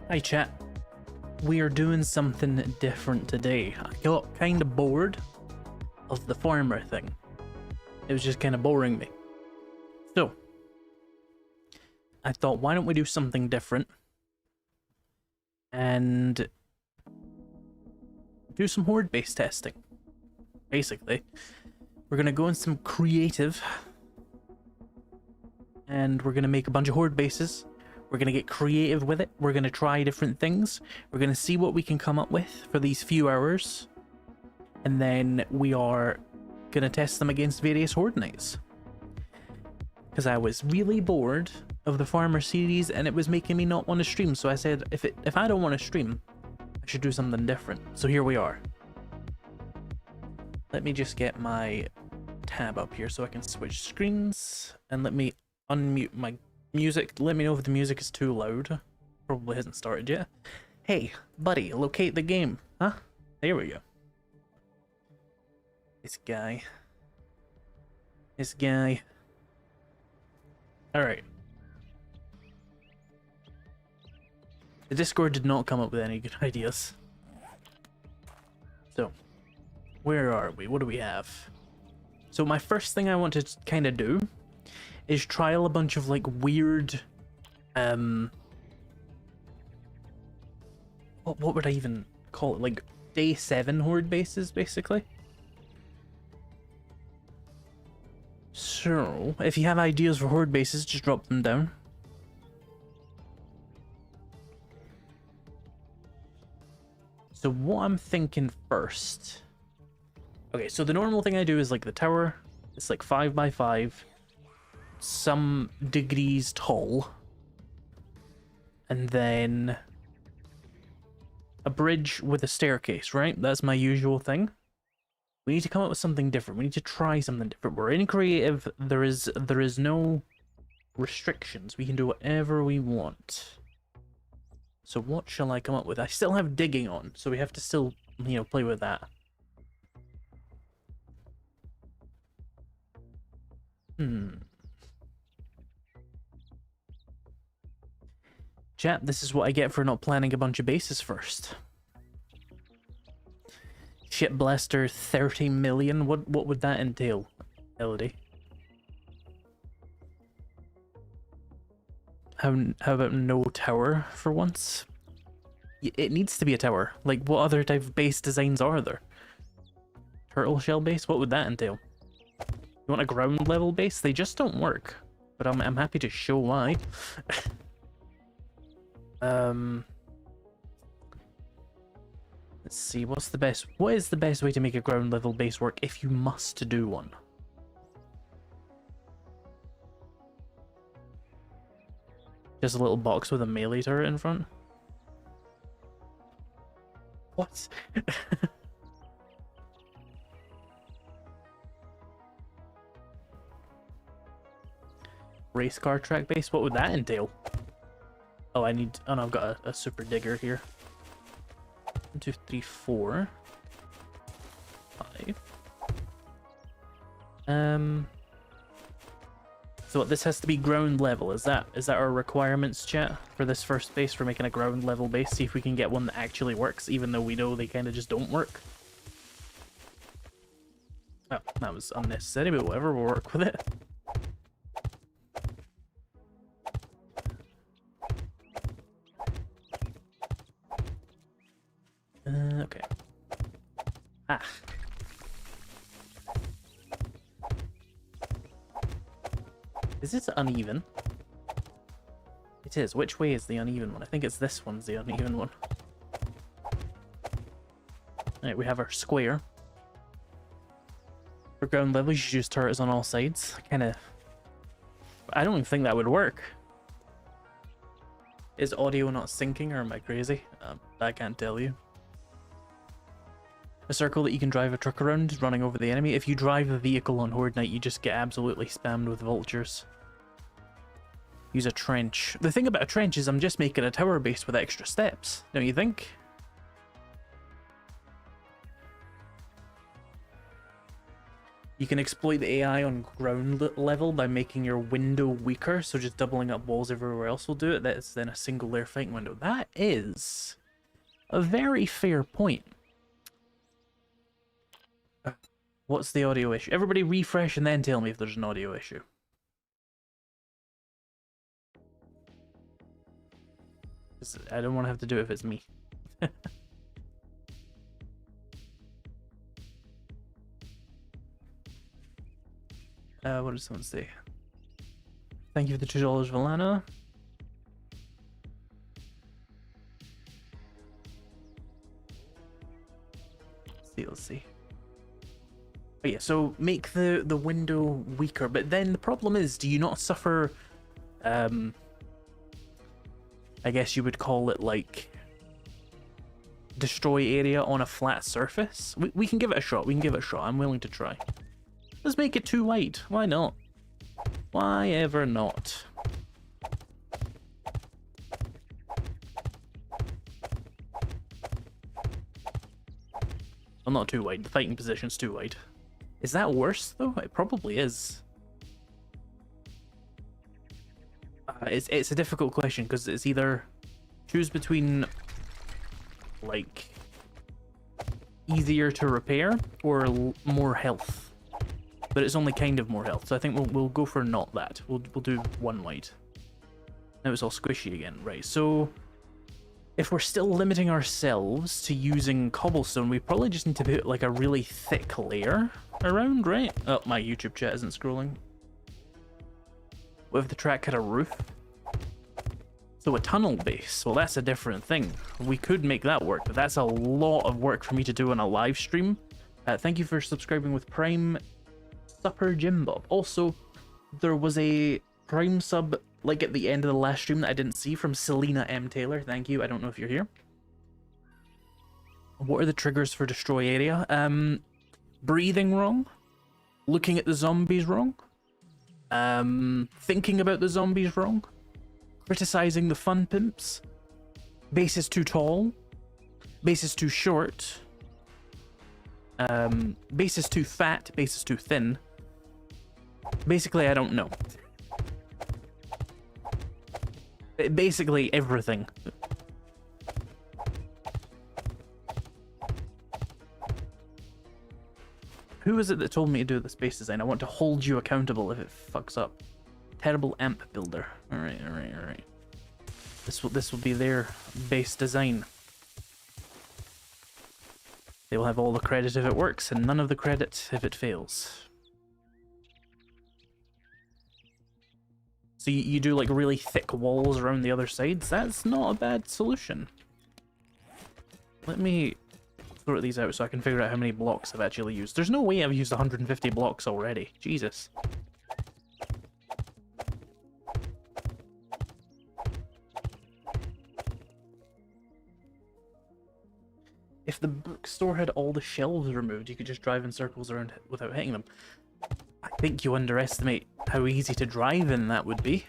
Hi chat, we are doing something different today. I got kind of bored of the farmer thing. It was just kind of boring me. So, I thought, why don't we do something different and do some horde-based testing. Basically, we're going to go in some creative and we're going to make a bunch of horde bases. We're going to get creative with it. We're going to try different things. We're going to see what we can come up with for these few hours. And then we are going to test them against various horde nights. Because I was really bored of the farmer series and it was making me not want to stream. So I said, if I don't want to stream, I should do something different. So here we are. Let me just get my tab up here so I can switch screens. And let me unmute my music. Let me know if the music is too loud. Probably hasn't started yet. Hey, buddy, locate the game. Huh? There we go. This guy. Alright. The Discord did not come up with any good ideas. So, where are we? What do we have? So my first thing I want to kind of do is trial a bunch of like weird what would I even call it, like day 7 horde bases basically. So if you have ideas for horde bases, just drop them down. So what I'm thinking first, okay, so the normal thing I do is like the tower, it's like 5 by 5, some degrees tall, and then a bridge with a staircase, right? That's my usual thing. We need to come up with something different. We need to try something different. We're in creative. There is no restrictions. We can do whatever we want. So what shall I come up with? I still have digging on, so we have to still, you know, play with that. Chat, this is what I get for not planning a bunch of bases first. Ship blaster 30 million. What would that entail, Elodie? How about no tower for once? It needs to be a tower. Like, what other type of base designs are there? Turtle shell base? What would that entail? You want a ground level base? They just don't work. But I'm happy to show why. Let's see, what is the best way to make a ground level base work if you must do one? Just a little box with a melee turret in front? What? Race car track base? What would that entail? Oh, oh no, I've got a super digger here. 1, 2, 3, 4, 5. So what, this has to be ground level. Is that our requirements, chat, for this first base, for making a ground level base? See if we can get one that actually works, even though we know they kind of just don't work. Oh, that was unnecessary, but whatever, we'll work with it. Okay. Ah. Is this uneven? It is. Which way is the uneven one? I think it's this one's the uneven one. Alright, we have our square. For ground level, you should use turrets on all sides. I don't even think that would work. Is audio not syncing, or am I crazy? I can't tell you. A circle that you can drive a truck around, running over the enemy. If you drive a vehicle on Horde Night, you just get absolutely spammed with vultures. Use a trench. The thing about a trench is I'm just making a tower base with extra steps, don't you think? You can exploit the AI on ground level by making your window weaker, so just doubling up walls everywhere else will do it. That's then a single layer fighting window. That is a very fair point. What's the audio issue? Everybody refresh and then tell me if there's an audio issue. I don't want to have to do it if it's me. What does someone say? Thank you for the $2, Valana. Let's see. Oh yeah, so make the window weaker, but then the problem is, do you not suffer, I guess you would call it like destroy area on a flat surface? We can give it a shot. We can give it a shot. I'm willing to try. Let's make it too wide. Why not? Why ever not? Well, not too wide. The fighting position's too wide. Is that worse, though? It probably is. It's a difficult question, because it's either choose between, like, easier to repair or more health. But it's only kind of more health, so I think we'll go for not that. We'll do one wide. Now it's all squishy again, right? So if we're still limiting ourselves to using cobblestone, we probably just need to put like a really thick layer around, right? Oh, my YouTube chat isn't scrolling. What if the track had a roof? So a tunnel base, well, that's a different thing. We could make that work, but that's a lot of work for me to do on a live stream. Thank you for subscribing with Prime Supper Jim Bob. Also, there was a Prime sub like at the end of the last stream that I didn't see from Selena M. Taylor. Thank you. I don't know if you're here. What are the triggers for destroy area? Breathing wrong. Looking at the zombies wrong. Thinking about the zombies wrong. Criticizing the fun pimps. Base is too tall. Base is too short. Base is too fat. Base is too thin. Basically, I don't know. Basically everything. Who is it that told me to do the space design? I want to hold you accountable if it fucks up. Terrible amp builder. Alright. This will be their base design. They will have all the credit if it works, and none of the credit if it fails. So you do like really thick walls around the other sides? That's not a bad solution. Let me sort these out so I can figure out how many blocks I've actually used. There's no way I've used 150 blocks already. Jesus. If the bookstore had all the shelves removed, you could just drive in circles around without hitting them. I think you underestimate how easy to drive in that would be.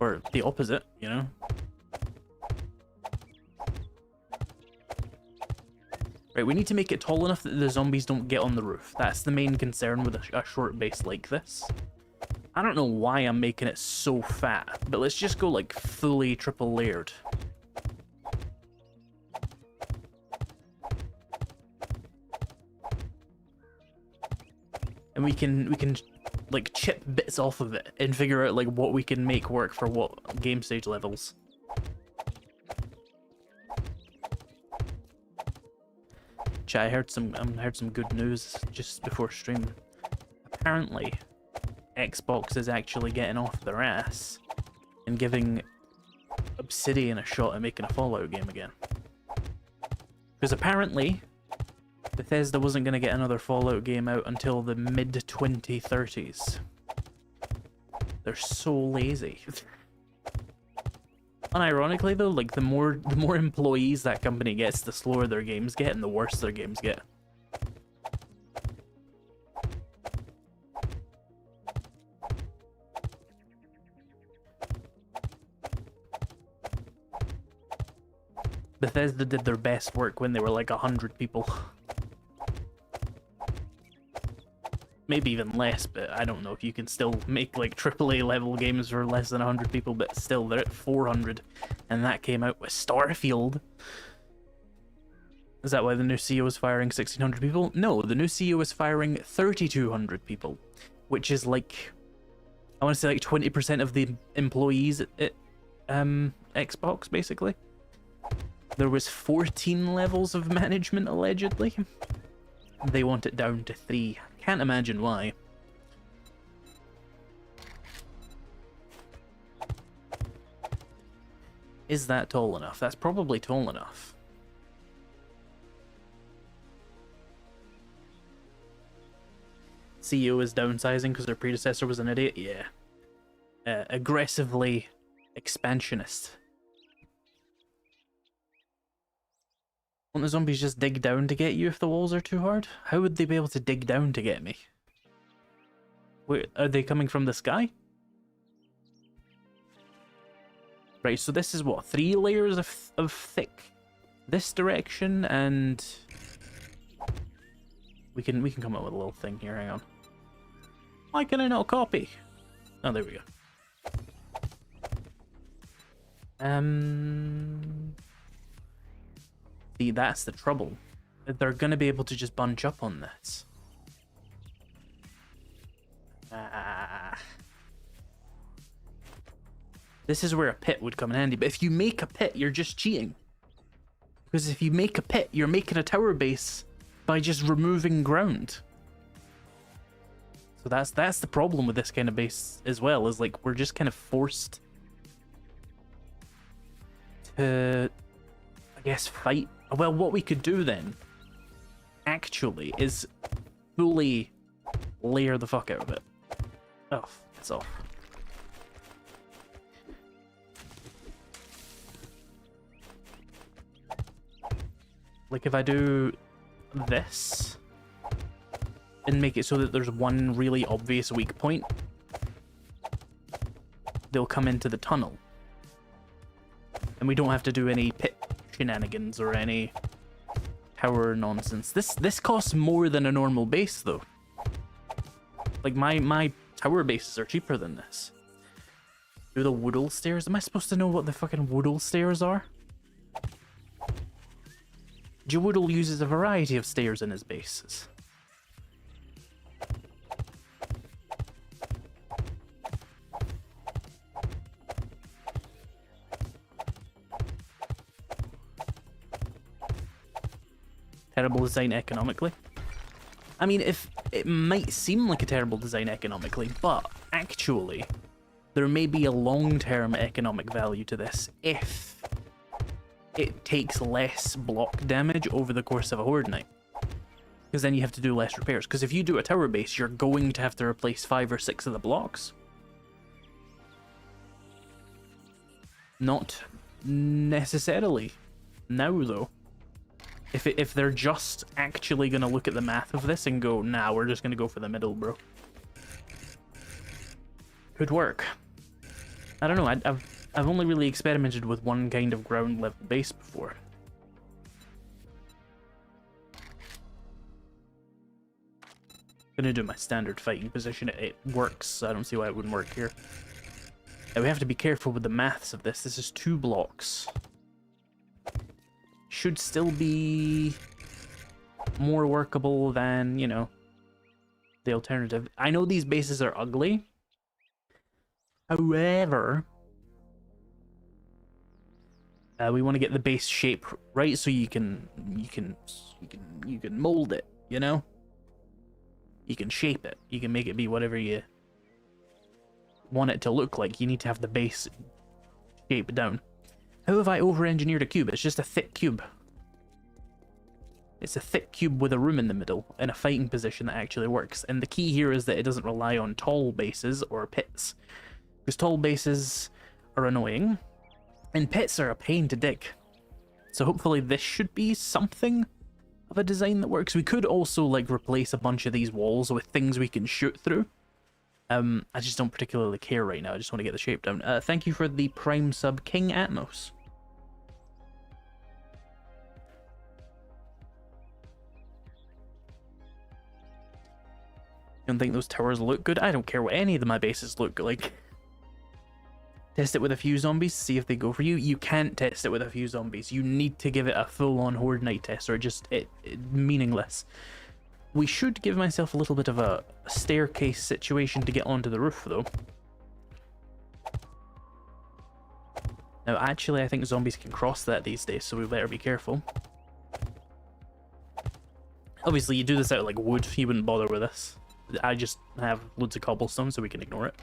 Or the opposite, you know? Right, we need to make it tall enough that the zombies don't get on the roof. That's the main concern with a short base like this. I don't know why I'm making it so fat, but let's just go like fully triple layered. And we can like chip bits off of it and figure out like what we can make work for what game stage levels. Chat, I heard some good news just before stream. Apparently, Xbox is actually getting off their ass and giving Obsidian a shot at making a Fallout game again. Because apparently Bethesda wasn't going to get another Fallout game out until the mid-2030s. They're so lazy. Unironically though, like the more employees that company gets, the slower their games get and the worse their games get. Bethesda did their best work when they were like 100 people. maybe even less, but I don't know if you can still make like AAA level games for less than 100 people, but still they're at 400, and that came out with Starfield. Is that why the new CEO is firing 1,600 people? No, the new CEO is firing 3,200 people, which is like, I want to say like 20% of the employees at Xbox, basically. There was 14 levels of management, allegedly. They want it down to 3. Can't imagine why. Is that tall enough? That's probably tall enough. CEO is downsizing because their predecessor was an idiot? Yeah. Aggressively expansionist. Won't the zombies just dig down to get you if the walls are too hard? How would they be able to dig down to get me? Wait, are they coming from the sky? Right, so this is what, 3 layers of thick this direction, and we can come up with a little thing here, hang on. Why can I not copy? Oh, there we go. See, that's the trouble. They're gonna be able to just bunch up on this. This is where a pit would come in handy, but if you make a pit, you're just cheating. Because if you make a pit, you're making a tower base by just removing ground. So that's the problem with this kind of base as well, is like we're just kind of forced to, I guess, fight. Well, what we could do then, actually, is fully layer the fuck out of it. Oh, it's off. Like if I do this and make it so that there's one really obvious weak point, they'll come into the tunnel. And we don't have to do any pit shenanigans or any tower nonsense. This costs more than a normal base though. Like my tower bases are cheaper than this. Do the Woodle stairs? Am I supposed to know what the fucking Woodle stairs are? Woodle uses a variety of stairs in his bases. Terrible design economically. I mean, if it might seem like a terrible design economically, but actually, there may be a long-term economic value to this if it takes less block damage over the course of a Horde night. Because then you have to do less repairs. Because if you do a tower base, you're going to have to replace 5 or 6 of the blocks. Not necessarily now, though. If they're just actually going to look at the math of this and go, nah, we're just going to go for the middle, bro. Could work. I don't know, I've only really experimented with one kind of ground level base before. Gonna do my standard fighting position. It works, so I don't see why it wouldn't work here. Now we have to be careful with the maths of this. This is 2 blocks. Should still be more workable than, you know, the alternative. I know these bases are ugly. However, we want to get the base shape right so you can mold it, you know? You can shape it. You can make it be whatever you want it to look like. You need to have the base shape down. How have I over-engineered a cube? It's just a thick cube. It's a thick cube with a room in the middle in a fighting position that actually works. And the key here is that it doesn't rely on tall bases or pits. Because tall bases are annoying, and pits are a pain to dig. So hopefully this should be something of a design that works. We could also like replace a bunch of these walls with things we can shoot through. I just don't particularly care right now. I just want to get the shape down. Thank you for the Prime sub, King Atmos. Don't think those towers look good? I don't care what any of my bases look like. Test it with a few zombies, see if they go for you. You can't test it with a few zombies. You need to give it a full-on Horde night test, or it meaningless. We should give myself a little bit of a staircase situation to get onto the roof, though. Now, actually, I think zombies can cross that these days, so we better be careful. Obviously, you do this out of, like, wood. You wouldn't bother with this. I just have loads of cobblestone, so we can ignore it.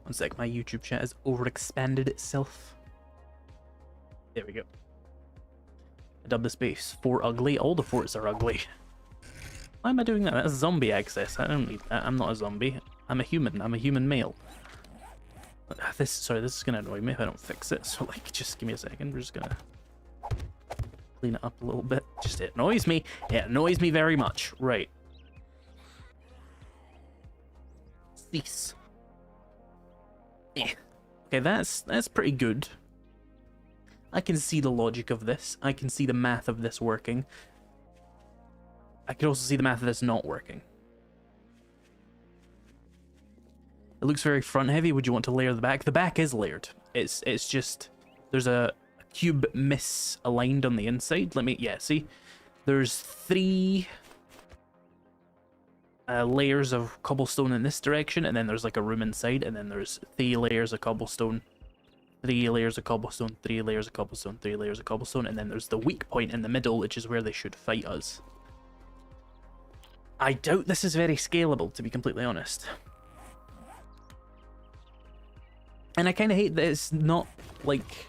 One sec, my YouTube chat has overexpanded itself. There we go. I dubbed this base Fort Ugly. All the forts are ugly. Why am I doing that? That's zombie access. I don't need that. I'm not a zombie. I'm a human. I'm a human male. Sorry, this is gonna annoy me if I don't fix it. So, like, just give me a second. We're just gonna clean it up a little bit. Just, it annoys me. It annoys me very much. Right. Cease. Okay, that's pretty good. I can see the logic of this. I can see the math of this working. I can also see the math of this not working. It looks very front heavy. Would you want to layer the back? The back is layered. It's just there's a cube misaligned on the inside. See, there's 3 layers of cobblestone in this direction, and then there's like a room inside, and then there's 3 layers of cobblestone, 3 layers of cobblestone, 3 layers of cobblestone, 3 layers of cobblestone, and then there's the weak point in the middle, which is where they should fight us. I doubt this is very scalable, to be completely honest. And I kind of hate that it's not, like...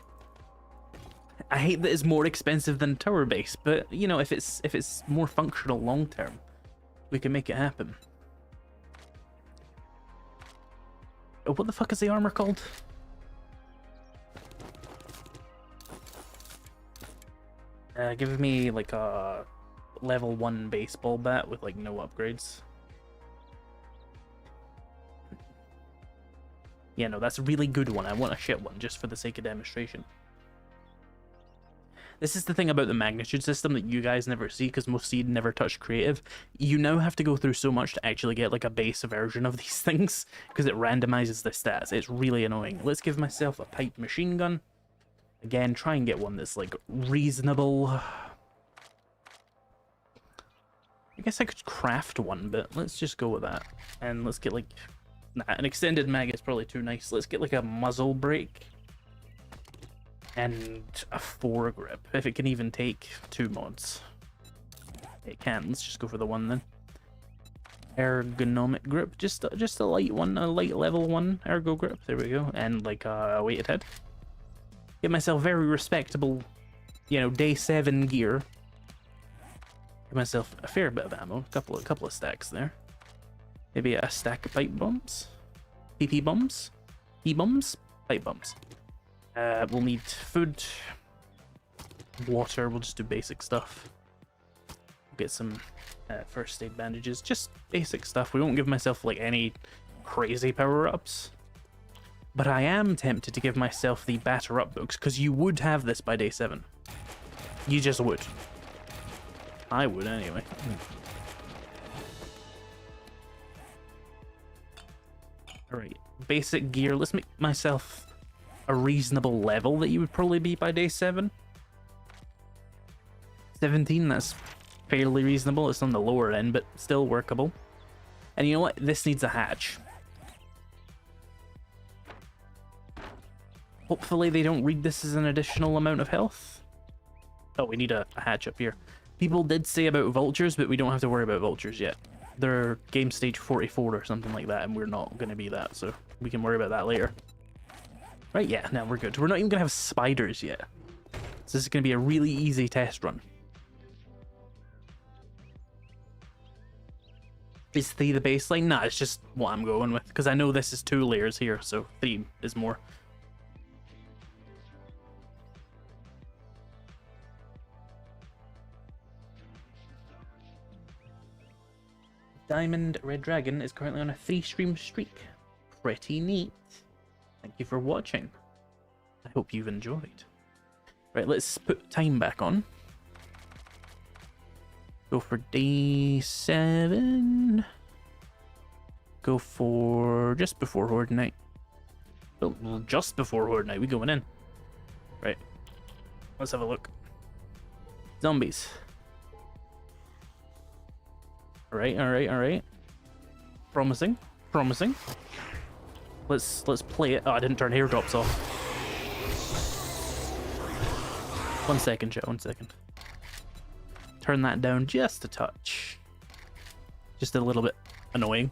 I hate that it's more expensive than tower base, but, you know, if it's more functional long term, we can make it happen. Oh, what the fuck is the armor called? Give me like a level 1 baseball bat with like no upgrades. Yeah, no, that's a really good one. I want a shit one just for the sake of demonstration. This is the thing about the magnitude system that you guys never see, because most seed never touch creative. You now have to go through so much to actually get like a base version of these things, because it randomizes the stats. It's really annoying. Let's give myself a pipe machine gun. Again, try and get one that's like reasonable. I guess I could craft one, but let's just go with that. And let's get like... Nah, an extended mag is probably too nice. Let's get like a muzzle brake. And a foregrip, if it can even take 2 mods. It can. Let's just go for the 1 then. Ergonomic grip, just a light one, a light level 1 ergo grip. There we go. And like a weighted head. Get myself very respectable, you know, day 7 gear. Give myself a fair bit of ammo, a couple of stacks there. Maybe a stack of pipe bombs, PP bombs, E-bombs, pipe bombs. We'll need food, water. We'll just do basic stuff. We'll get some first aid bandages, just basic stuff. We won't give myself like any crazy power-ups, but I am tempted to give myself the batter up books, because you would have this by day 7. You just would. I would anyway. Alright, basic gear. Let's make myself a reasonable level that you would probably be by day 7. 17, that's fairly reasonable. It's on the lower end, but still workable. And you know what? This needs a hatch. Hopefully they don't read this as an additional amount of health. Oh, we need a hatch up here. People did say about vultures, but we don't have to worry about vultures yet. They're game stage 44 or something like that, and we're not going to be that, so we can worry about that later. Right, yeah, now we're good. We're not even going to have spiders yet. So this is going to be a really easy test run. Is 3 the baseline? Nah, it's just what I'm going with, because I know this is 2 layers here, so 3 is more. Diamond Red Dragon is currently on a 3-stream streak. Pretty neat. Thank you for watching. I hope you've enjoyed. Right, let's put time back on. Go for day 7. Go for just before Horde night. Oh, well, just before Horde night, we going in. Right, let's have a look. Zombies. Alright, alright, alright. Promising, promising. Let's play it. Oh, I didn't turn airdrops off. 1 second, chat, 1 second. Turn that down just a touch. Just a little bit annoying.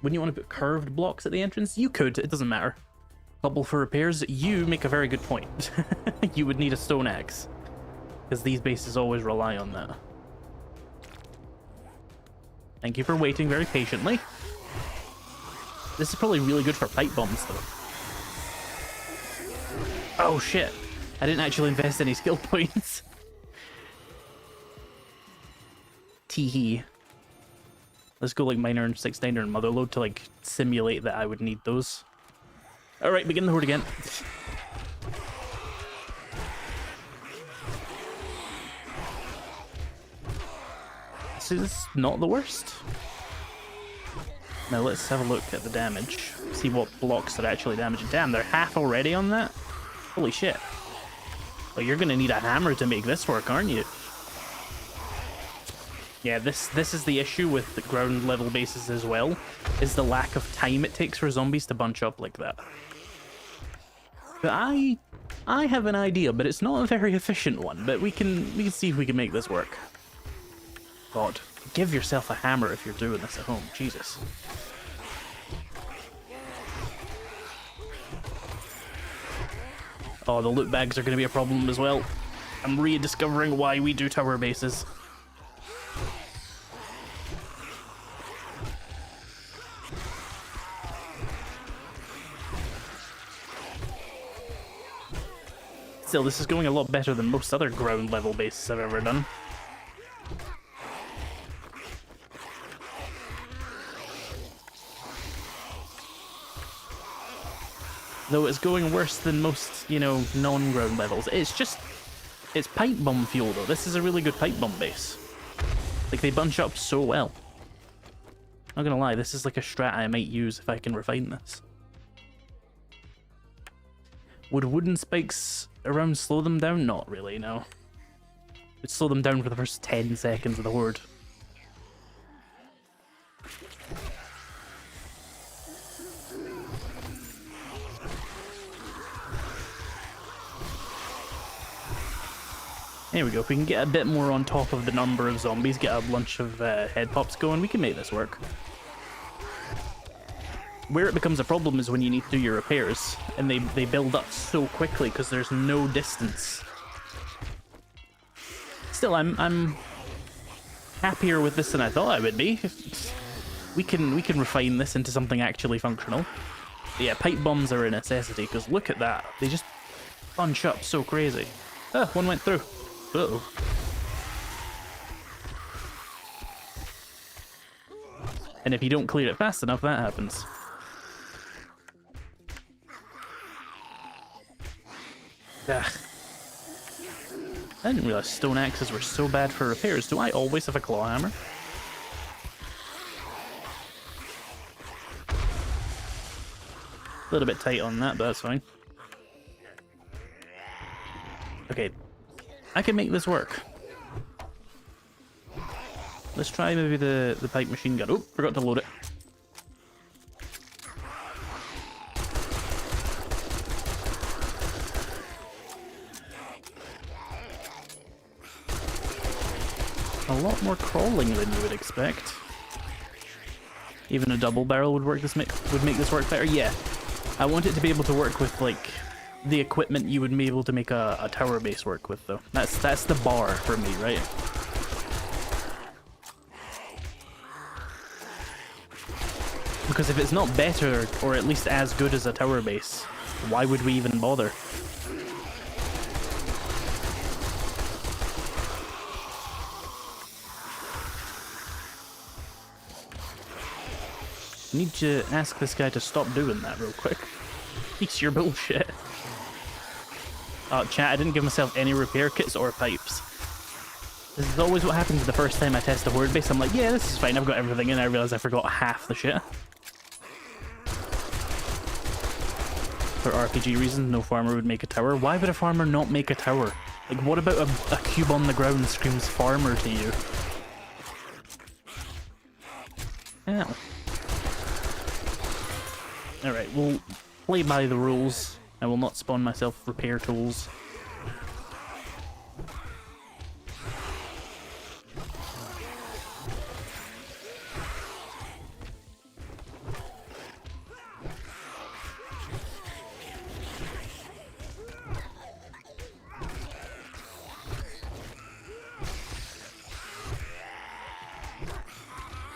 Wouldn't you want to put curved blocks at the entrance? You could, it doesn't matter. Couple for repairs, you make a very good point. You would need a stone axe, because these bases always rely on that. Thank you for waiting very patiently. This is probably really good for pipe bombs, though. Oh shit, I didn't actually invest any skill points. Teehee. Let's go like Miner and 6-9er and Motherload to like simulate that I would need those. Alright, begin the Horde again. This is not the worst. Now let's have a look at the damage. See what blocks are actually damaging. Damn, they're half already on that? Holy shit. Well, you're gonna need a hammer to make this work, aren't you? Yeah, this is the issue with the ground level bases as well, is the lack of time it takes for zombies to bunch up like that. But I have an idea, but it's not a very efficient one, but we can see if we can make this work. God, give yourself a hammer if you're doing this at home, Jesus. Oh, the loot bags are going to be a problem as well. I'm rediscovering why we do tower bases. Still, this is going a lot better than most other ground level bases I've ever done. Though it's going worse than most, you know, non-ground levels. It's pipe bomb fuel though. This is a really good pipe bomb base. Like, they bunch up so well. Not gonna lie, this is like a strat I might use if I can refine this. Would wooden spikes around slow them down? Not really, no. It'd slow them down for the first 10 seconds of the Horde. There we go. If we can get a bit more on top of the number of zombies, get a bunch of head pops going, we can make this work. Where it becomes a problem is when you need to do your repairs, and they build up so quickly because there's no distance. Still, I'm happier with this than I thought I would be. We can refine this into something actually functional. But yeah, pipe bombs are a necessity, because look at that. They just bunch up so crazy. Ah, one went through. Uh-oh. And if you don't clear it fast enough, that happens. Ugh. I didn't realize stone axes were so bad for repairs. Do I always have a claw hammer? A little bit tight on that, but that's fine. Okay, I can make this work. Let's try maybe the pipe machine gun. Oh, forgot to load it. A lot more crawling than you would expect. Even a double barrel would would make this work better. Yeah, I want it to be able to work with like the equipment you would be able to make a tower base work with, though. That's the bar for me, right? Because if it's not better, or at least as good as a tower base, why would we even bother? I need to ask this guy to stop doing that real quick. It's your bullshit. Chat, I didn't give myself any repair kits or pipes. This is always what happens the first time I test a Horde base. I'm like, yeah, this is fine, I've got everything, and I realize I forgot half the shit. For RPG reasons, no farmer would make a tower. Why would a farmer not make a tower? Like, what about a cube on the ground screams farmer to you? Ow. Alright, we'll play by the rules. I will not spawn myself repair tools.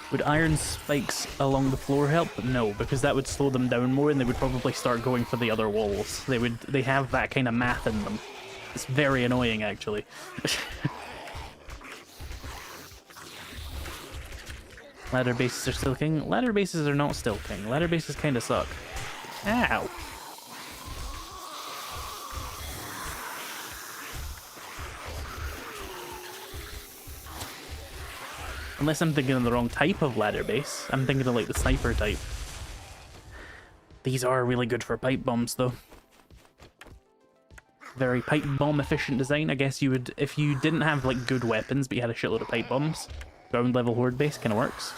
Would iron spikes along the floor help? No, because that would slow them down more and they would probably start going for the other walls. They have that kind of math in them. It's very annoying, actually. Ladder bases are still king? Ladder bases are not still king. Ladder bases kind of suck. Ow. Unless I'm thinking of the wrong type of ladder base. I'm thinking of like the sniper type. These are really good for pipe bombs though. Very pipe bomb efficient design. I guess you would, if you didn't have like good weapons but you had a shitload of pipe bombs, ground level Horde base kind of works.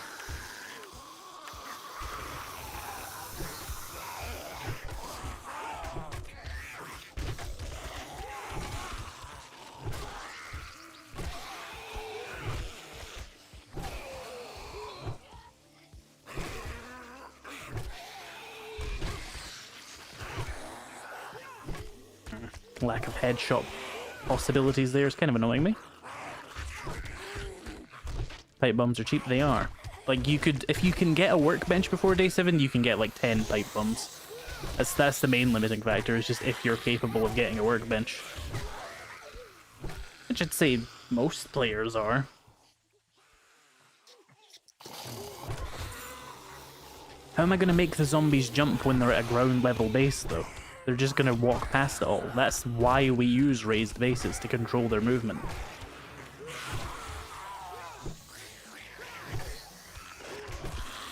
Lack of headshot possibilities there is kind of annoying me. Pipe bombs are cheap, they are. Like, you could, if you can get a workbench before day 7, you can get like 10 pipe bombs. That's the main limiting factor, is just if you're capable of getting a workbench. Which I'd say most players are. How am I going to make the zombies jump when they're at a ground level base though? They're just going to walk past it all. That's why we use raised bases, to control their movement.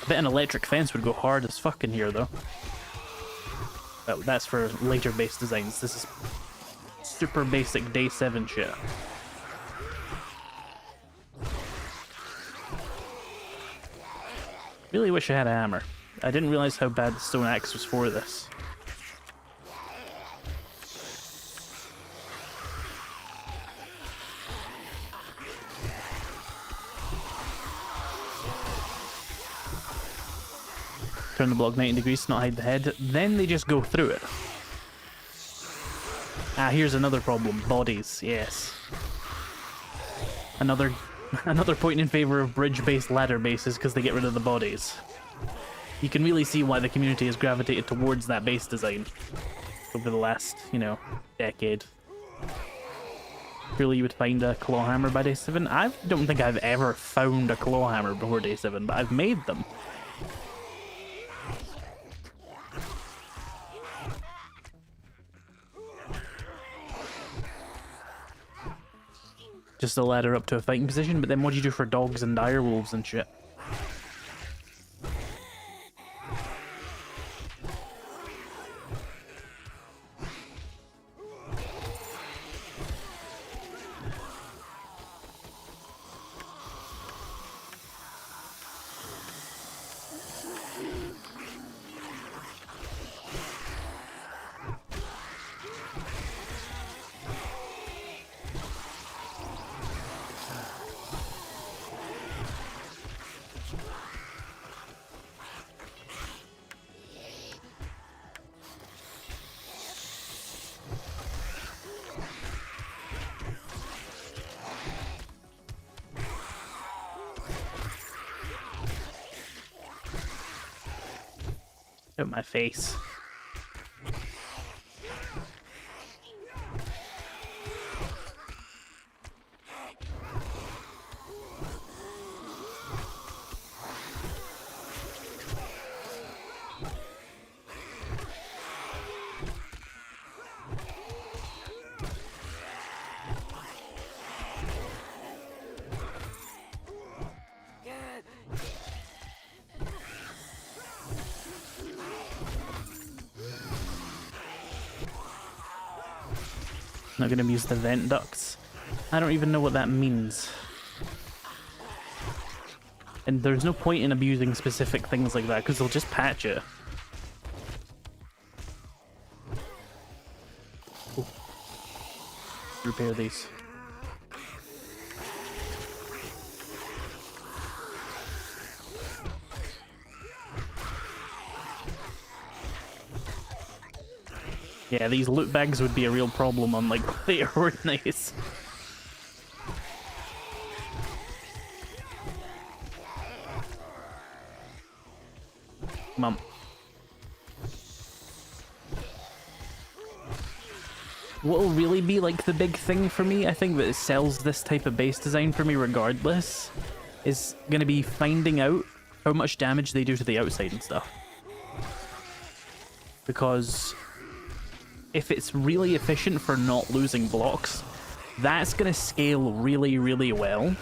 I bet an electric fence would go hard as fuck in here though. But that's for later base designs. This is super basic day 7 shit. Really wish I had a hammer. I didn't realize how bad the stone axe was for this. Turn the block 90 degrees to not hide the head, then they just go through it. Ah, here's another problem. Bodies, yes. Another point in favor of bridge-based ladder bases, because they get rid of the bodies. You can really see why the community has gravitated towards that base design over the last, you know, decade. Surely you would find a claw hammer by day 7? I don't think I've ever found a claw hammer before day 7, but I've made them. Just a ladder up to a fighting position, but then what do you do for dogs and direwolves and shit? Out my face. Not gonna use the vent ducts. I don't even know what that means. And there's no point in abusing specific things like that, because they'll just patch it. Ooh. Repair these. Yeah, these loot bags would be a real problem on, like, later Horde nights. Come on. What'll really be, like, the big thing for me, I think that it sells this type of base design for me regardless, is gonna be finding out how much damage they do to the outside and stuff. Because if it's really efficient for not losing blocks, that's going to scale really, really well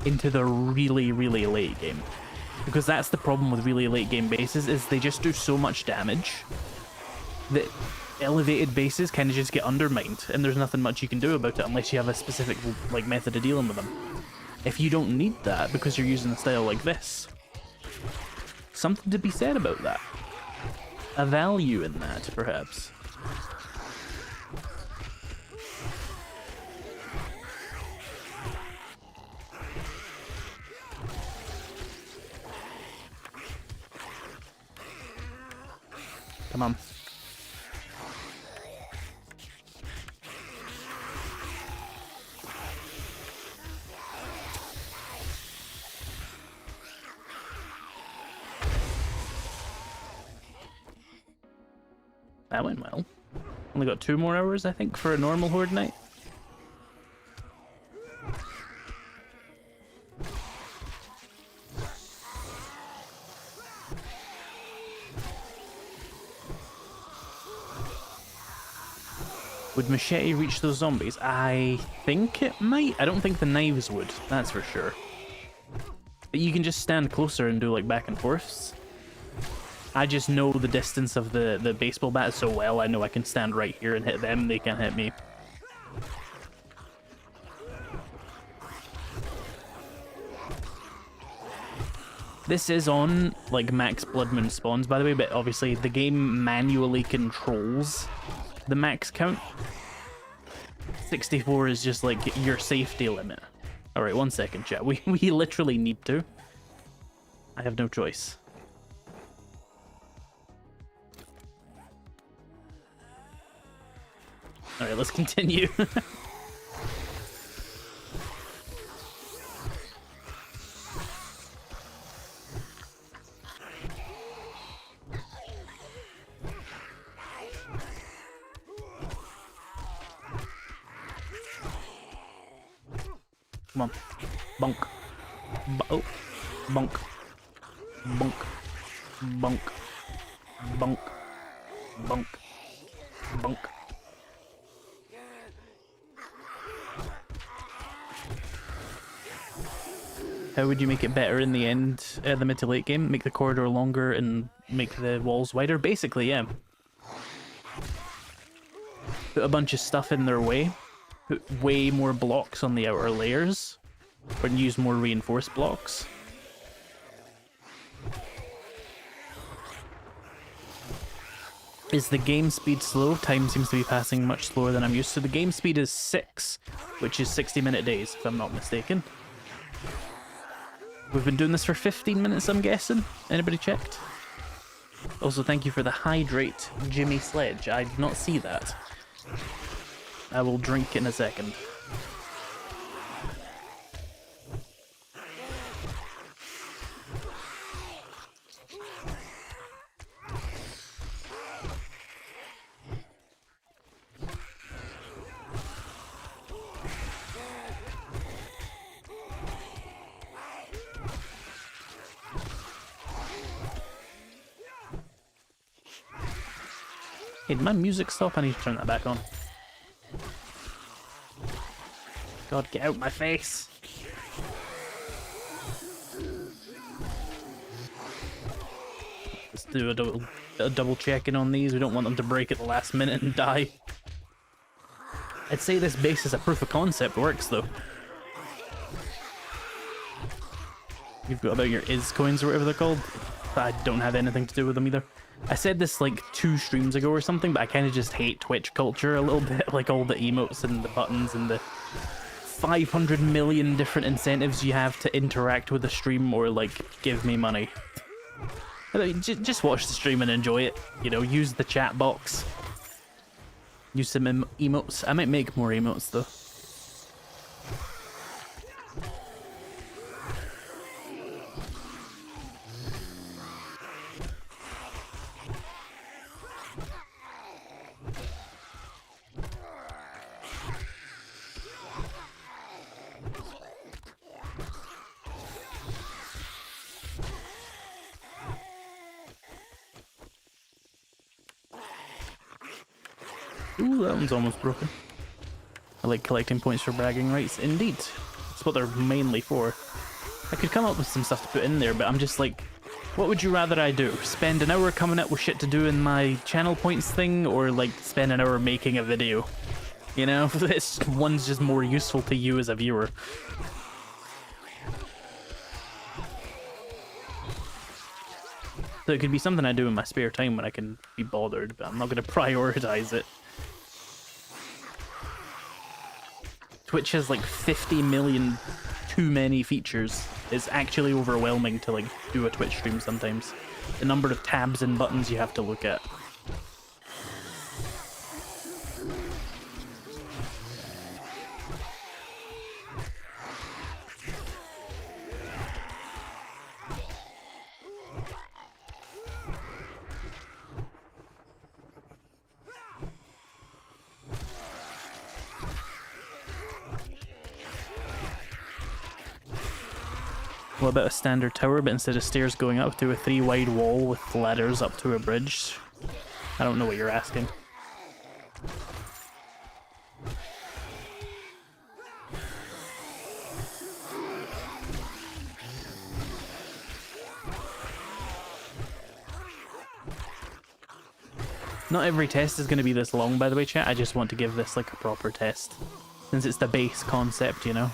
into the really, really late game. Because that's the problem with really late game bases, is they just do so much damage that elevated bases kind of just get undermined, and there's nothing much you can do about it unless you have a specific like method of dealing with them. If you don't need that because you're using a style like this, something to be said about that. A value in that, perhaps. Come on. That went well. Only got 2 more hours, I think, for a normal Horde night. Would machete reach those zombies? I think it might. I don't think the knives would, that's for sure. But you can just stand closer and do like back and forths. I just know the distance of the baseball bat so well, I know I can stand right here and hit them, they can't hit me. This is on like max blood moon spawns, by the way, but obviously the game manually controls the max count. 64 is just like your safety limit. Alright, 1 second, chat. We literally need to. I have no choice. Alright, let's continue. Come on. Bunk. Oh. Bunk. Bunk. Bunk. Bunk. Bunk. Bunk. How would you make it better in the end, the mid to late game? Make the corridor longer and make the walls wider? Basically, yeah. Put a bunch of stuff in their way. Put way more blocks on the outer layers. Or use more reinforced blocks. Is the game speed slow? Time seems to be passing much slower than I'm used to. The game speed is 6, which is 60-minute days, if I'm not mistaken. We've been doing this for 15 minutes, I'm guessing. Anybody checked? Also, thank you for the hydrate, Jimmy Sledge. I did not see that. I will drink in a second. Hey, did my music stop? I need to turn that back on. God, get out my face! Let's do a double check-in on these. We don't want them to break at the last minute and die. I'd say this base as a proof of concept works, though. You've got about your is coins or whatever they're called. I don't have anything to do with them either. I said this like 2 streams ago or something, but I kind of just hate Twitch culture a little bit. Like all the emotes and the buttons and the 500 million different incentives you have to interact with the stream or like give me money. Just watch the stream and enjoy it. You know, use the chat box. Use some emotes. I might make more emotes though. Ooh, that one's almost broken. I like collecting points for bragging rights. Indeed. That's what they're mainly for. I could come up with some stuff to put in there, but I'm just like, what would you rather I do? Spend an hour coming up with shit to do in my channel points thing, or like spend an hour making a video? You know, this one's just more useful to you as a viewer. So it could be something I do in my spare time when I can be bothered, but I'm not going to prioritize it. Twitch has like 50 million too many features. It's actually overwhelming to like do a Twitch stream sometimes. The number of tabs and buttons you have to look at. What about a standard tower, but instead of stairs going up to a 3-wide wall with ladders up to a bridge? I don't know what you're asking. Not every test is going to be this long, by the way, chat. I just want to give this like a proper test, since it's the base concept, you know?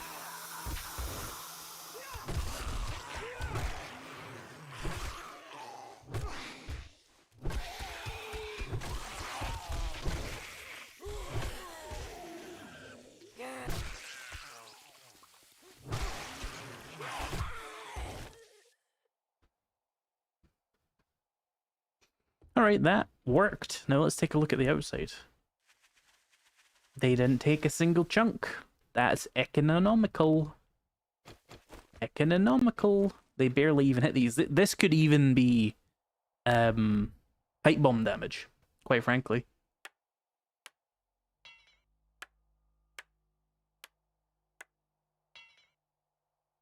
Alright, that worked. Now let's take a look at the outside. They didn't take a single chunk. That's economical. Economical. They barely even hit these. This could even be pipe bomb damage, quite frankly.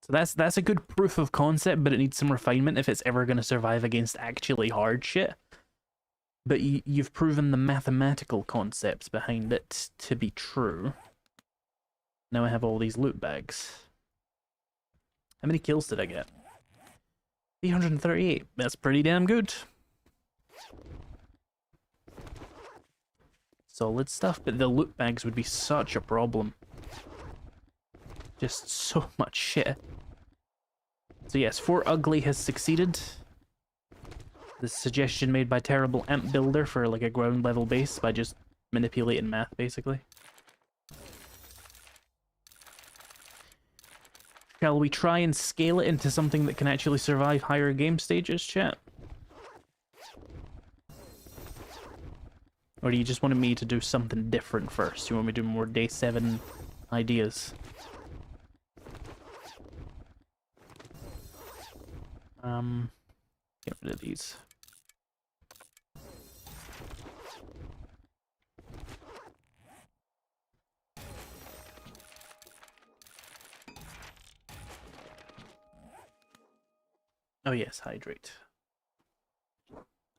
So that's a good proof of concept, but it needs some refinement if it's ever going to survive against actually hard shit. But you've proven the mathematical concepts behind it to be true. Now I have all these loot bags. How many kills did I get? 338. That's pretty damn good. Solid stuff, but the loot bags would be such a problem. Just so much shit. So yes, Fort Ugly has succeeded. The suggestion made by Terrible Amp Builder for like a ground level base by just manipulating math, basically. Shall we try and scale it into something that can actually survive higher game stages, chat? Or do you just want me to do something different first? You want me to do more day 7 ideas? Get rid of these. Oh yes, hydrate.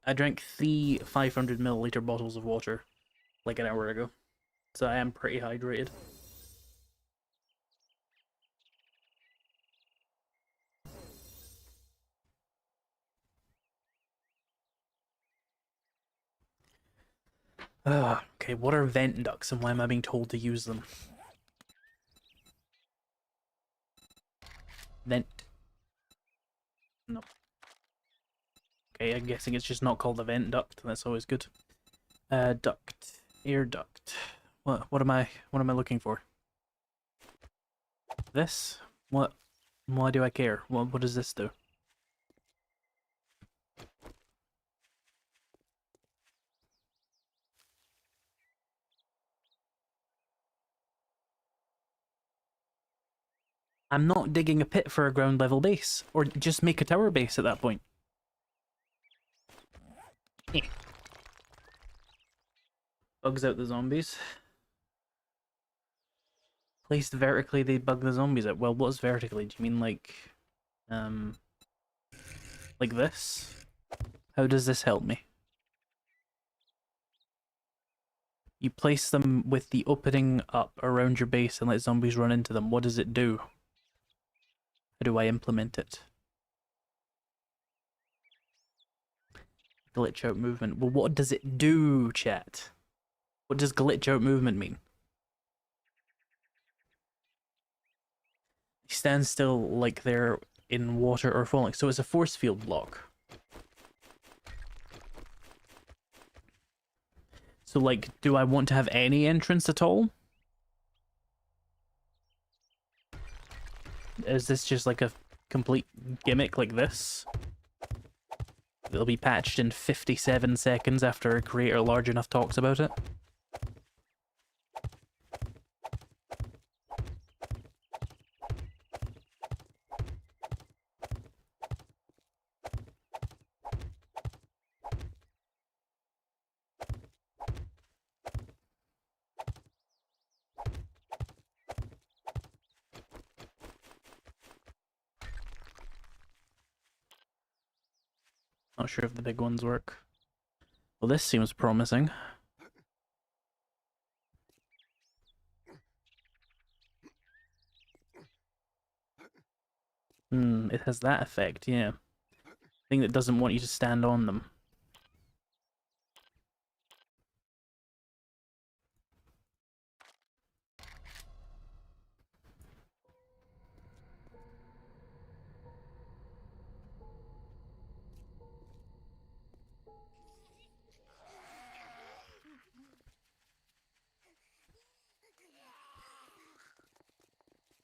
I drank 3 500ml bottles of water like an hour ago, so I am pretty hydrated. Okay, what are vent ducts and why am I being told to use them? Vent. No. Okay, I'm guessing it's just not called a vent duct. That's always good. Duct. Air duct. What am I looking for? This? What? Why do I care? What does this do? I'm not digging a pit for a ground level base, or just make a tower base at that point. Eh. Bugs out the zombies. Placed vertically, they bug the zombies out. Well, what's vertically? Do you mean like this? How does this help me? You place them with the opening up around your base and let zombies run into them. What does it do? How do I implement it? Glitch out movement. Well, what does it do, chat? What does glitch out movement mean? Stand still like they're in water or falling. So it's a force field block. So, like, do I want to have any entrance at all? Is this just like a complete gimmick like this? It'll be patched in 57 seconds after a creator large enough talks about it? Not sure if the big ones work. Well, this seems promising. It has that effect, yeah. Thing that doesn't want you to stand on them.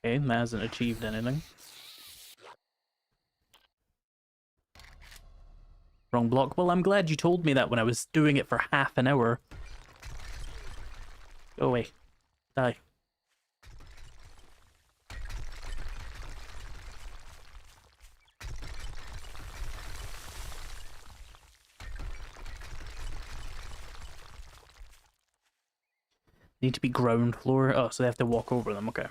Okay, that hasn't achieved anything. Wrong block. Well, I'm glad you told me that when I was doing it for half an hour. Go away. Die. Need to be ground floor. Oh, so they have to walk over them. Okay.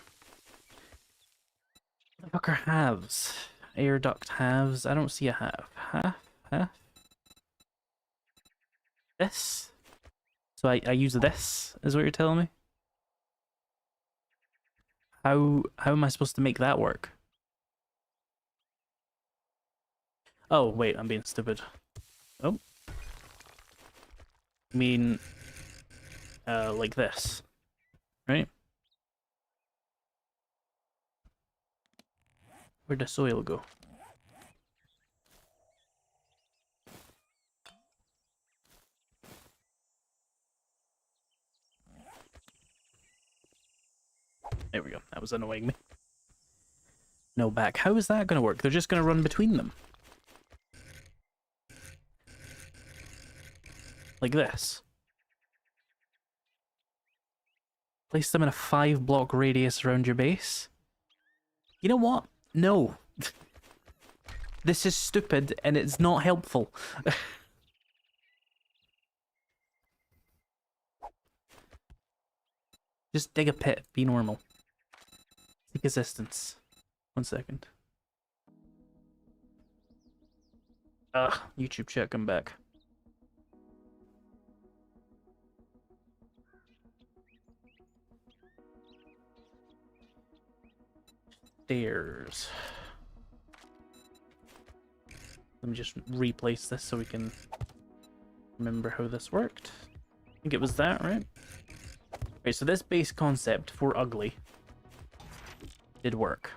What the fuck are halves? Air duct halves? I don't see a half. Half? Half? This? So I use this, is what you're telling me? How am I supposed to make that work? Oh, wait, I'm being stupid. Oh. I mean, like this, right? Where'd the soil go? There we go. That was annoying me. No back. How is that going to work? They're just going to run between them. Like this. Place them in a 5-block radius around your base. You know what? No. This is stupid and it's not helpful. Just dig a pit. Be normal. Seek assistance. 1 second. Ugh, YouTube chat, come back. Stairs. Let me just replace this so we can remember how this worked. think it was that, right? Right, so this base concept for ugly did work.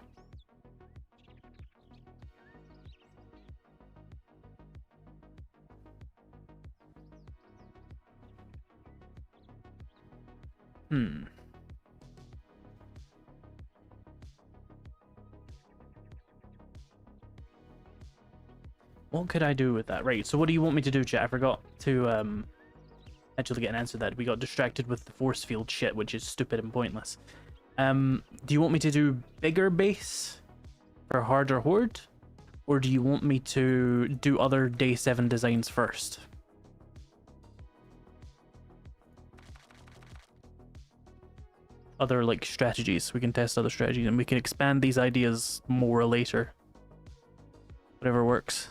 What could I do with that? Right, so what do you want me to do, chat? I forgot to actually get an answer to that. We got distracted with the force field shit, which is stupid and pointless. Do you want me to do bigger base for harder horde? Or do you want me to do other day 7 designs first? Other, like, strategies. We can test other strategies, and we can expand these ideas more later. Whatever works.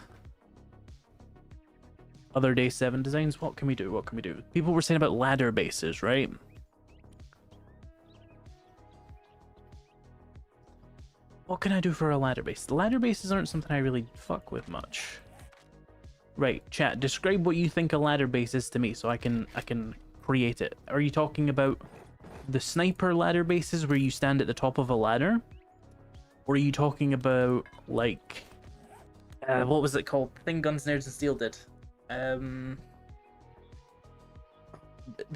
Other day 7 designs? What can we do? What can we do? People were saying about ladder bases, right? What can I do for a ladder base? The ladder bases aren't something I really fuck with much. Right, chat, describe what you think a ladder base is to me so I can create it. Are you talking about the sniper ladder bases where you stand at the top of a ladder? Or are you talking about, like, what was it called? The thing Guns, Nerds, and Steel did. The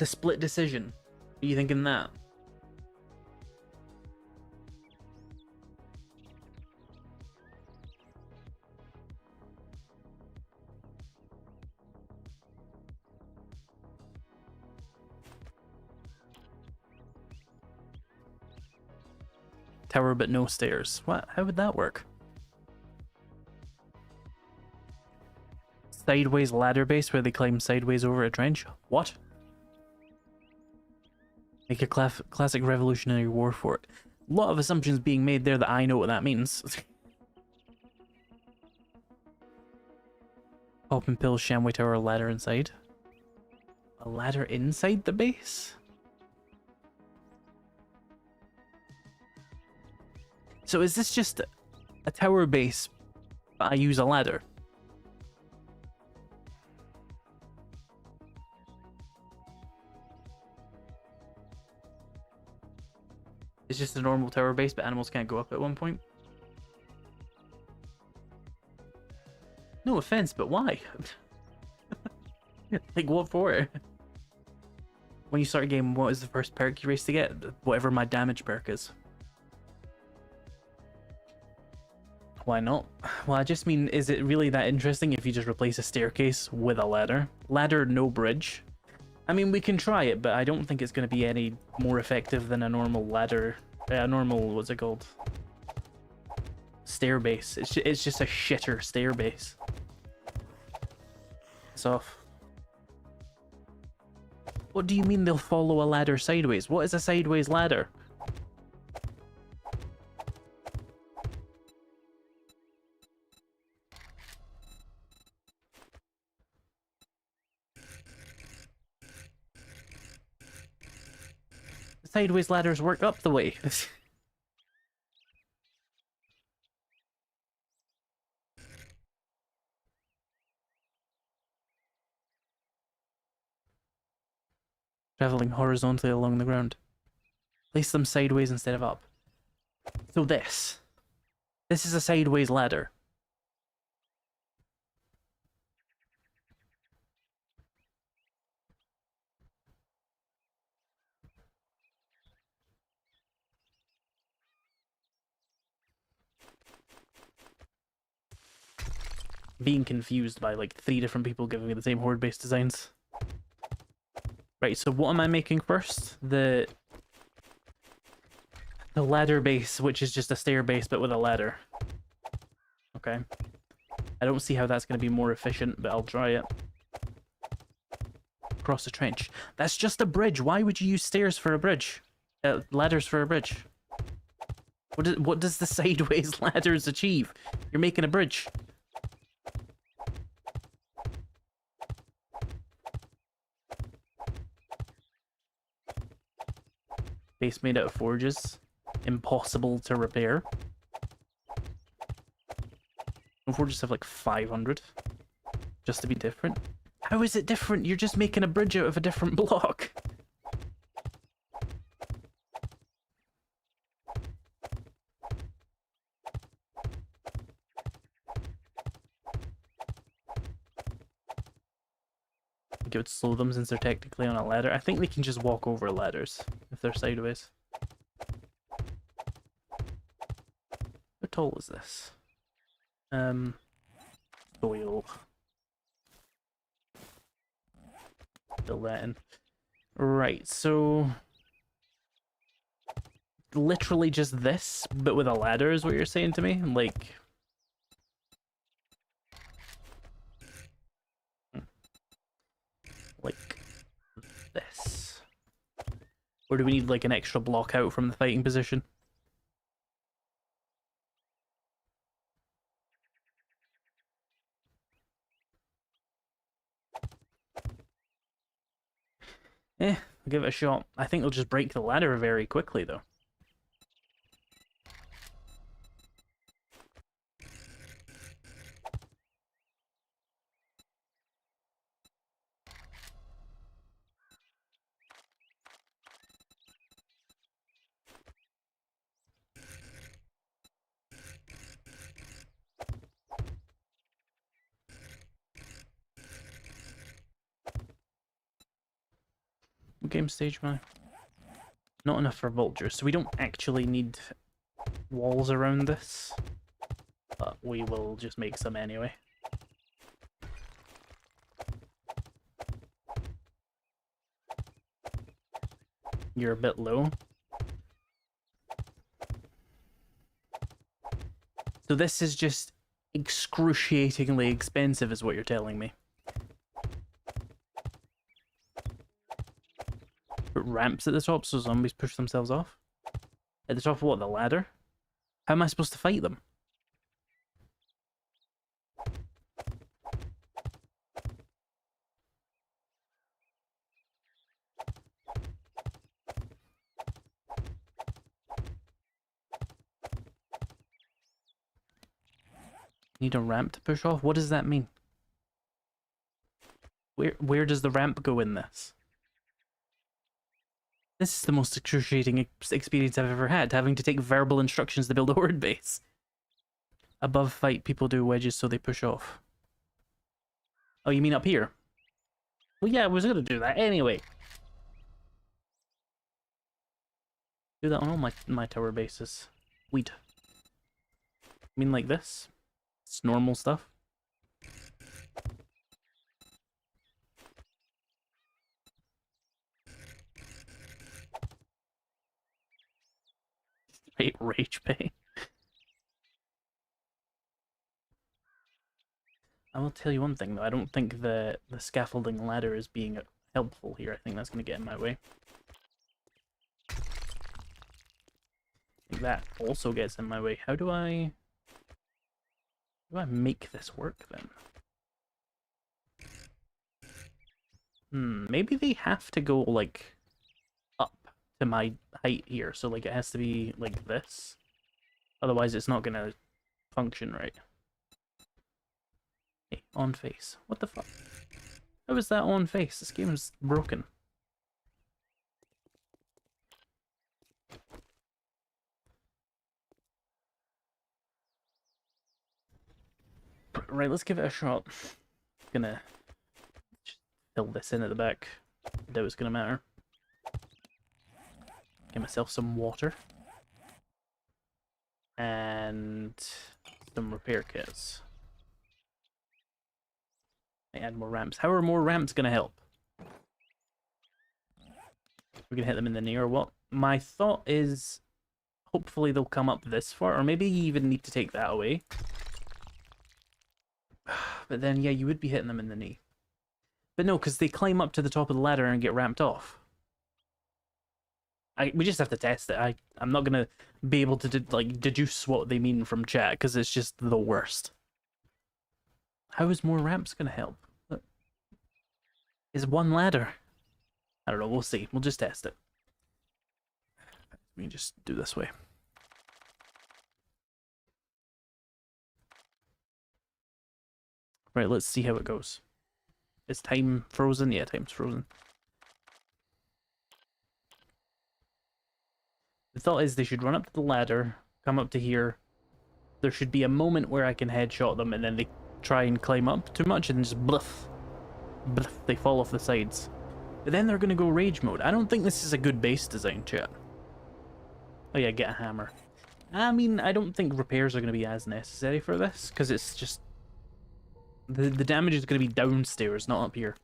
split decision. Are you thinking that? Tower but no stairs. What? How would that work? Sideways ladder base where they climb sideways over a trench? What? Make a classic Revolutionary War fort. A lot of assumptions being made there that I know what that means. Open pill, Shamway Tower, ladder inside. A ladder inside the base? So is this just a tower base, but I use a ladder? It's just a normal tower base, but animals can't go up at one point? No offense, but why? Like, what for? When you start a game, what is the first perk you race to get? Whatever my damage perk is. Why not? Well, I just mean, is it really that interesting if you just replace a staircase with a ladder? Ladder, no bridge. I mean, we can try it, but I don't think it's going to be any more effective than a normal ladder. A normal, what's it called? Stair base. It's just a shitter stair base. It's off. What do you mean they'll follow a ladder sideways? What is a sideways ladder? Sideways ladders work up the way. Traveling horizontally along the ground. Place them sideways instead of up. So this is a sideways ladder. Being confused by like 3 different people giving me the same horde-based designs. Right, so what am I making first? The ladder base, which is just a stair base but with a ladder. Okay. I don't see how that's going to be more efficient, but I'll try it. Across the trench. That's just a bridge. Why would you use stairs for a bridge? Ladders for a bridge. What does the sideways ladders achieve? You're making a bridge. Base made out of forges. Impossible to repair. Forges have like 500. Just to be different. How is it different? You're just making a bridge out of a different block. I think it would slow them since they're technically on a ladder. I think they can just walk over ladders if they're sideways. How tall is this? Soil. Fill that in. Right, so literally just this, but with a ladder is what you're saying to me? Like this. Or do we need like an extra block out from the fighting position? I'll give it a shot. I think they'll just break the ladder very quickly though. What game stage am I? Not enough for vultures, so we don't actually need walls around this. But we will just make some anyway. You're a bit low. So this is just excruciatingly expensive is what you're telling me. Put ramps at the top so zombies push themselves off? At the top of what, the ladder? How am I supposed to fight them? Need a ramp to push off? What does that mean? Where does the ramp go in this? This is the most excruciating experience I've ever had, having to take verbal instructions to build a horde base. Above fight, people do wedges so they push off. Oh, you mean up here? Well, yeah, I was gonna do that anyway. Do that on all my tower bases. Weed. I mean like this? It's normal stuff. Rage pay. I will tell you one thing though, I don't think the scaffolding ladder is being helpful here. I think that's going to get in my way. I think that also gets in my way. How do I make this work then? Maybe they have to go like up to my height here, so like it has to be like this. Otherwise it's not gonna function right. Hey, on face. What the fuck? How is that on face? This game is broken. Right, let's give it a shot. Gonna just fill this in at the back. I doubt it's gonna matter. Get myself some water. And some repair kits. I add more ramps. How are more ramps gonna help? We're gonna hit them in the knee or what? My thought is hopefully they'll come up this far, or maybe you even need to take that away. But then, yeah, you would be hitting them in the knee. But no, because they climb up to the top of the ladder and get ramped off. We just have to test it. I'm not going to be able to deduce what they mean from chat, because it's just the worst. How is more ramps going to help? Is one ladder? I don't know, we'll see. We'll just test it. We can just do this way. Right, let's see how it goes. Is time frozen? Yeah, time's frozen. The thought is they should run up to the ladder, come up to here. There should be a moment where I can headshot them, and then they try and climb up too much, and just bluff. Bluff, they fall off the sides. But then they're going to go rage mode. I don't think this is a good base design, chat. Oh yeah, get a hammer. I mean, I don't think repairs are going to be as necessary for this, because it's just... The damage is going to be downstairs, not up here.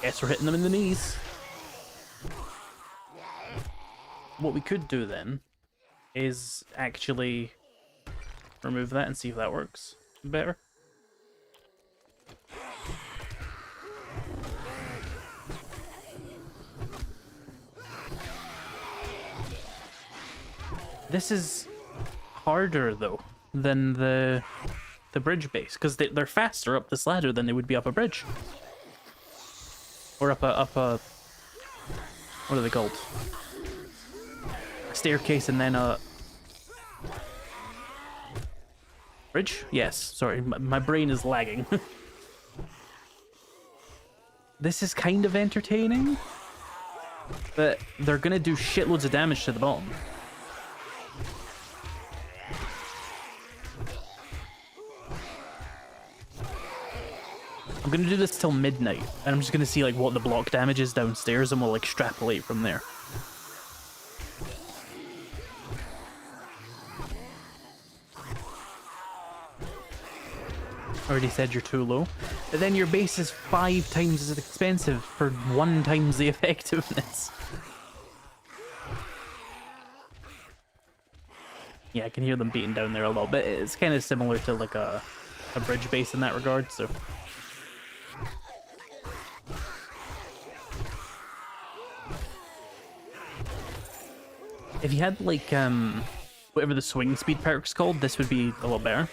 Guess we're hitting them in the knees. What we could do then is actually remove that and see if that works better. This is harder though than the bridge base, because they're faster up this ladder than they would be up a bridge. Or up a what are they called? A staircase and then a bridge? Yes, sorry, my brain is lagging. This is kind of entertaining, but they're gonna do shitloads of damage to the bottom. I'm gonna do this till midnight, and I'm just gonna see like what the block damage is downstairs, and we'll extrapolate from there. Already said you're too low, but then your base is 5 times as expensive for 1 times the effectiveness. Yeah, I can hear them beating down there a little bit. It's kind of similar to like a bridge base in that regard, so... If you had, like, whatever the swing speed perk's called, this would be a lot better.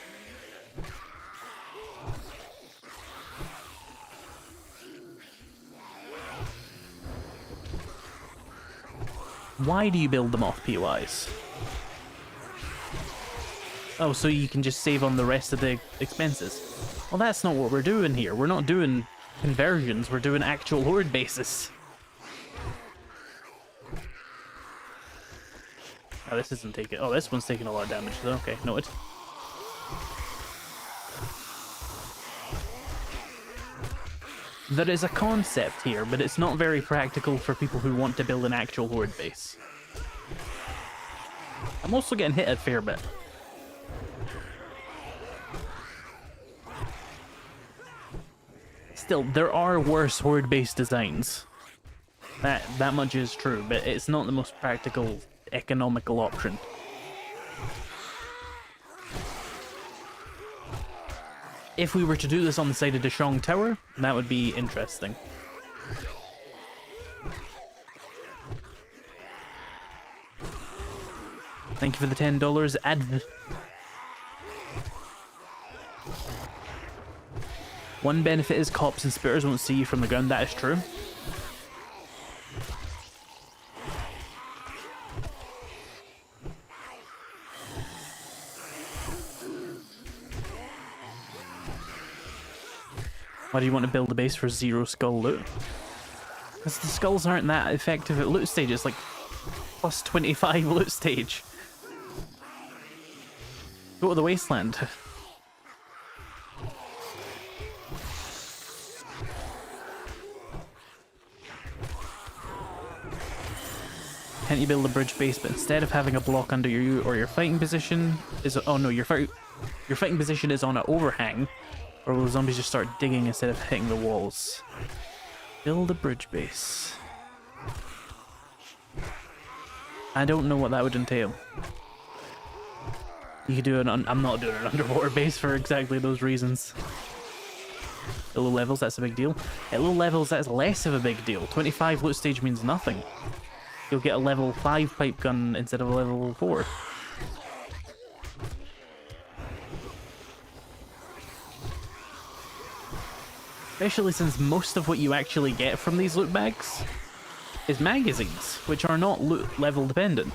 Why do you build them off POIs? Oh, so you can just save on the rest of the expenses. Well, that's not what we're doing here. We're not doing conversions, we're doing actual Horde bases. Oh, this isn't taking... Oh, this one's taking a lot of damage, though. Okay, noted. There is a concept here, but it's not very practical for people who want to build an actual Horde base. I'm also getting hit a fair bit. Still, there are worse Horde-based designs. That much is true, but it's not the most practical, economical option. If we were to do this on the side of Deshong Tower, that would be interesting. Thank you for the $10, Adv. One benefit is cops and spitters won't see you from the ground. That is true. Why do you want to build a base for 0 skull loot? Because the skulls aren't that effective at loot stage. It's like plus 25 loot stage. Go to the wasteland. Can't you build a bridge base, but instead of having a block under you or your fighting position is... Oh no, your fighting position is on an overhang, or will the zombies just start digging instead of hitting the walls? Build a bridge base. I don't know what that would entail. You could do I'm not doing an underwater base for exactly those reasons. At low levels, that's a big deal. At low levels, that's less of a big deal. 25 loot stage means nothing. You'll get a level 5 pipe gun instead of a level 4. Especially since most of what you actually get from these loot bags is magazines, which are not loot level dependent.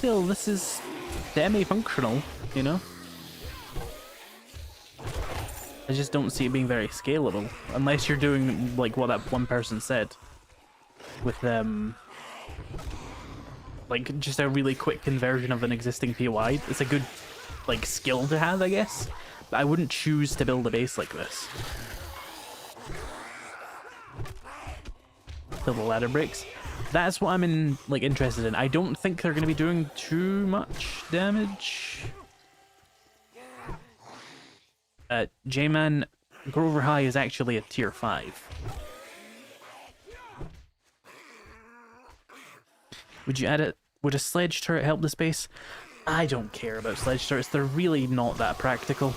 still, this is semi-functional, you know? I just don't see it being very scalable, unless you're doing like what that one person said, with like just a really quick conversion of an existing POI. It's a good like skill to have, I guess, but I wouldn't choose to build a base like this. Till the ladder breaks. That's what I'm interested in. I don't think they're going to be doing too much damage. J-Man, Grover High is actually a tier 5. Would you add it? Would a sledge turret help the space? I don't care about sledge turrets. They're really not that practical.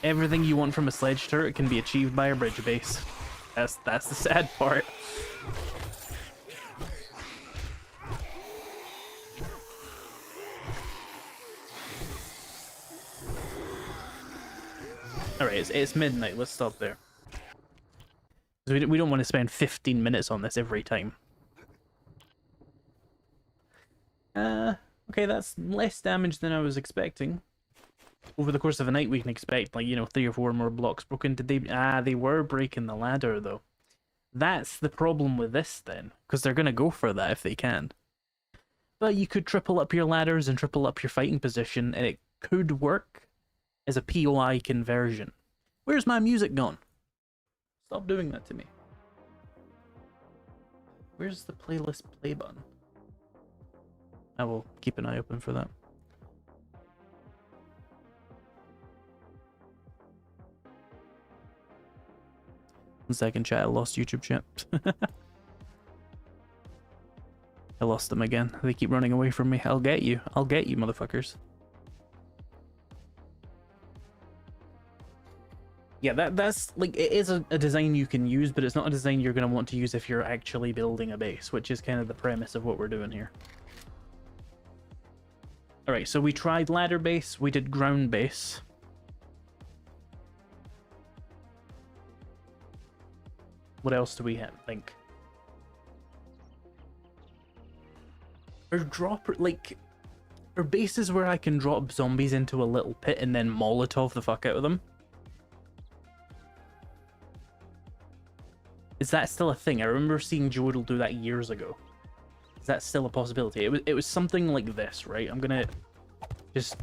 Everything you want from a sledge turret can be achieved by a bridge base. That's the sad part. Alright, it's midnight. Let's stop there. We don't want to spend 15 minutes on this every time. Okay, that's less damage than I was expecting. Over the course of a night, we can expect, like, you know, 3 or 4 more blocks broken. Did they? Ah, they were breaking the ladder, though. That's the problem with this, then. Because they're going to go for that if they can. But you could triple up your ladders and triple up your fighting position, and it could work as a POI conversion. Where's my music gone? Stop doing that to me. Where's the playlist play button? I will keep an eye open for that. 1 second, chat. I lost YouTube chat. I lost them again. They keep running away from me. I'll get you. I'll get you, motherfuckers. Yeah, that's like, it is a design you can use, but it's not a design you're going to want to use if you're actually building a base, which is kind of the premise of what we're doing here. Alright, so we tried ladder base, we did ground base. What else do we have? Think. Or drop, like, or bases where I can drop zombies into a little pit and then Molotov the fuck out of them. Is that still a thing? I remember seeing Jodel do that years ago. Is that still a possibility? It was something like this, right? I'm gonna just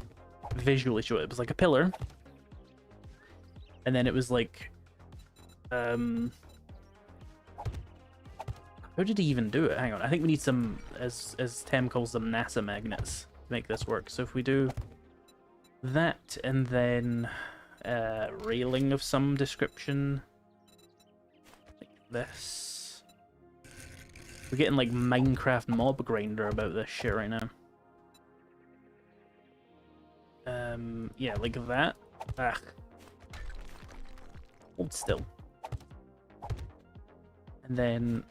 visually show it. It was like a pillar. And then it was like... How did he even do it? Hang on. I think we need some, as Tem calls them, NASA magnets to make this work. So if we do that and then railing of some description... this. We're getting like Minecraft mob grinder about this shit right now. Yeah, like that. Ah. Hold still. And then,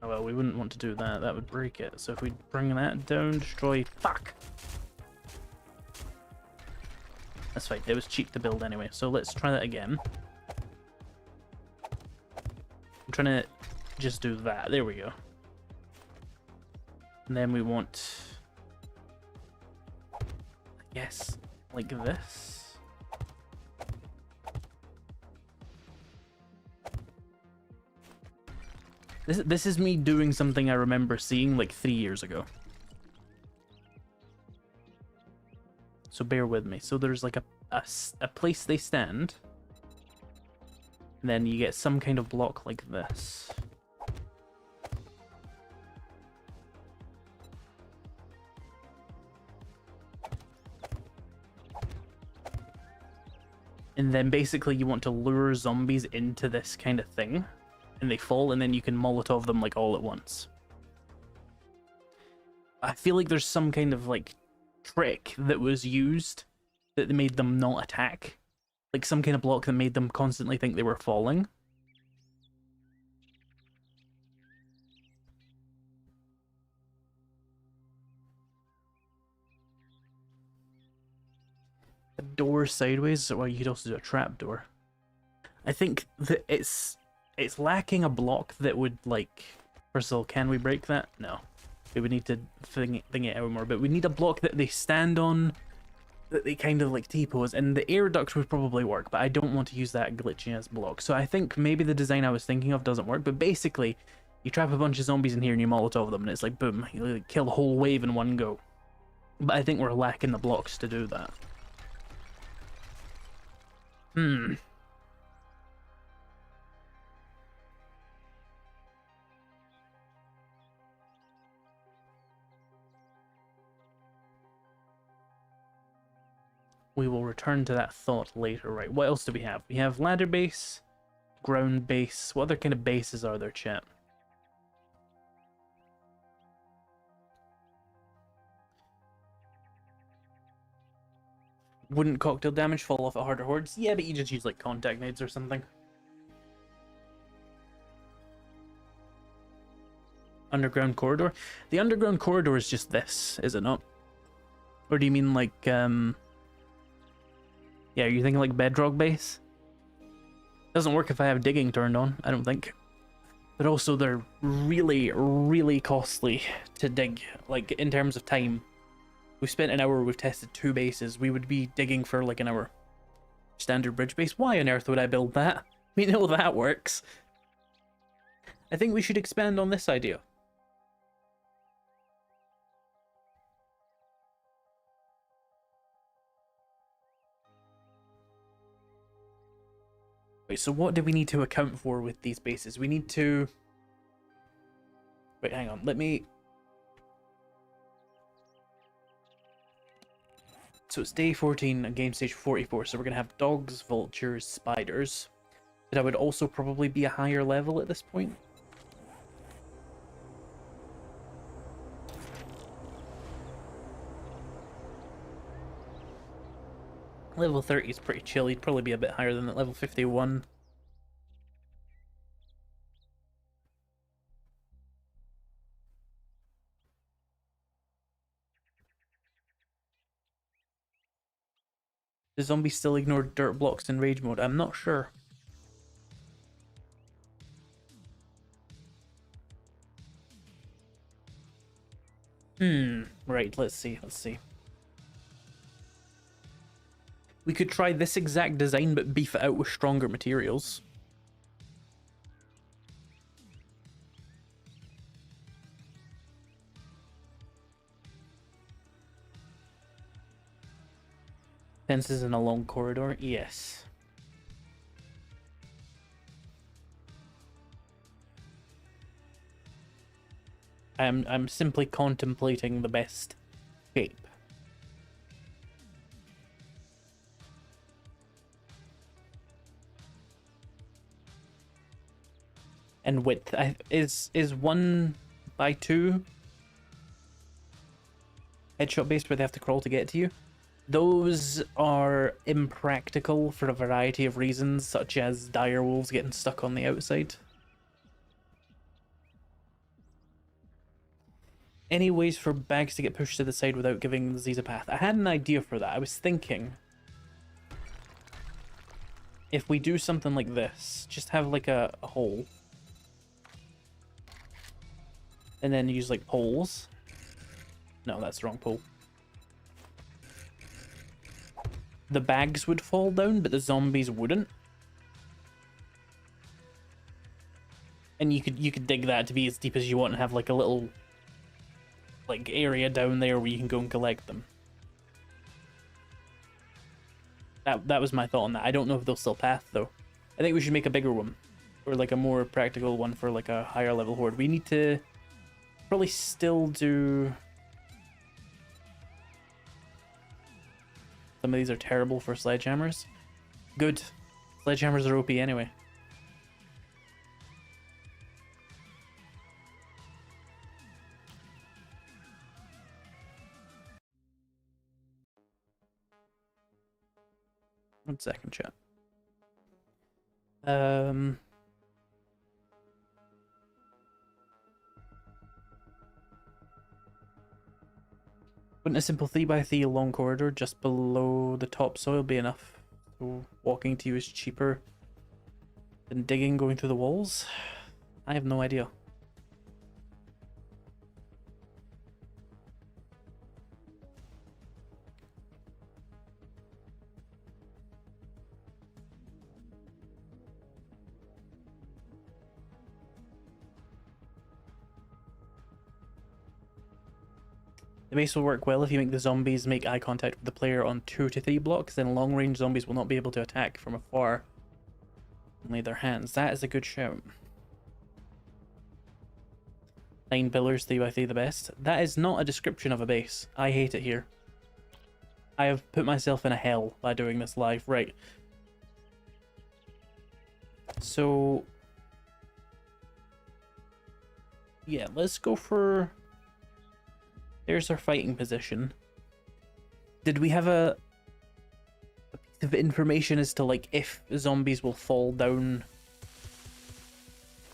oh well, we wouldn't want to do that. That would break it. So if we bring that down, destroy. Fuck. That's fine. It was cheap to build anyway. So let's try that again. I'm trying to just do that. There we go. And then we want, I guess, like this. This is me doing something I remember seeing like 3 years ago. So bear with me. So there's like a place they stand. And then you get some kind of block like this. And then basically you want to lure zombies into this kind of thing. And they fall, and then you can Molotov them like all at once. I feel like there's some kind of like trick that was used that made them not attack. Like some kind of block that made them constantly think they were falling. A door sideways, or you could also do a trap door. I think that it's it's lacking a block that would, like... First of all, can we break that? No. We would need to thing it out more, but we need a block that they stand on, that they kind of like T-pose, and the air duct would probably work, but I don't want to use that glitchy ass block. So I think maybe the design I was thinking of doesn't work, but basically, you trap a bunch of zombies in here and you Molotov them, and it's like, boom, you like, kill a whole wave in one go. But I think we're lacking the blocks to do that. We will return to that thought later, right? What else do we have? We have ladder base, ground base. What other kind of bases are there, chat? Wouldn't cocktail damage fall off at harder hordes? Yeah, but you just use like contact nades or something. Underground corridor? The underground corridor is just this, is it not? Or do you mean like, yeah, are you thinking like bedrock base? Doesn't work if I have digging turned on, I don't think. But also they're really, really costly to dig, like in terms of time. We've spent an hour, we've tested 2 bases, we would be digging for like an hour. Standard bridge base, why on earth would I build that? We know that works. I think we should expand on this idea. Wait, so what do we need to account for with these bases? We need to... Wait, hang on, let me... So it's day 14 and game stage 44, so we're going to have dogs, vultures, spiders. But I would also probably be a higher level at this point. Level 30 is pretty chill, you'd probably be a bit higher than that, level 51. Do zombies still ignore dirt blocks in rage mode? I'm not sure. Right, let's see. We could try this exact design but beef it out with stronger materials. Fences in a long corridor? Yes. I'm simply contemplating the best shape. And width is 1 by 2 headshot based where they have to crawl to get to you. Those are impractical for a variety of reasons, such as dire wolves getting stuck on the outside. Any ways for bags to get pushed to the side without giving the disease a path? I had an idea for that. I was thinking, if we do something like this, just have like a hole. And then use like poles. No, that's the wrong pole. The bags would fall down, but the zombies wouldn't. And you could dig that to be as deep as you want and have like a little like area down there where you can go and collect them. That was my thought on that. I don't know if they'll still path though. I think we should make a bigger one, or like a more practical one for like a higher level horde. We need to probably still do... Some of these are terrible for sledgehammers. Good. Sledgehammers are OP anyway. One second, chat. Wouldn't a simple 3x3 long corridor just below the topsoil be enough? So walking to you is cheaper. Been digging, going through the walls? I have no idea. The base will work well if you make the zombies make eye contact with the player on 2 to 3 blocks, then long-range zombies will not be able to attack from afar and lay their hands. That is a good shout. 9 pillars, 3x3 the best. That is not a description of a base. I hate it here. I have put myself in a hell by doing this live. Right. So... yeah, let's go for... there's our fighting position. Did we have a piece of information as to, like, if zombies will fall down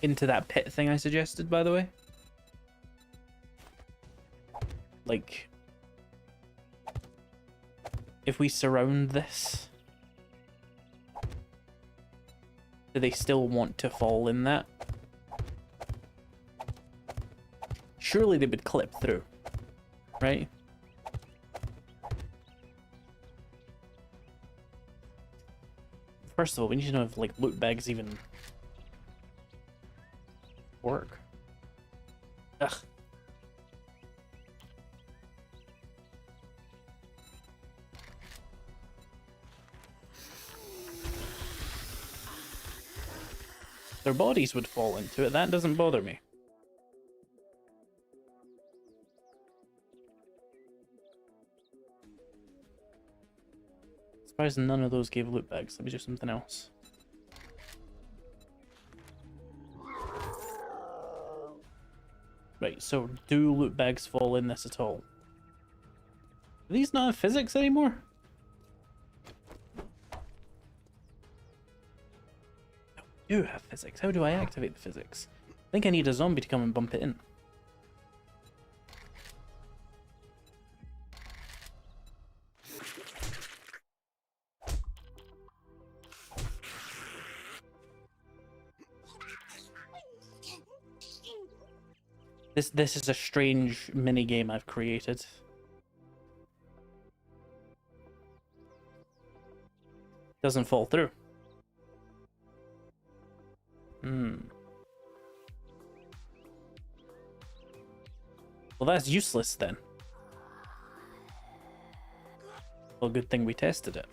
into that pit thing I suggested, by the way? Like, if we surround this, do they still want to fall in that? Surely they would clip through, right? First of all, we need to know if, like, loot bags even work. Ugh. Their bodies would fall into it. That doesn't bother me. Surprised none of those gave loot bags. Let me do something else. Right, so do loot bags fall in this at all? Do these not have physics anymore? Do have physics. How do I activate the physics? I think I need a zombie to come and bump it in. This is a strange mini game I've created. Doesn't fall through. Well, that's useless then. Well, good thing we tested it.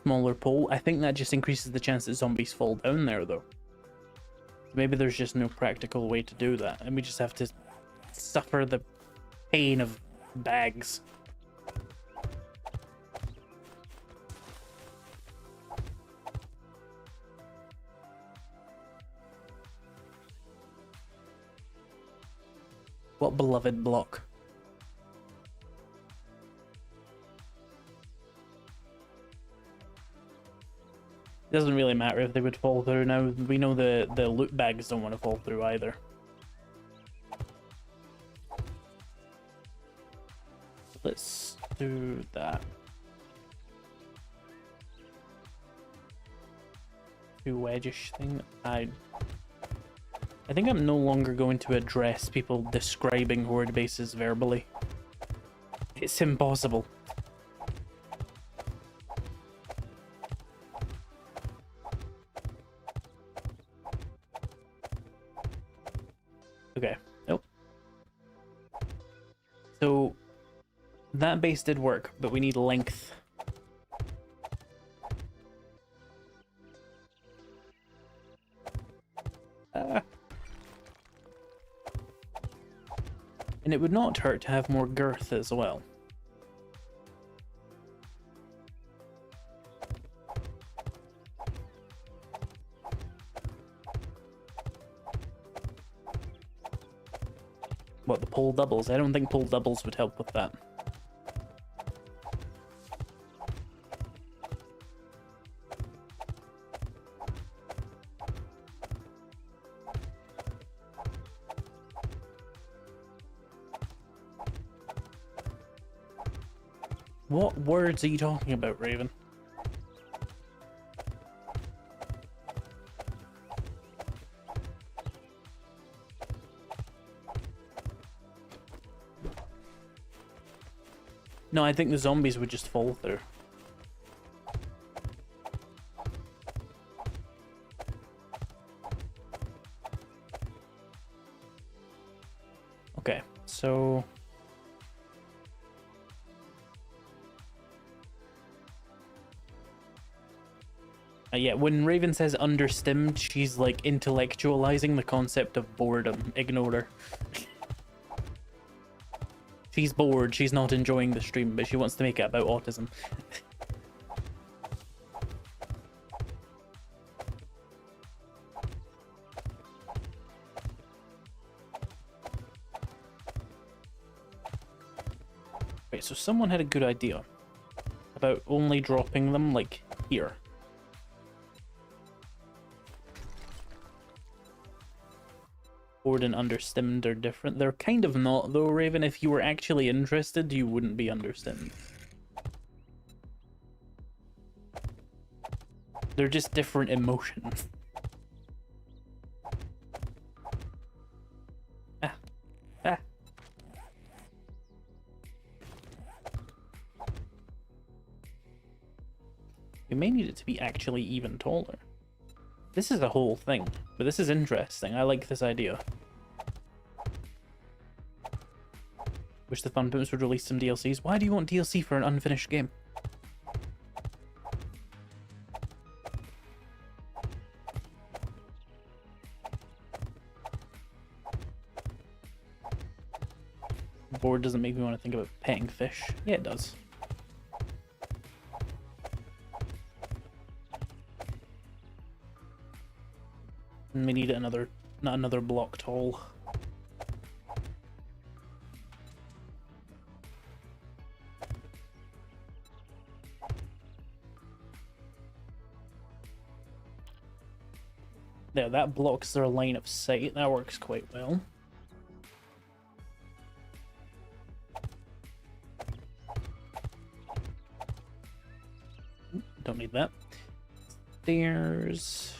Smaller pole. I think that just increases the chance that zombies fall down there, though. Maybe there's just no practical way to do that, and we just have to suffer the pain of bags. What beloved block? Doesn't really matter if they would fall through now. We know the loot bags don't want to fall through either. Let's do that. 2 wedge-ish thing. I think I'm no longer going to address people describing Horde bases verbally. It's impossible. Okay. Nope. So that base did work, but we need length. And it would not hurt to have more girth as well. What, the pole doubles? I don't think pole doubles would help with that. What words are you talking about, Raven? No, I think the zombies would just fall through. Okay, so... yeah, when Raven says understimmed, she's like intellectualizing the concept of boredom. Ignore her. She's bored, she's not enjoying the stream, but she wants to make it about autism. Wait, so someone had a good idea about only dropping them, like, here. Bored and understimmed are different. They're kind of not, though, Raven. If you were actually interested, you wouldn't be understimmed. They're just different emotions. Ah. Ah. We may need it to be actually even taller. This is a whole thing, but this is interesting. I like this idea. Wish the Fun Pimps would release some DLCs. Why do you want DLC for an unfinished game? Bored doesn't make me want to think about petting fish. Yeah, it does. And we need not another block tall. There, that blocks their line of sight. That works quite well. Don't need that. Stairs.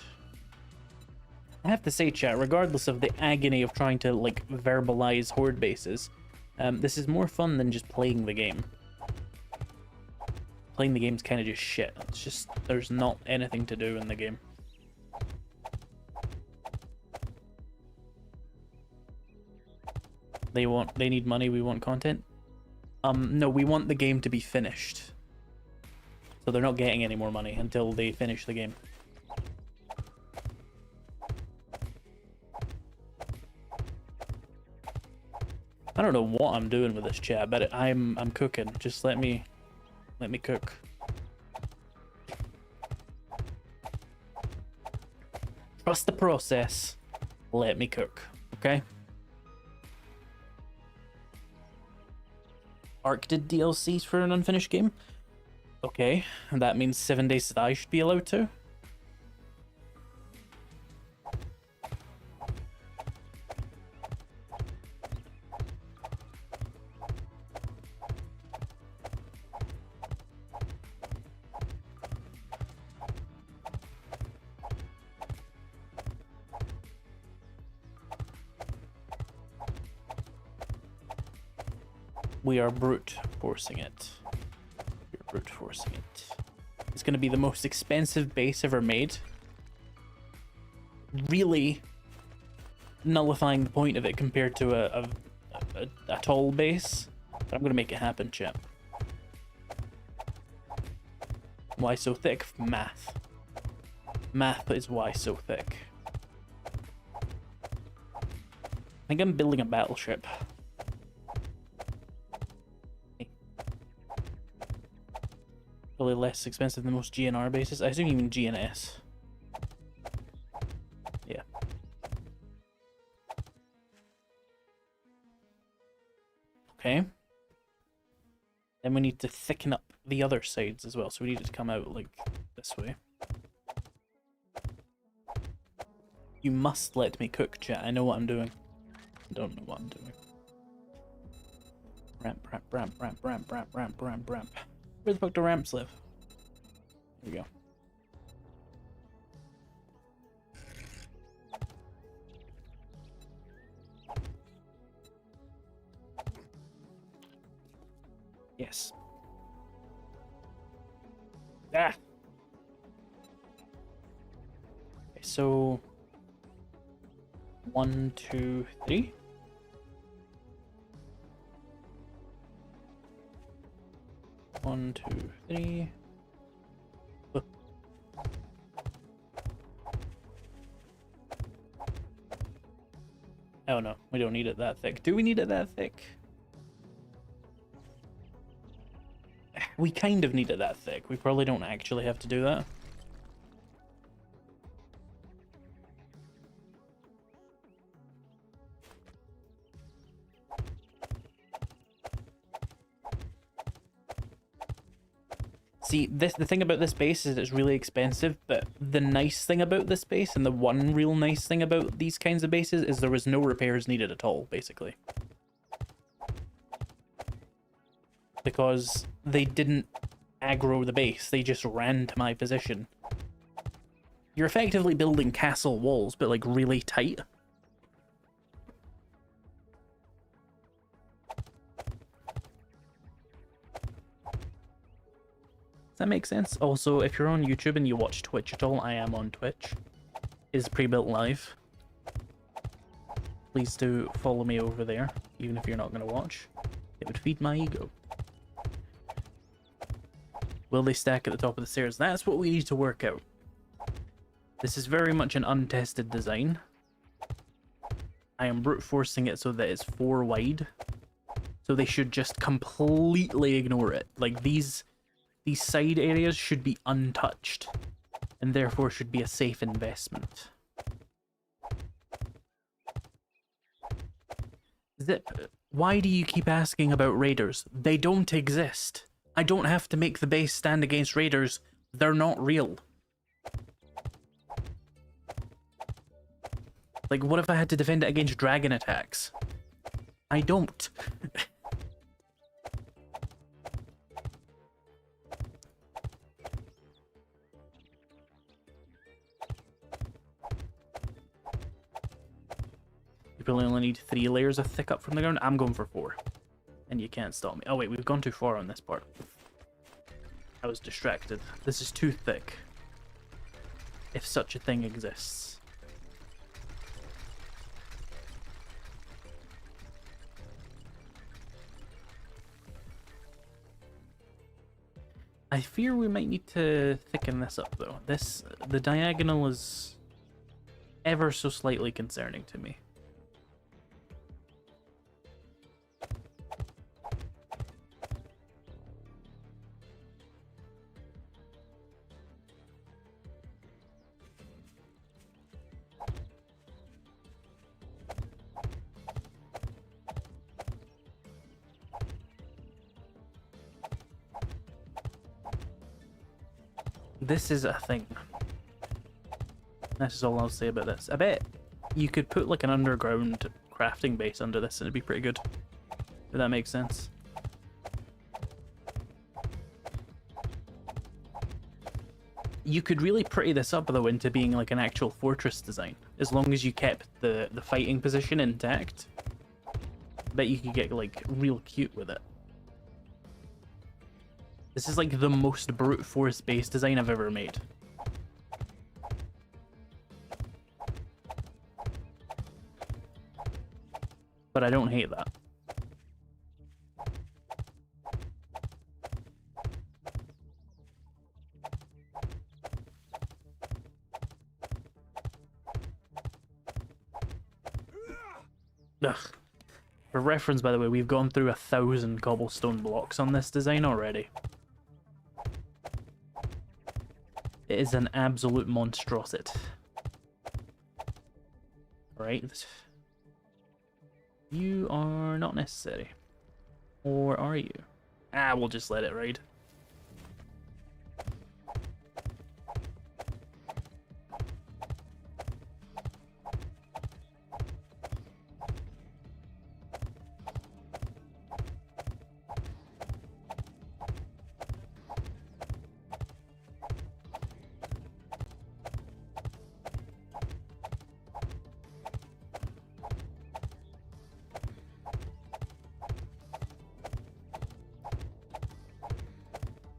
I have to say, chat, regardless of the agony of trying to, like, verbalize Horde bases, this is more fun than just playing the game. Playing the game's kind of just shit. It's just, there's not anything to do in the game. They need money, we want content. No, we want the game to be finished. So they're not getting any more money until they finish the game. I don't know what I'm doing with this chat, but I'm cooking. Just let me cook. Trust the process. Let me cook, okay? Ark did DLCs for an unfinished game? Okay, and that means 7 Days to Die should be allowed to? We are brute forcing it. We're brute forcing it. It's going to be the most expensive base ever made. Really nullifying the point of it compared to a tall base. But I'm going to make it happen, chat. Why so thick? Math. Math is why so thick. I think I'm building a battleship. Probably less expensive than most GNR bases. I assume you mean GNS. Yeah. Okay. Then we need to thicken up the other sides as well. So we need it to come out like this way. You must let me cook, chat. I know what I'm doing. I don't know what I'm doing. Ramp, ramp, ramp, ramp, ramp, ramp, ramp, ramp, ramp. Where the fuck do ramps live? There we go. Yes. Ah! Okay, so... 1, 2, 3. One, two, three. Oh no, we don't need it that thick. Do we need it that thick? We kind of need it that thick. We probably don't actually have to do that. See, the thing about this base is it's really expensive, but the nice thing about this base, and the one real nice thing about these kinds of bases, is there was no repairs needed at all, basically. Because they didn't aggro the base, they just ran to my position. You're effectively building castle walls, but like really tight. Does that make sense? Also, if you're on YouTube and you watch Twitch at all, I am on Twitch. Is pre-built live. Please do follow me over there, even if you're not going to watch. It would feed my ego. Will they stack at the top of the stairs? That's what we need to work out. This is very much an untested design. I am brute forcing it so that it's 4 wide. So they should just completely ignore it. Like these side areas should be untouched, and therefore should be a safe investment. Zip, why do you keep asking about raiders? They don't exist. I don't have to make the base stand against raiders. They're not real. Like, what if I had to defend it against dragon attacks? I don't. Probably only need 3 layers of thick up from the ground. I'm going for 4. And you can't stop me. Oh wait, we've gone too far on this part. I was distracted. This is too thick. If such a thing exists. I fear we might need to thicken this up though. The diagonal is ever so slightly concerning to me. This is a thing. That's all I'll say about this. I bet you could put like an underground crafting base under this and it'd be pretty good. If that makes sense. You could really pretty this up though into being like an actual fortress design. As long as you kept the fighting position intact. I bet you could get like real cute with it. This is like the most brute force base design I've ever made. But I don't hate that. Ugh. For reference, by the way, we've gone through 1,000 cobblestone blocks on this design already. It is an absolute monstrosity. Right. You are not necessary. Or are you? Ah, we'll just let it ride.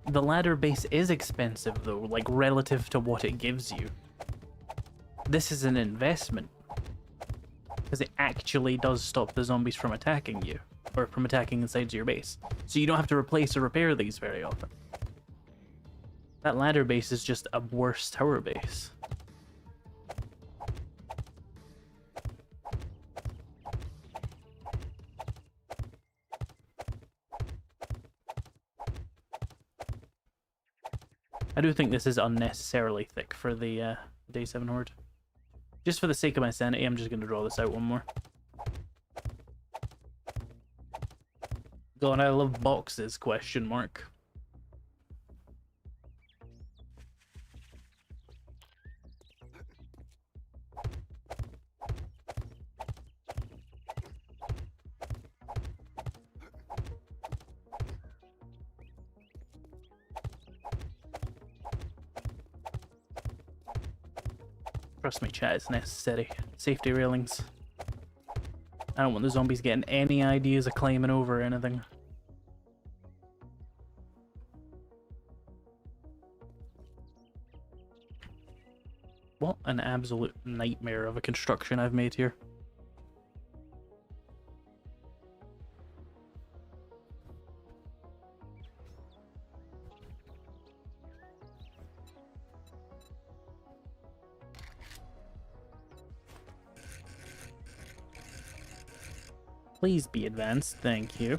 the ladder base is expensive though, like relative to what it gives you. This is an investment. Because it actually does stop the zombies from attacking you. Or from attacking inside your base. So you don't have to replace or repair these very often. That ladder base is just a worse tower base. I do think this is unnecessarily thick for the Day 7 Horde. Just for the sake of my sanity, I'm just going to draw this out one more. God, I love boxes, question mark. Trust me, chat, it's necessary. Safety railings. I don't want the zombies getting any ideas of climbing over or anything. What an absolute nightmare of a construction I've made here. Please be advanced, thank you.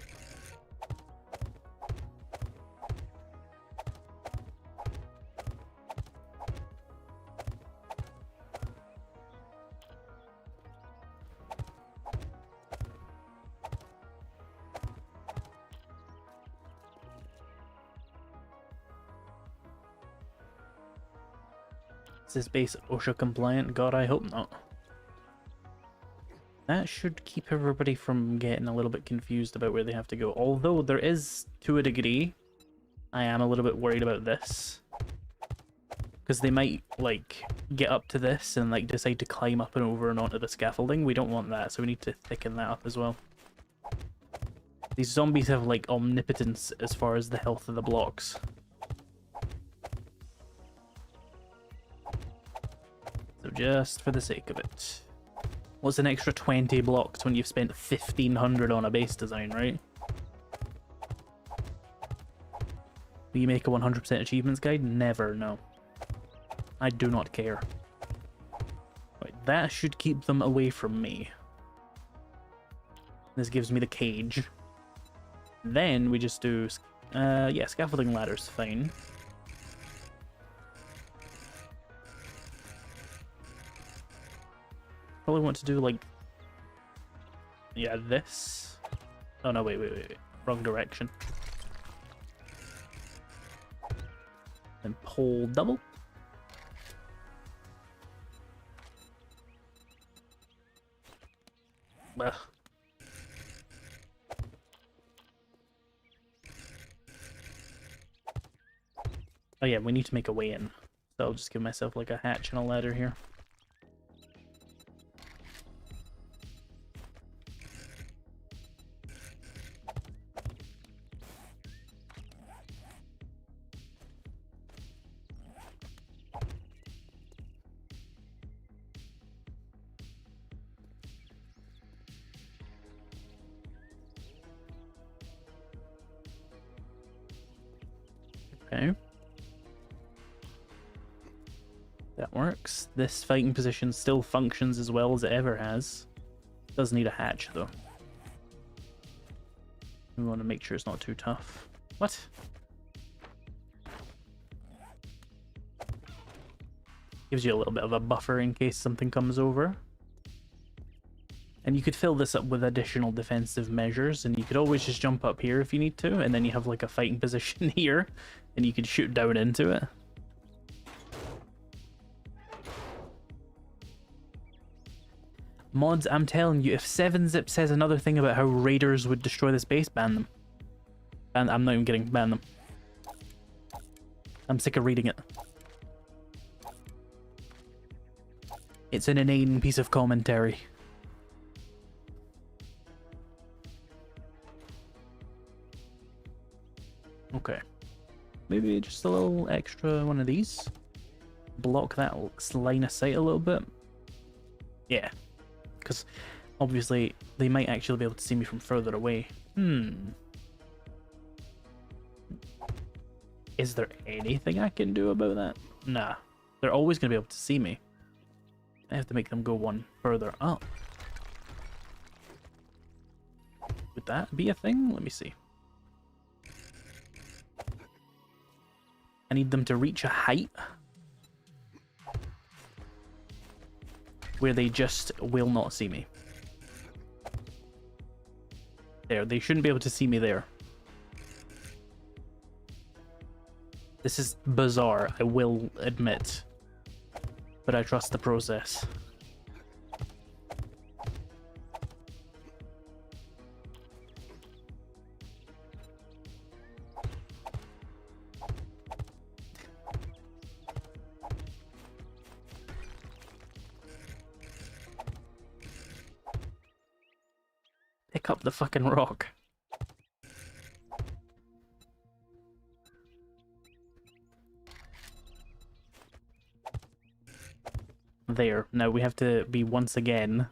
Is this base OSHA compliant? God, I hope not. That should keep everybody from getting a little bit confused about where they have to go. Although there is, to a degree, I am a little bit worried about this. Because they might, like, get up to this and, like, decide to climb up and over and onto the scaffolding. We don't want that, so we need to thicken that up as well. These zombies have, like, omnipotence as far as the health of the blocks. So just for the sake of it. What's an extra 20 blocks when you've spent 1,500 on a base design, right? Will you make a 100% achievements guide? Never, no. I do not care. Right, that should keep them away from me. This gives me the cage. Then we just do... yeah, scaffolding ladder's fine. Probably want to do, like... yeah, this. Oh, no, wait. Wrong direction. And pole double. Ugh. Oh yeah, we need to make a way in. So I'll just give myself like a hatch and a ladder here. Okay. That works. This fighting position still functions as well as it ever has. Does need a hatch though. We want to make sure it's not too tough. What? Gives you a little bit of a buffer in case something comes over. And you could fill this up with additional defensive measures, and you could always just jump up here if you need to, and then you have like a fighting position here, and you could shoot down into it. Mods, I'm telling you, if 7-Zip says another thing about how raiders would destroy this base, ban them. I'm not even kidding, ban them. I'm sick of reading it. It's an inane piece of commentary. Okay. Maybe maybe just a little extra one of these. Block that line of sight a little bit. Yeah, because obviously they might actually be able to see me from further away. Is there anything I can do about that? Nah, they're always going to be able to see me. I have to make them go one further up. Would that be a thing? Let me see. I need them to reach a height where they just will not see me. There, they shouldn't be able to see me there. This is bizarre, I will admit. But I trust the process. Pick up the fucking rock. There. Now we have to be once again...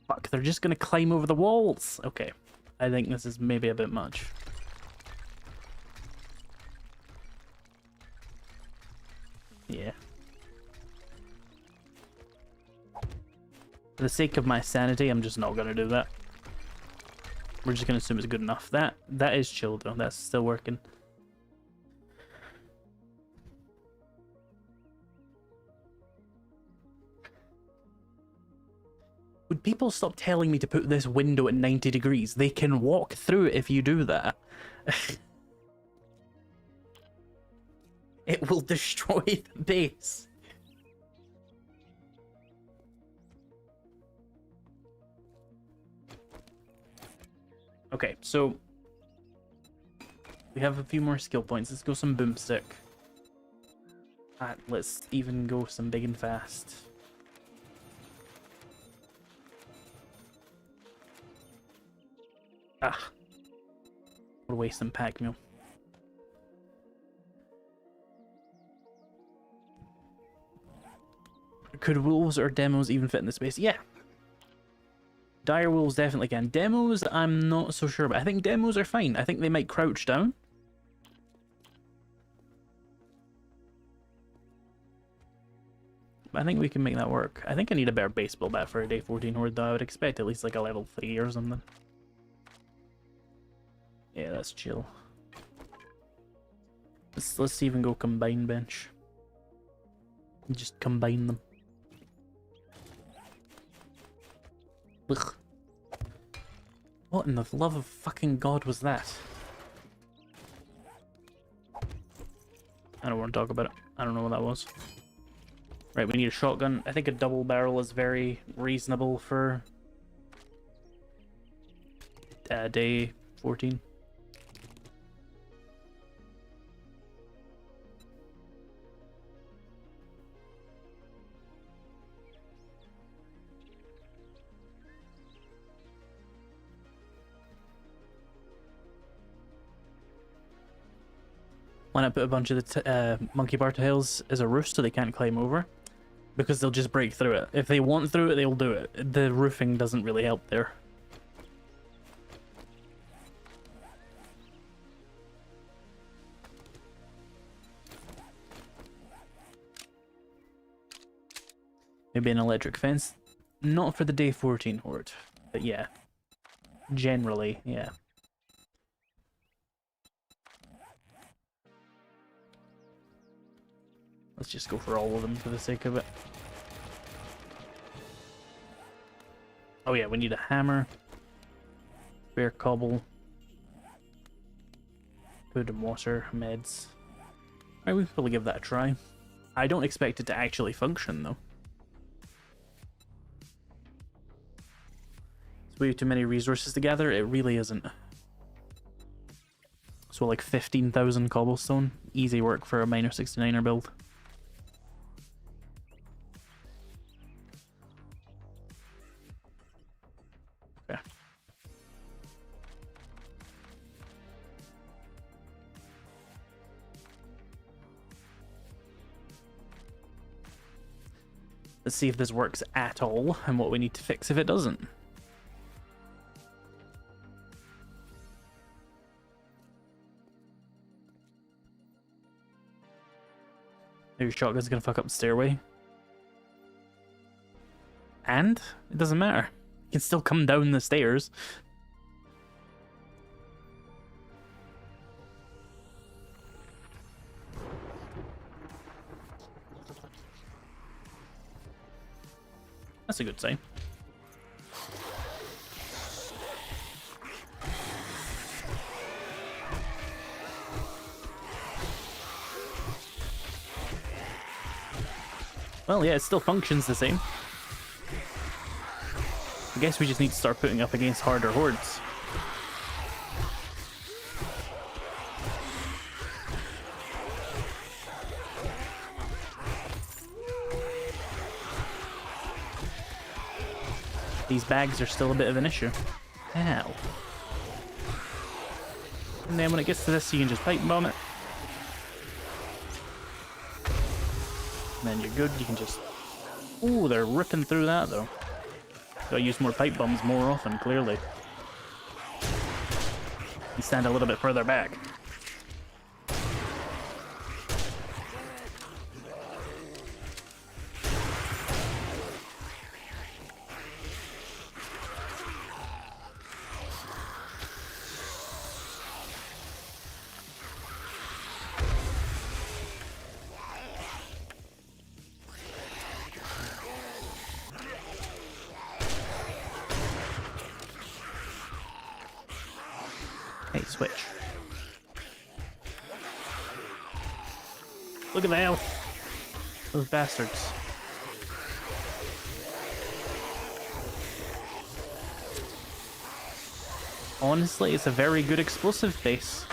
fuck, they're just gonna climb over the walls! Okay. I think this is maybe a bit much. Yeah. For the sake of my sanity, I'm just not gonna do that. We're just gonna assume it's good enough. That is chill though. That's still working. Would people stop telling me to put this window at 90 degrees? They can walk through it if you do that. It will destroy the base. Okay, so we have a few more skill points. Let's go some boomstick. Let's even go some big and fast. What a waste in pack meal. Could wolves or demos even fit in the space? Yeah. Dire wolves definitely can. Demos, I'm not so sure, but I think demos are fine. I think they might crouch down. I think we can make that work. I think I need a better baseball bat for a day 14 horde though. I would expect at least like a level 3 or something. Yeah, that's chill. Let's even go combine bench. Just combine them. Ugh. What in the love of fucking God was that? I don't want to talk about it. I don't know what that was. Right, we need a shotgun. I think a double barrel is very reasonable for day 14. Why not put a bunch of the monkey bar tails as a roof so they can't climb over? Because they'll just break through it. If they want through it, they'll do it. The roofing doesn't really help there. Maybe an electric fence. Not for the day 14 horde. But yeah. Generally, yeah. Let's just go for all of them for the sake of it. Oh yeah, we need a hammer. Spare cobble. Food and water, meds. Alright, we can probably give that a try. I don't expect it to actually function though. It's way too many resources to gather. It really isn't. So like 15,000 cobblestone. Easy work for a minor 69er build. Let's see if this works at all and what we need to fix if it doesn't. Your shotgun's gonna fuck up the stairway. And it doesn't matter. You can still come down the stairs. That's a good sign. Well, yeah, it still functions the same. I guess we just need to start putting up against harder hordes. These bags are still a bit of an issue. Ow. And then when it gets to this, you can just pipe bomb it. And then you're good, you can just... Ooh, they're ripping through that, though. Gotta use more pipe bombs more often, clearly. You stand a little bit further back. Hey, switch. Look at the health. Those bastards. Honestly, it's a very good explosive base.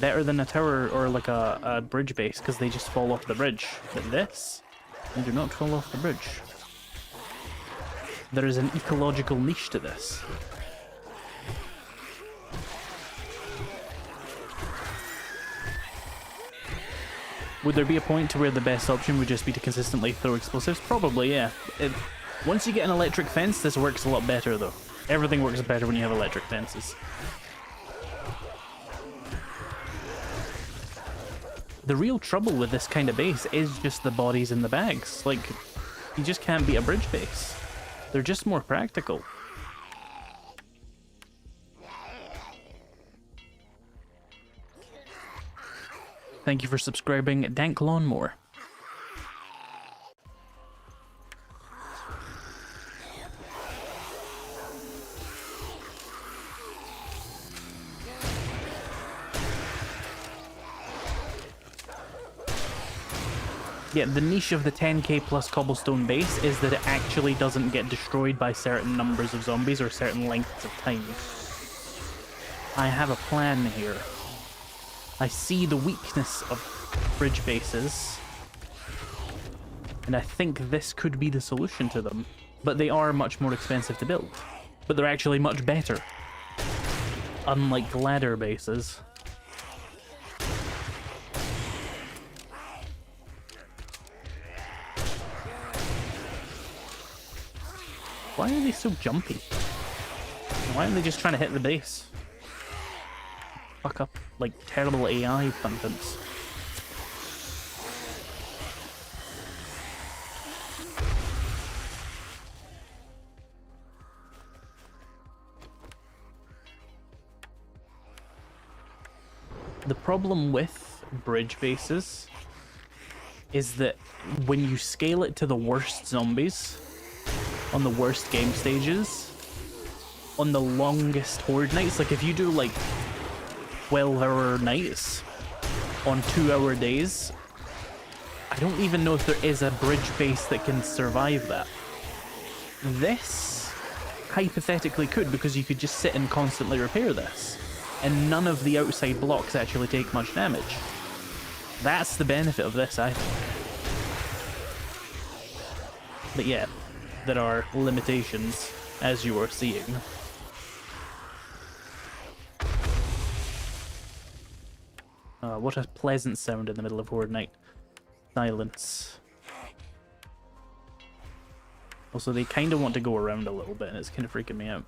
Better than a tower or like a bridge base, because they just fall off the bridge. But this, they do not fall off the bridge. There is an ecological niche to this. Would there be a point to where the best option would just be to consistently throw explosives? Probably, yeah. Once you get an electric fence, this works a lot better, though. Everything works better when you have electric fences. The real trouble with this kind of base is just the bodies in the bags. Like, you just can't beat a bridge base. They're just more practical. Thank you for subscribing, Dank Lawnmower. Yeah, the niche of the 10k plus cobblestone base is that it actually doesn't get destroyed by certain numbers of zombies or certain lengths of time. I have a plan here. I see the weakness of bridge bases, and I think this could be the solution to them. But they are much more expensive to build. But they're actually much better. Unlike ladder bases. Why are they so jumpy? Why aren't they just trying to hit the base? Fuck up, like, terrible AI contents. The problem with bridge bases is that when you scale it to the worst zombies, on the worst game stages, on the longest horde nights, like if you do like 12-hour nights on 2-hour days, I don't even know if there is a bridge base that can survive that. This hypothetically could, because you could just sit and constantly repair this, and none of the outside blocks actually take much damage. That's the benefit of this, I think. But yeah, there are limitations, as you are seeing. What a pleasant sound in the middle of Horde Night. Silence. Also, they kind of want to go around a little bit, and it's kind of freaking me out.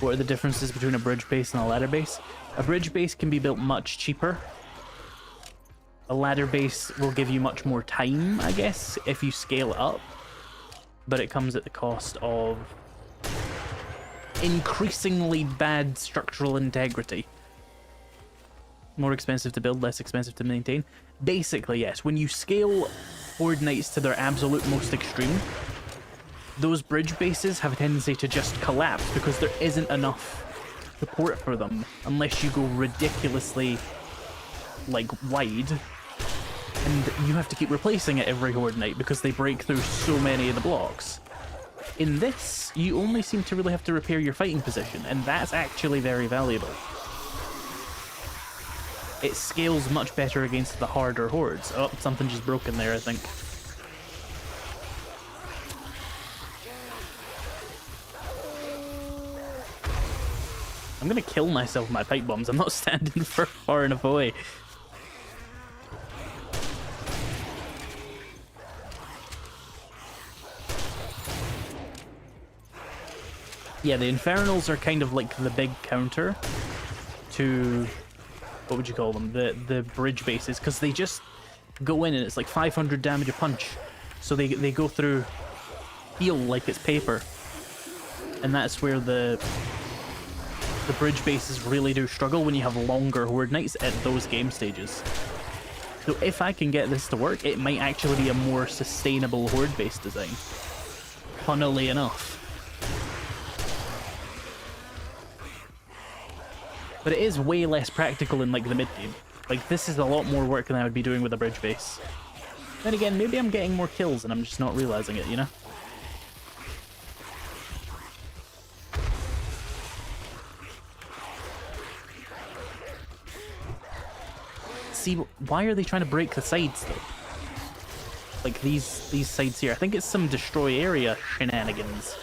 What are the differences between a bridge base and a ladder base? A bridge base can be built much cheaper. A ladder base will give you much more time, I guess, if you scale it up. But it comes at the cost of increasingly bad structural integrity. More expensive to build, less expensive to maintain. Basically, yes, when you scale Horde Knights to their absolute most extreme, those bridge bases have a tendency to just collapse because there isn't enough support for them unless you go ridiculously, like, wide. And you have to keep replacing it every Horde Knight because they break through so many of the blocks. In this, you only seem to really have to repair your fighting position, and that's actually very valuable. It scales much better against the harder hordes. Oh, something just broke in there, I think. I'm gonna kill myself with my pipe bombs. I'm not standing far enough away. Yeah, the Infernals are kind of like the big counter to, what would you call them, the bridge bases, because they just go in and it's like 500 damage a punch. So they go through, feel like it's paper. And that's where the bridge bases really do struggle when you have longer Horde Knights at those game stages. So if I can get this to work, it might actually be a more sustainable Horde base design. Funnily enough. But it is way less practical in, like, the mid-game. Like, this is a lot more work than I would be doing with a bridge base. Then again, maybe I'm getting more kills and I'm just not realizing it, you know? See, why are they trying to break the sides, though? Like, these sides here. I think it's some destroy area shenanigans.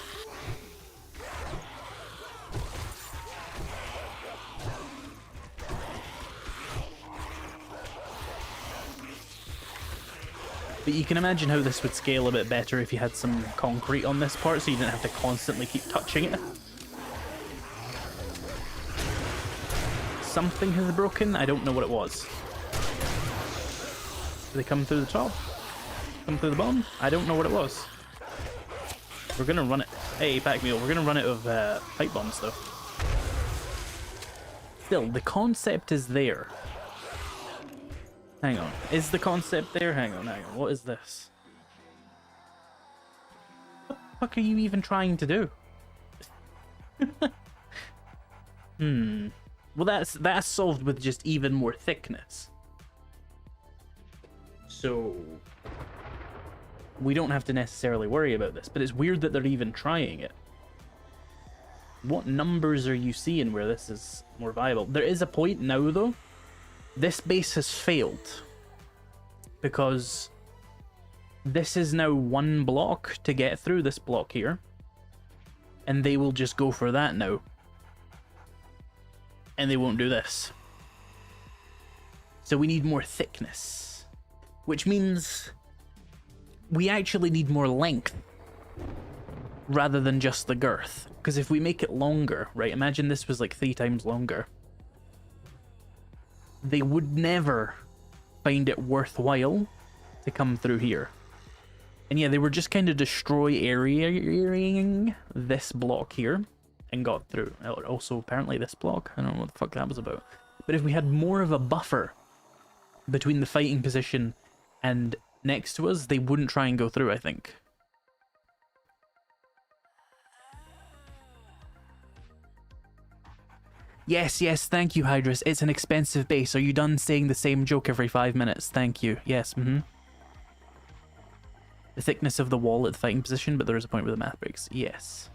But you can imagine how this would scale a bit better if you had some concrete on this part, so you didn't have to constantly keep touching it. Something has broken, I don't know what it was. Did they come through the top? Come through the bottom? I don't know what it was. We're gonna run it. Hey, pack mule, we're gonna run it of pipe bombs though. Still, the concept is there. Hang on. Is the concept there? Hang on. What is this? What the fuck are you even trying to do? Well, that's solved with just even more thickness. So we don't have to necessarily worry about this, but it's weird that they're even trying it. What numbers are you seeing where this is more viable? There is a point now, though. This base has failed because this is now one block to get through this block here, and they will just go for that now, and they won't do this. So we need more thickness, which means we actually need more length rather than just the girth, because if we make it longer, right, imagine this was like 3 times longer, they would never find it worthwhile to come through here. And yeah, they were just kind of destroy areaing this block here and got through. Also, apparently this block, I don't know what the fuck that was about. But if we had more of a buffer between the fighting position and next to us, they wouldn't try and go through, I think. Yes, thank you, Hydrus. It's an expensive base. Are you done saying the same joke every 5 minutes? Thank you. Yes, The thickness of the wall at the fighting position, but there is a point where the math breaks. Yes.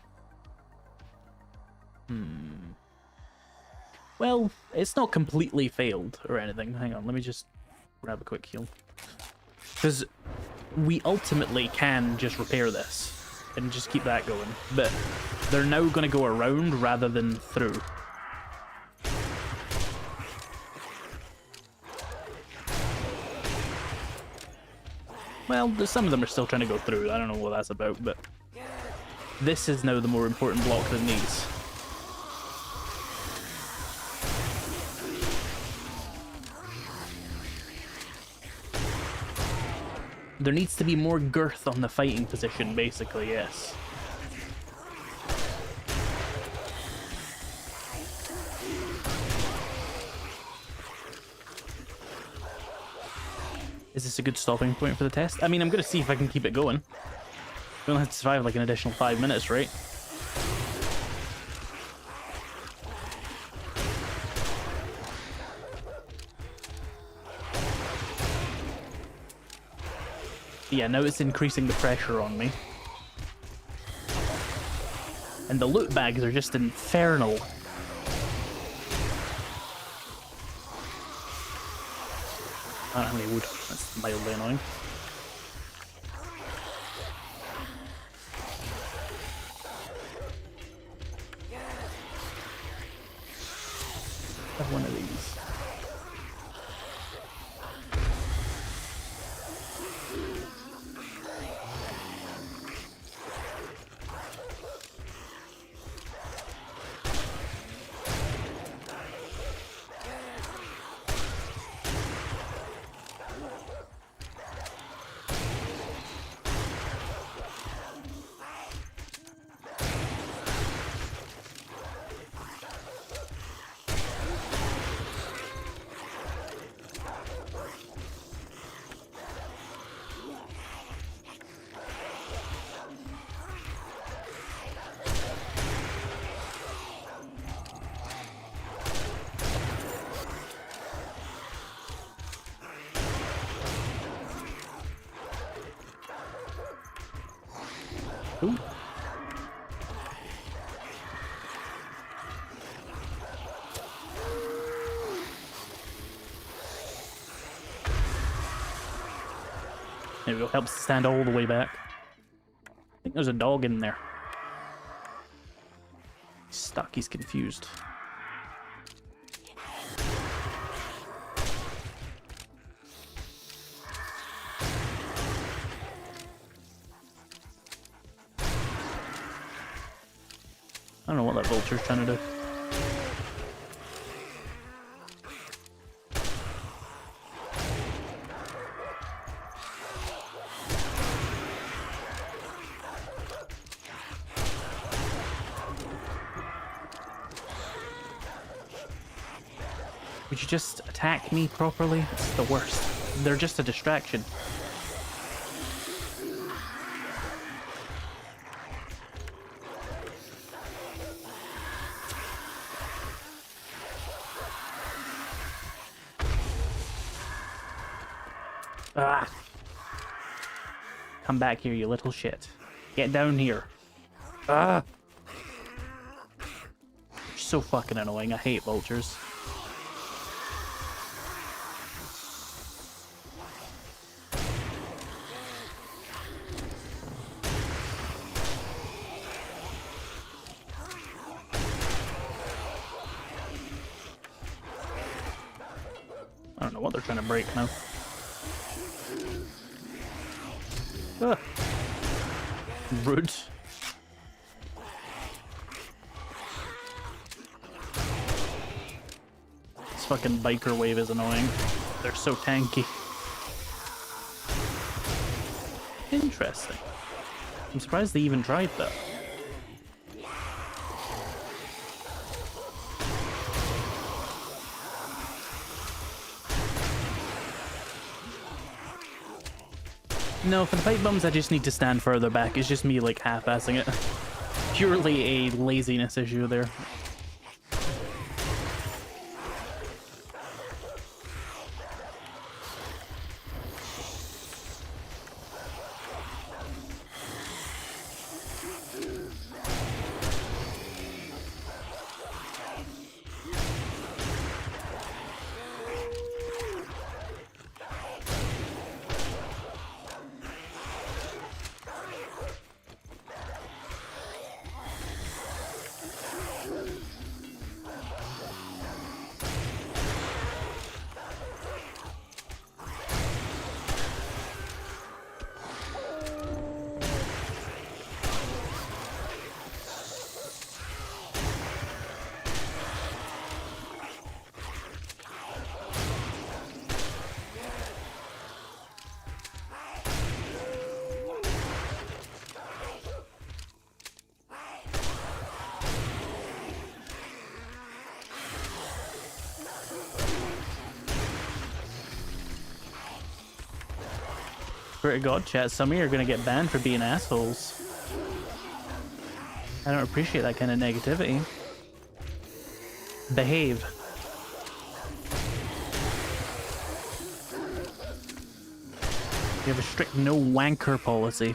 Well, it's not completely failed or anything. Hang on, let me just grab a quick heal. Because we ultimately can just repair this and just keep that going. But they're now going to go around rather than through. Well, some of them are still trying to go through. I don't know what that's about, but this is now the more important block than these. There needs to be more girth on the fighting position, basically, yes. Is this a good stopping point for the test? I mean, I'm going to see if I can keep it going. We only have to survive like an additional 5 minutes, right? Yeah, now it's increasing the pressure on me. And the loot bags are just infernal. I don't have any wood. That's mildly annoying. Have one of these. Ooh. There we go, helps stand all the way back. I think there's a dog in there. He's stuck, he's confused. I don't know what that vulture's trying to do. Would you just attack me properly? It's the worst. They're just a distraction. Ah! Come back here, you little shit. Get down here. Ah! You're so fucking annoying. I hate vultures. I don't know what they're trying to break now. Ah. Rude. This fucking biker wave is annoying. They're so tanky. Interesting. I'm surprised they even tried that. No, for the pipe bombs, I just need to stand further back. It's just me, like, half-assing it. Purely a laziness issue there. Swear to God, chat, some of you are gonna get banned for being assholes. I don't appreciate that kind of negativity. Behave. We have a strict no wanker policy.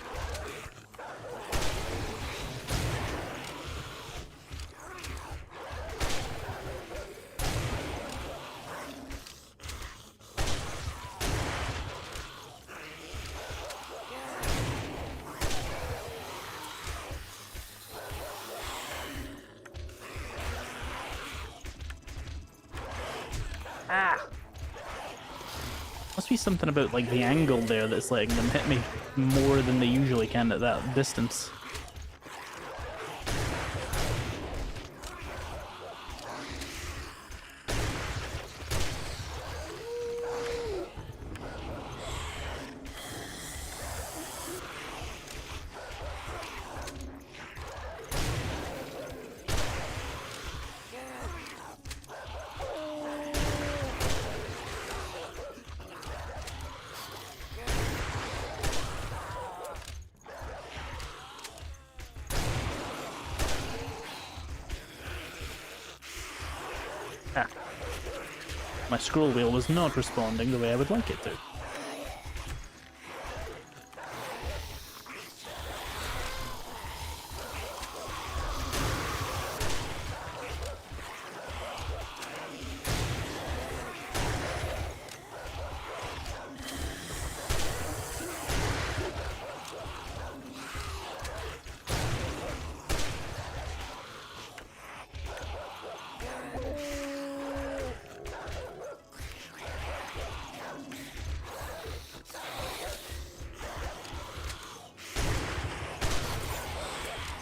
Must be something about like the angle there that's letting them hit me more than they usually can at that distance. My scroll wheel was not responding the way I would like it to.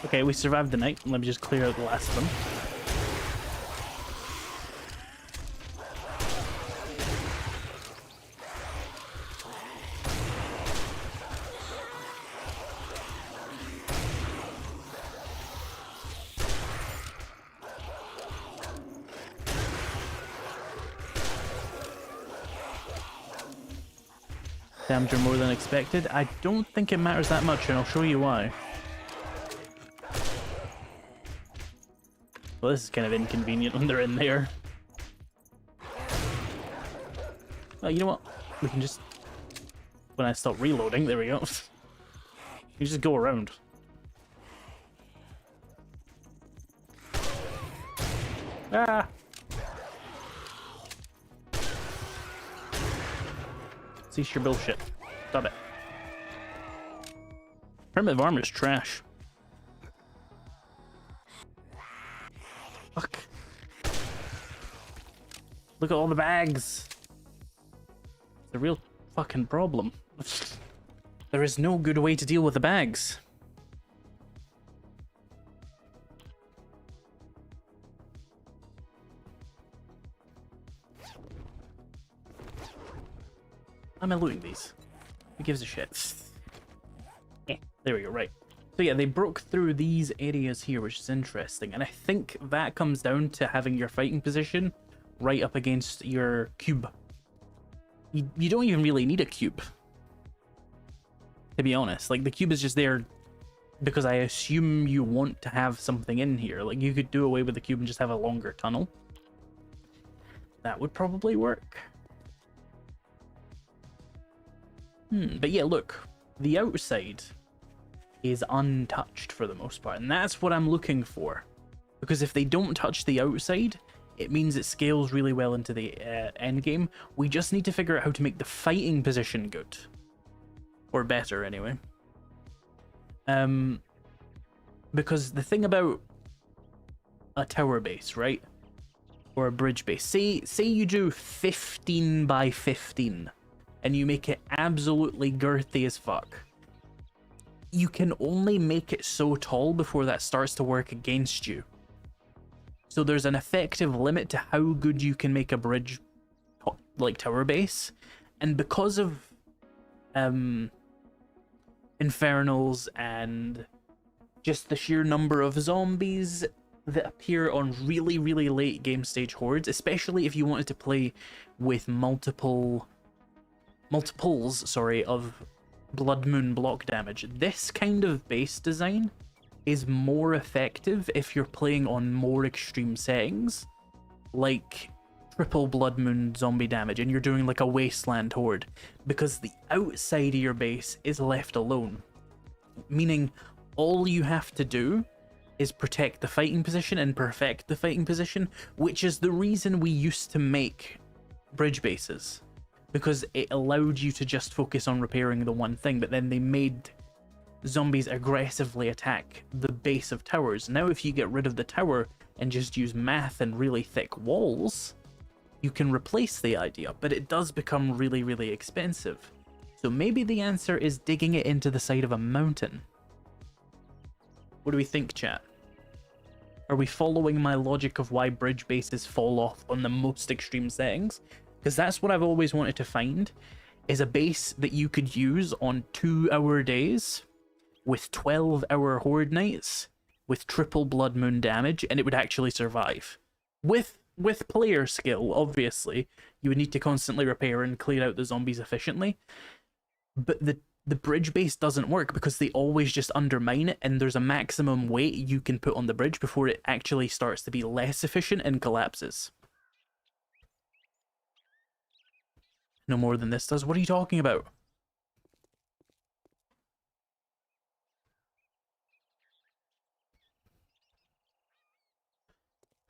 Okay, we survived the night. Let me just clear out the last of them. Damage are more than expected. I don't think it matters that much, and I'll show you why. Well, this is kind of inconvenient when they're in there. Well, you know what? We can just... When I stop reloading, there we go. You just go around. Ah! Cease your bullshit. Stop it. Primitive armor is trash. Fuck. Look at all the bags. It's a real fucking problem. There is no good way to deal with the bags. Am I looting these? Who gives a shit? Yeah, there we go, right. So yeah, they broke through these areas here, which is interesting. And I think that comes down to having your fighting position right up against your cube. You don't even really need a cube, to be honest. Like, the cube is just there because I assume you want to have something in here. Like, you could do away with the cube and just have a longer tunnel. That would probably work. But yeah, look. The outside is untouched for the most part, and that's what I'm looking for, because if they don't touch the outside, it means it scales really well into the end game. We just need to figure out how to make the fighting position good, or better anyway. Because the thing about a tower base, right, or a bridge base, say you do 15 by 15 and you make it absolutely girthy as fuck, you can only make it so tall before that starts to work against you. So there's an effective limit to how good you can make a bridge, like tower base. And because of infernals and just the sheer number of zombies that appear on really, really late game stage hordes, especially if you wanted to play with multiples, sorry, of Blood Moon block damage. This kind of base design is more effective if you're playing on more extreme settings, like triple Blood Moon zombie damage, and you're doing like a Wasteland Horde, because the outside of your base is left alone. Meaning, all you have to do is protect the fighting position and perfect the fighting position, which is the reason we used to make bridge bases, because it allowed you to just focus on repairing the one thing, but then they made zombies aggressively attack the base of towers. Now if you get rid of the tower and just use math and really thick walls, you can replace the idea, but it does become really, really expensive. So maybe the answer is digging it into the side of a mountain. What do we think, chat? Are we following my logic of why bridge bases fall off on the most extreme settings? Because that's what I've always wanted to find, is a base that you could use on 2-hour days with 12-hour Horde nights with triple Blood Moon damage, and it would actually survive. With player skill, obviously, you would need to constantly repair and clear out the zombies efficiently, but the bridge base doesn't work because they always just undermine it, and there's a maximum weight you can put on the bridge before it actually starts to be less efficient and collapses. No more than this does. What are you talking about?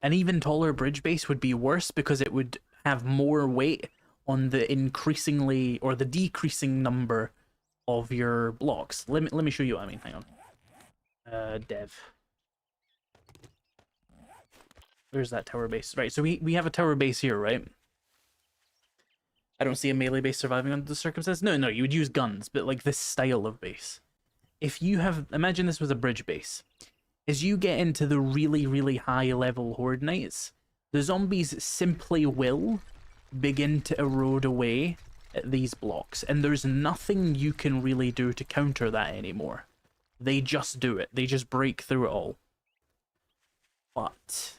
An even taller bridge base would be worse because it would have more weight on the increasingly or the decreasing number of your blocks. Let me show you what I mean. Hang on. Dev. Where's that tower base? Right, so we have a tower base here, right? I don't see a melee base surviving under the circumstances. No, you would use guns, but like this style of base. If you have, imagine this was a bridge base. As you get into the really, really high level Horde Knights, the zombies simply will begin to erode away at these blocks, and there's nothing you can really do to counter that anymore. They just do it. They just break through it all. But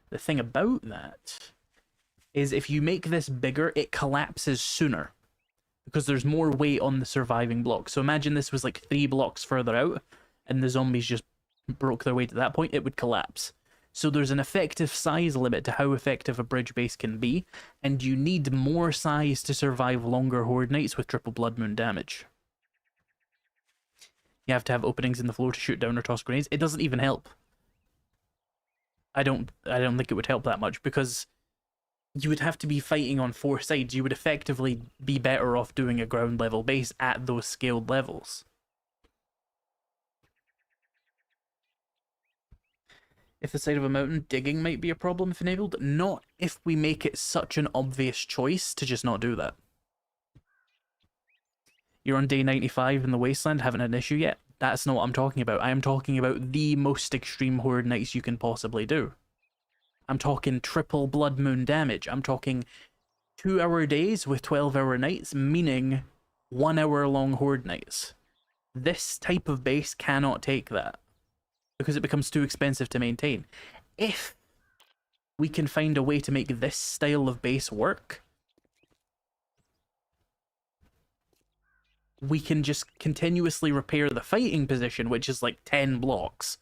the thing about that is if you make this bigger, it collapses sooner because there's more weight on the surviving block. So imagine this was like 3 blocks further out and the zombies just broke their way to that point, it would collapse. So there's an effective size limit to how effective a bridge base can be, and you need more size to survive longer Horde Nights with triple Blood Moon damage. You have to have openings in the floor to shoot down or toss grenades. It doesn't even help. I don't think it would help that much, because you would have to be fighting on 4 sides. You would effectively be better off doing a ground level base at those scaled levels. If the side of a mountain, digging might be a problem if enabled. Not if we make it such an obvious choice to just not do that. You're on day 95 in the Wasteland, haven't had an issue yet. That's not what I'm talking about. I am talking about the most extreme Horde Nights you can possibly do. I'm talking triple Blood Moon damage. I'm talking 2-hour days with 12-hour nights, meaning 1-hour-long Horde Nights. This type of base cannot take that, because it becomes too expensive to maintain. If we can find a way to make this style of base work, we can just continuously repair the fighting position, which is like 10 blocks.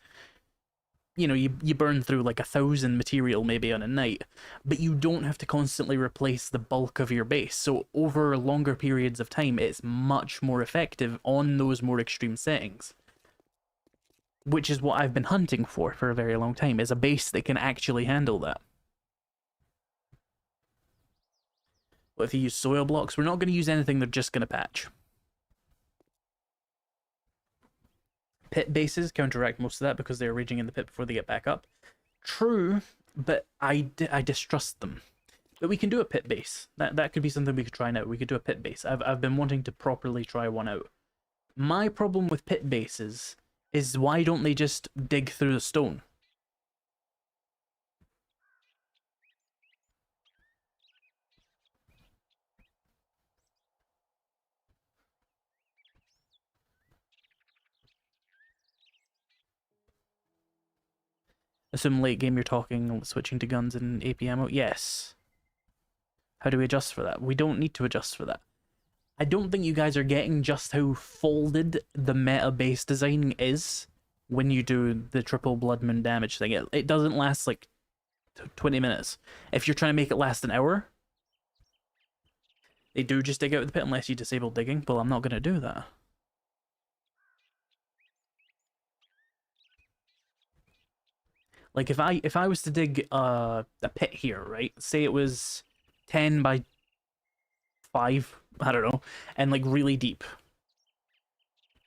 You know, you burn through like 1,000 material maybe on a night, but you don't have to constantly replace the bulk of your base. So over longer periods of time, it's much more effective on those more extreme settings. Which is what I've been hunting for a very long time, is a base that can actually handle that. But if you use soil blocks, we're not going to use anything they're just going to patch. Pit bases counteract most of that because they're raging in the pit before they get back up. True, but I distrust them. But we can do a pit base. That could be something we could try now. We could do a pit base. I've been wanting to properly try one out. My problem with pit bases is, why don't they just dig through the stone? Assume late game you're talking switching to guns and AP ammo. Yes. How do we adjust for that? We don't need to adjust for that. I don't think you guys are getting just how folded the meta base design is when you do the triple blood moon damage thing. It doesn't last like 20 minutes. If you're trying to make it last an hour, they do just dig out of the pit unless you disable digging. Well, I'm not going to do that. Like if I was to dig a pit here, right? Say it was 10 by 5, I don't know, and like really deep.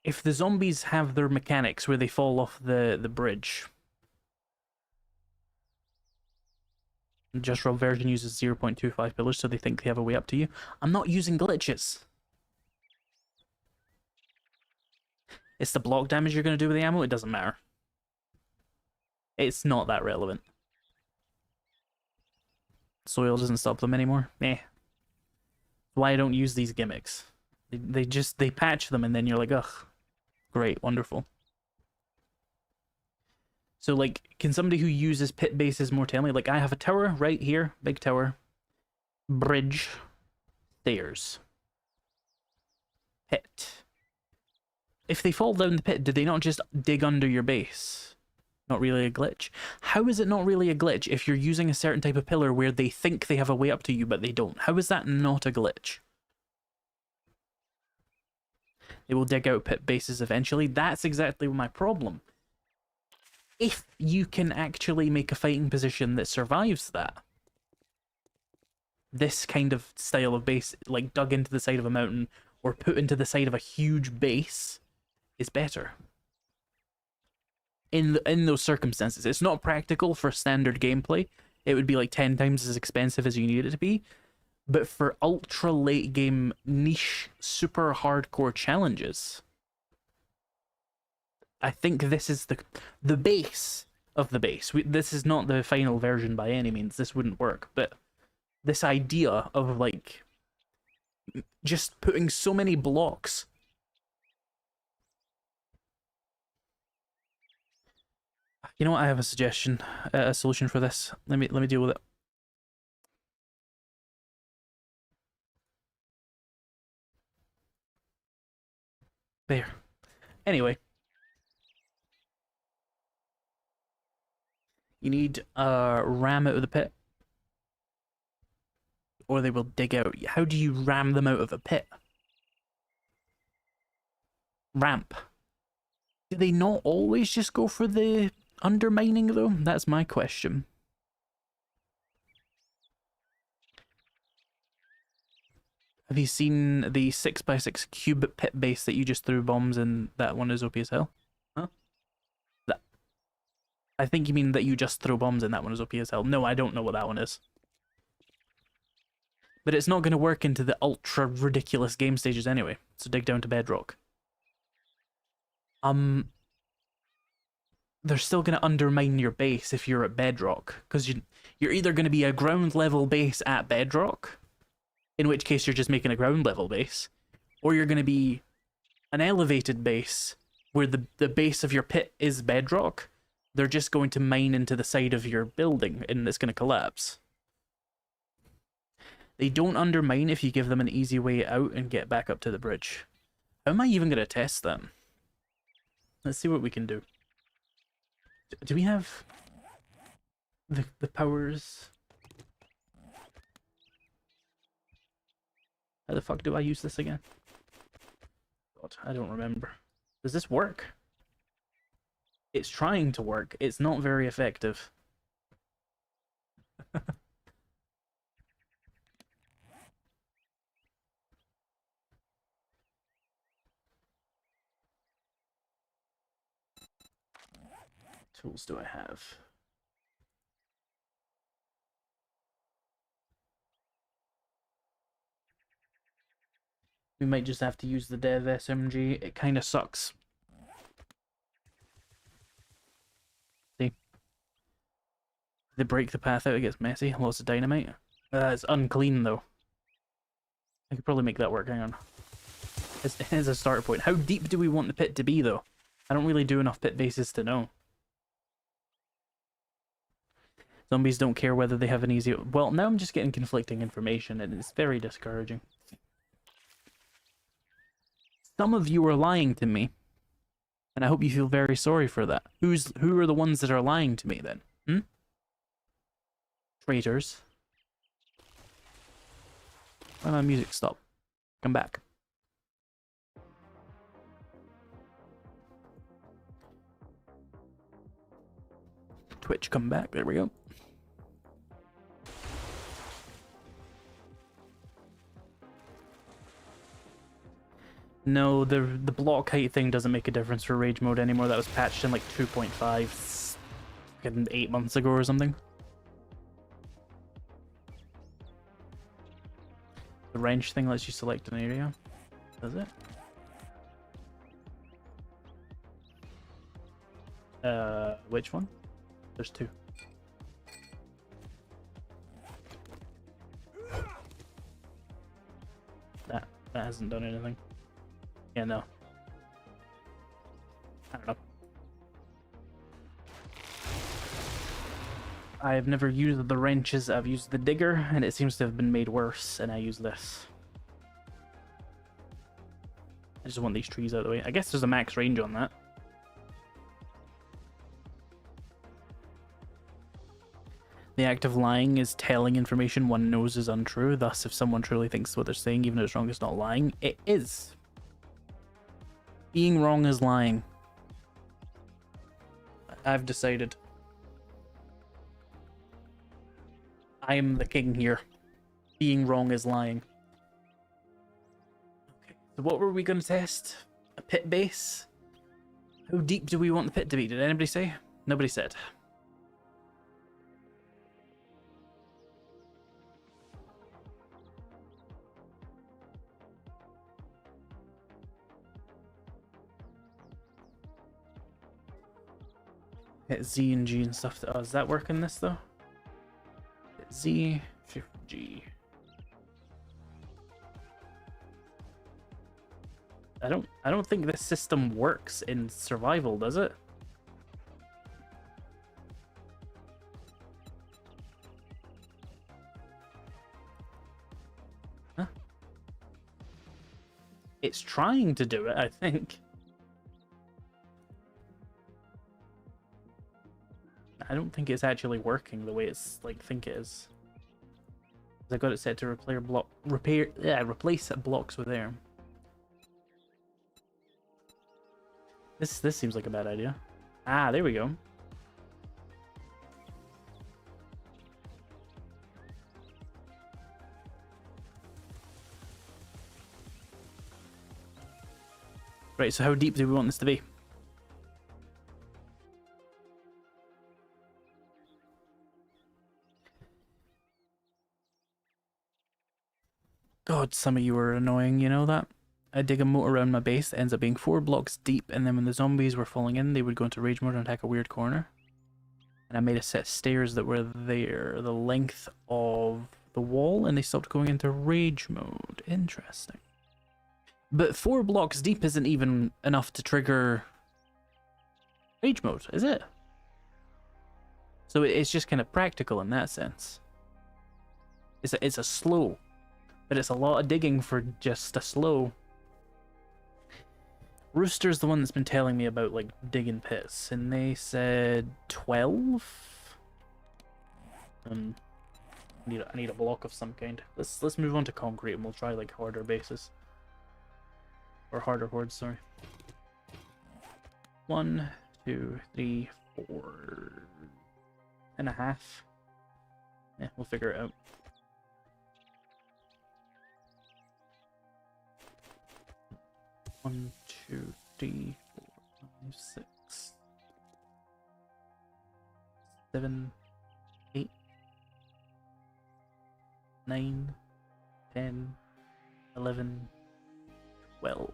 If the zombies have their mechanics where they fall off the bridge, Just Rob version uses 0.25 pillars, so they think they have a way up to you. I'm not using glitches. It's the block damage you're going to do with the ammo, it doesn't matter. It's not that relevant. Soil doesn't stop them anymore. Meh. Why I don't use these gimmicks. They patch them and then you're like, ugh. Great, wonderful. So, like, can somebody who uses pit bases more tell me? Like, I have a tower right here, big tower, bridge, stairs, pit. If they fall down the pit, do they not just dig under your base? Not really a glitch. How is it not really a glitch if you're using a certain type of pillar where they think they have a way up to you, but they don't? How is that not a glitch? They will dig out pit bases eventually. That's exactly my problem. If you can actually make a fighting position that survives that, this kind of style of base, like dug into the side of a mountain or put into the side of a huge base, is better. In those circumstances, it's not practical for standard gameplay. It would be like 10 times as expensive as you need it to be. But for ultra late game niche, super hardcore challenges, I think this is the base of the base. This is not the final version by any means. This wouldn't work. But this idea of like just putting so many blocks. You know what? I have a suggestion, a solution for this. Let me deal with it. There. Anyway. You need a ram out of the pit. Or they will dig out. How do you ram them out of a pit? Ramp. Do they not always just go for the undermining though? That's my question. Have you seen the 6x6 cube pit base that you just threw bombs in? That one is OP as hell. Huh? That. I think you mean that you just throw bombs in that one is OP as hell. No, I don't know what that one is. But it's not going to work into the ultra ridiculous game stages anyway. So dig down to bedrock. They're still going to undermine your base if you're at bedrock. Because you're either going to be a ground level base at bedrock, in which case you're just making a ground level base, or you're going to be an elevated base where the base of your pit is bedrock. They're just going to mine into the side of your building and it's going to collapse. They don't undermine if you give them an easy way out and get back up to the bridge. How am I even going to test that? Let's see what we can do. Do we have the powers? How the fuck do I use this again? God, I don't remember. Does this work? It's trying to work. It's not very effective. Tools do I have? We might just have to use the dev SMG. It kind of sucks. See? They break the path out, it gets messy. Lots of dynamite. It's unclean though. I could probably make that work, hang on. It's a start point. How deep do we want the pit to be though? I don't really do enough pit bases to know. Zombies don't care whether they have an easy... Well, now I'm just getting conflicting information, and it's very discouraging. Some of you are lying to me, and I hope you feel very sorry for that. Who are the ones that are lying to me, then? Hmm? Traitors. Why my music stop? Come back. Twitch, come back. There we go. No, the block height thing doesn't make a difference for rage mode anymore. That was patched in like 2.5 8 months ago or something. The wrench thing lets you select an area. Does it? Which one? There's two. That hasn't done anything. Yeah, no. I don't know. I've never used the wrenches, I've used the digger, and it seems to have been made worse, and I use this. I just want these trees out of the way. I guess there's a max range on that. The act of lying is telling information one knows is untrue, thus if someone truly thinks what they're saying, even if it's wrong, it's not lying. It is. Being wrong is lying. I've decided. I am the king here. Being wrong is lying. Okay, so what were we going to test? A pit base? How deep do we want the pit to be? Did anybody say? Nobody said. Hit Z and G and stuff. Oh, does that work in this though? Hit Z, Shift G. I don't think this system works in survival, does it? Huh? It's trying to do it, I think. I don't think it's actually working the way it's like think it is. I got it set to replace blocks with air. This seems like a bad idea. Ah, there we go. Right, so how deep do we want this to be? God, some of you are annoying, you know that? I dig a moat around my base that ends up being 4 blocks deep, and then when the zombies were falling in, they would go into rage mode and attack a weird corner. And I made a set of stairs that were there, the length of the wall, and they stopped going into rage mode. Interesting. But 4 blocks deep isn't even enough to trigger rage mode, is it? So it's just kind of practical in that sense. It's a slow. But it's a lot of digging for just a slow. Rooster's the one that's been telling me about like digging pits, and they said 12. I need a block of some kind. Let's move on to concrete, and we'll try like harder bases or harder hordes. Sorry. 1, 2, 3, 4.5. Yeah, we'll figure it out. 1, 2, 3, 4, 5, 6, 7, 8, 9, 10, 11, 12.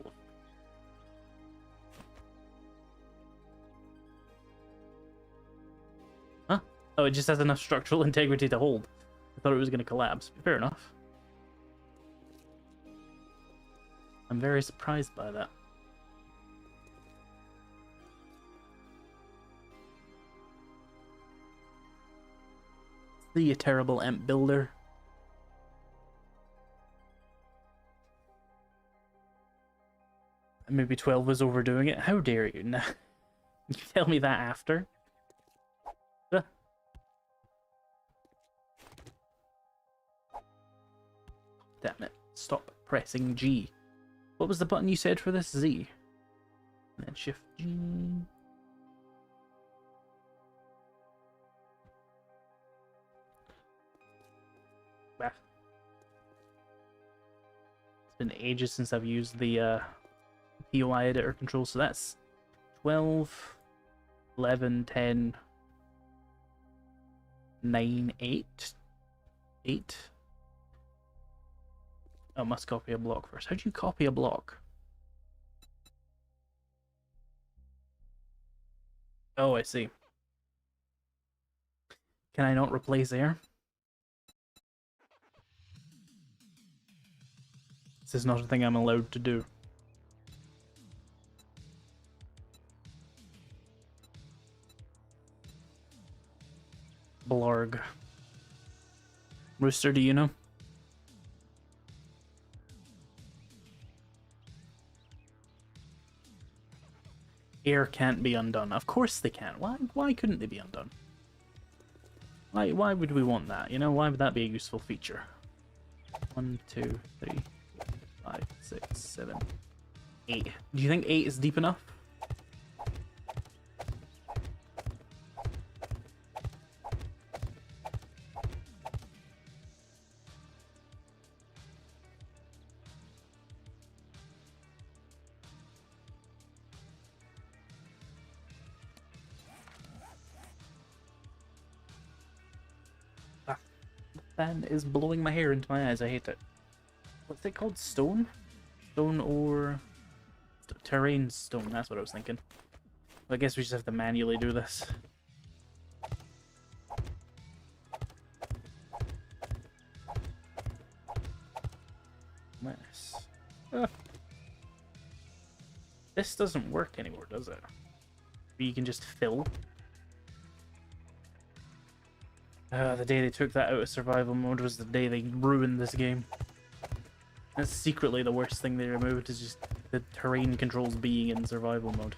Huh? Oh, it just has enough structural integrity to hold. I thought it was going to collapse. Fair enough. I'm very surprised by that. See you, terrible imp builder. Maybe 12 was overdoing it. How dare you? Nah. You tell me that after. Damn it. Stop pressing G. What was the button you said for this? Z. And then shift G. Bah. It's been ages since I've used the POI editor control, so that's 12, 11, 10, 9, 8. 8. Oh, must copy a block first. How do you copy a block? Oh, I see. Can I not replace air? This is not a thing I'm allowed to do. Blarg. Rooster, do you know? Air can't be undone. Of course they can. Why couldn't they be undone? Why would we want that? You know, why would that be a useful feature? 1, 2, 3, 5, 6, 7, 8. Do you think 8 is deep enough? Fan is blowing my hair into my eyes. I hate it. What's it called? Stone? Stone or... terrain stone. That's what I was thinking. Well, I guess we just have to manually do this. Nice. This doesn't work anymore, does it? You can just fill. The day they took that out of survival mode was the day they ruined this game. That's secretly the worst thing they removed, is just the terrain controls being in survival mode.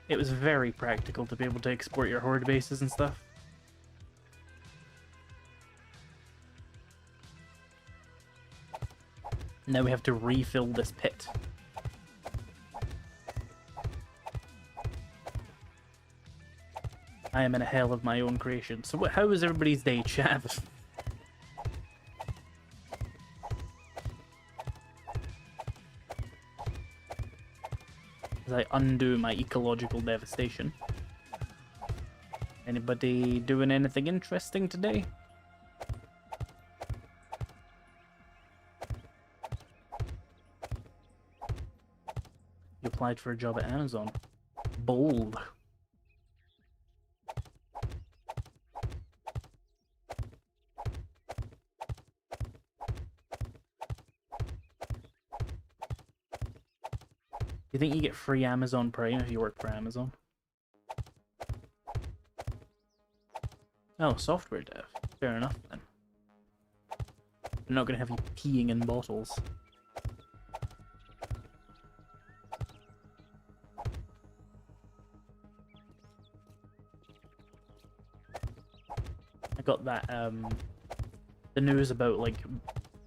It was very practical to be able to export your horde bases and stuff. Now we have to refill this pit. I am in a hell of my own creation. So how was everybody's day, chat? As I undo my ecological devastation. Anybody doing anything interesting today? You applied for a job at Amazon. Bold. You think you get free Amazon Prime if you work for Amazon? Oh, software dev. Fair enough then. I'm not gonna have you peeing in bottles. I got that the news about like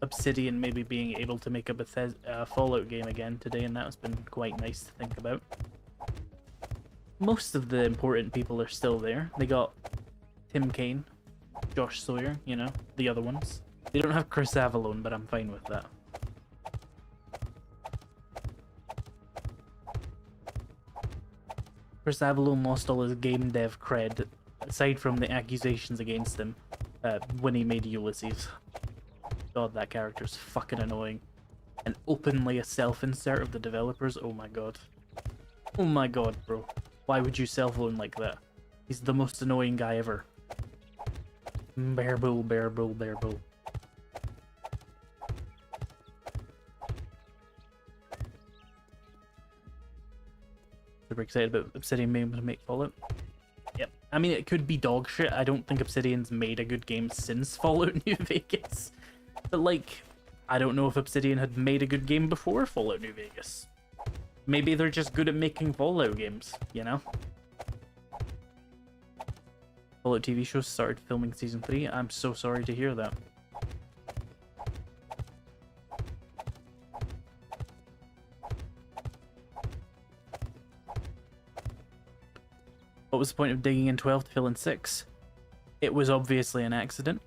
Obsidian maybe being able to make a Fallout game again today, and that's been quite nice to think about. Most of the important people are still there. They got Tim Kaine, Josh Sawyer, you know, the other ones. They don't have Chris Avallone, but I'm fine with that. Chris Avallone lost all his game dev cred, aside from the accusations against him when he made Ulysses. God, that character's fucking annoying. And openly a self-insert of the developers, oh my god. Oh my god, bro. Why would you self-own like that? He's the most annoying guy ever. Bear bull, bear bull, bear bull. Super excited about Obsidian being able to make Fallout. Yep. I mean, it could be dog shit. I don't think Obsidian's made a good game since Fallout New Vegas. But, like, I don't know if Obsidian had made a good game before Fallout New Vegas. Maybe they're just good at making Fallout games, you know? Fallout TV show started filming Season 3. I'm so sorry to hear that. What was the point of digging in 12 to fill in 6? It was obviously an accident.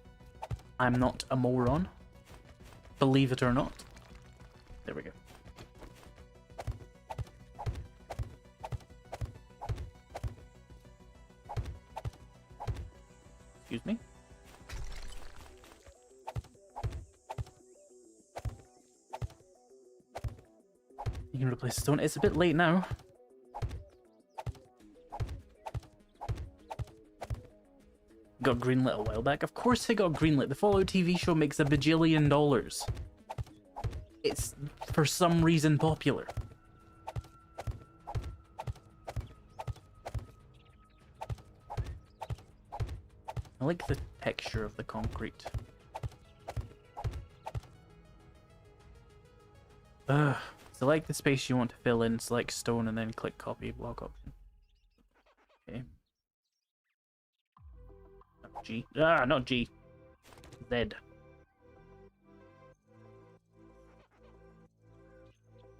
I'm not a moron. Believe it or not. There we go. Excuse me. You can replace the stone. It's a bit late now. Got greenlit a while back. Of course it got greenlit. The Fallout TV show makes $1 bajillion. It's, for some reason, popular. I like the texture of the concrete. Select the space you want to fill in, select stone, and then click copy block option. Okay. G. Not G. Z.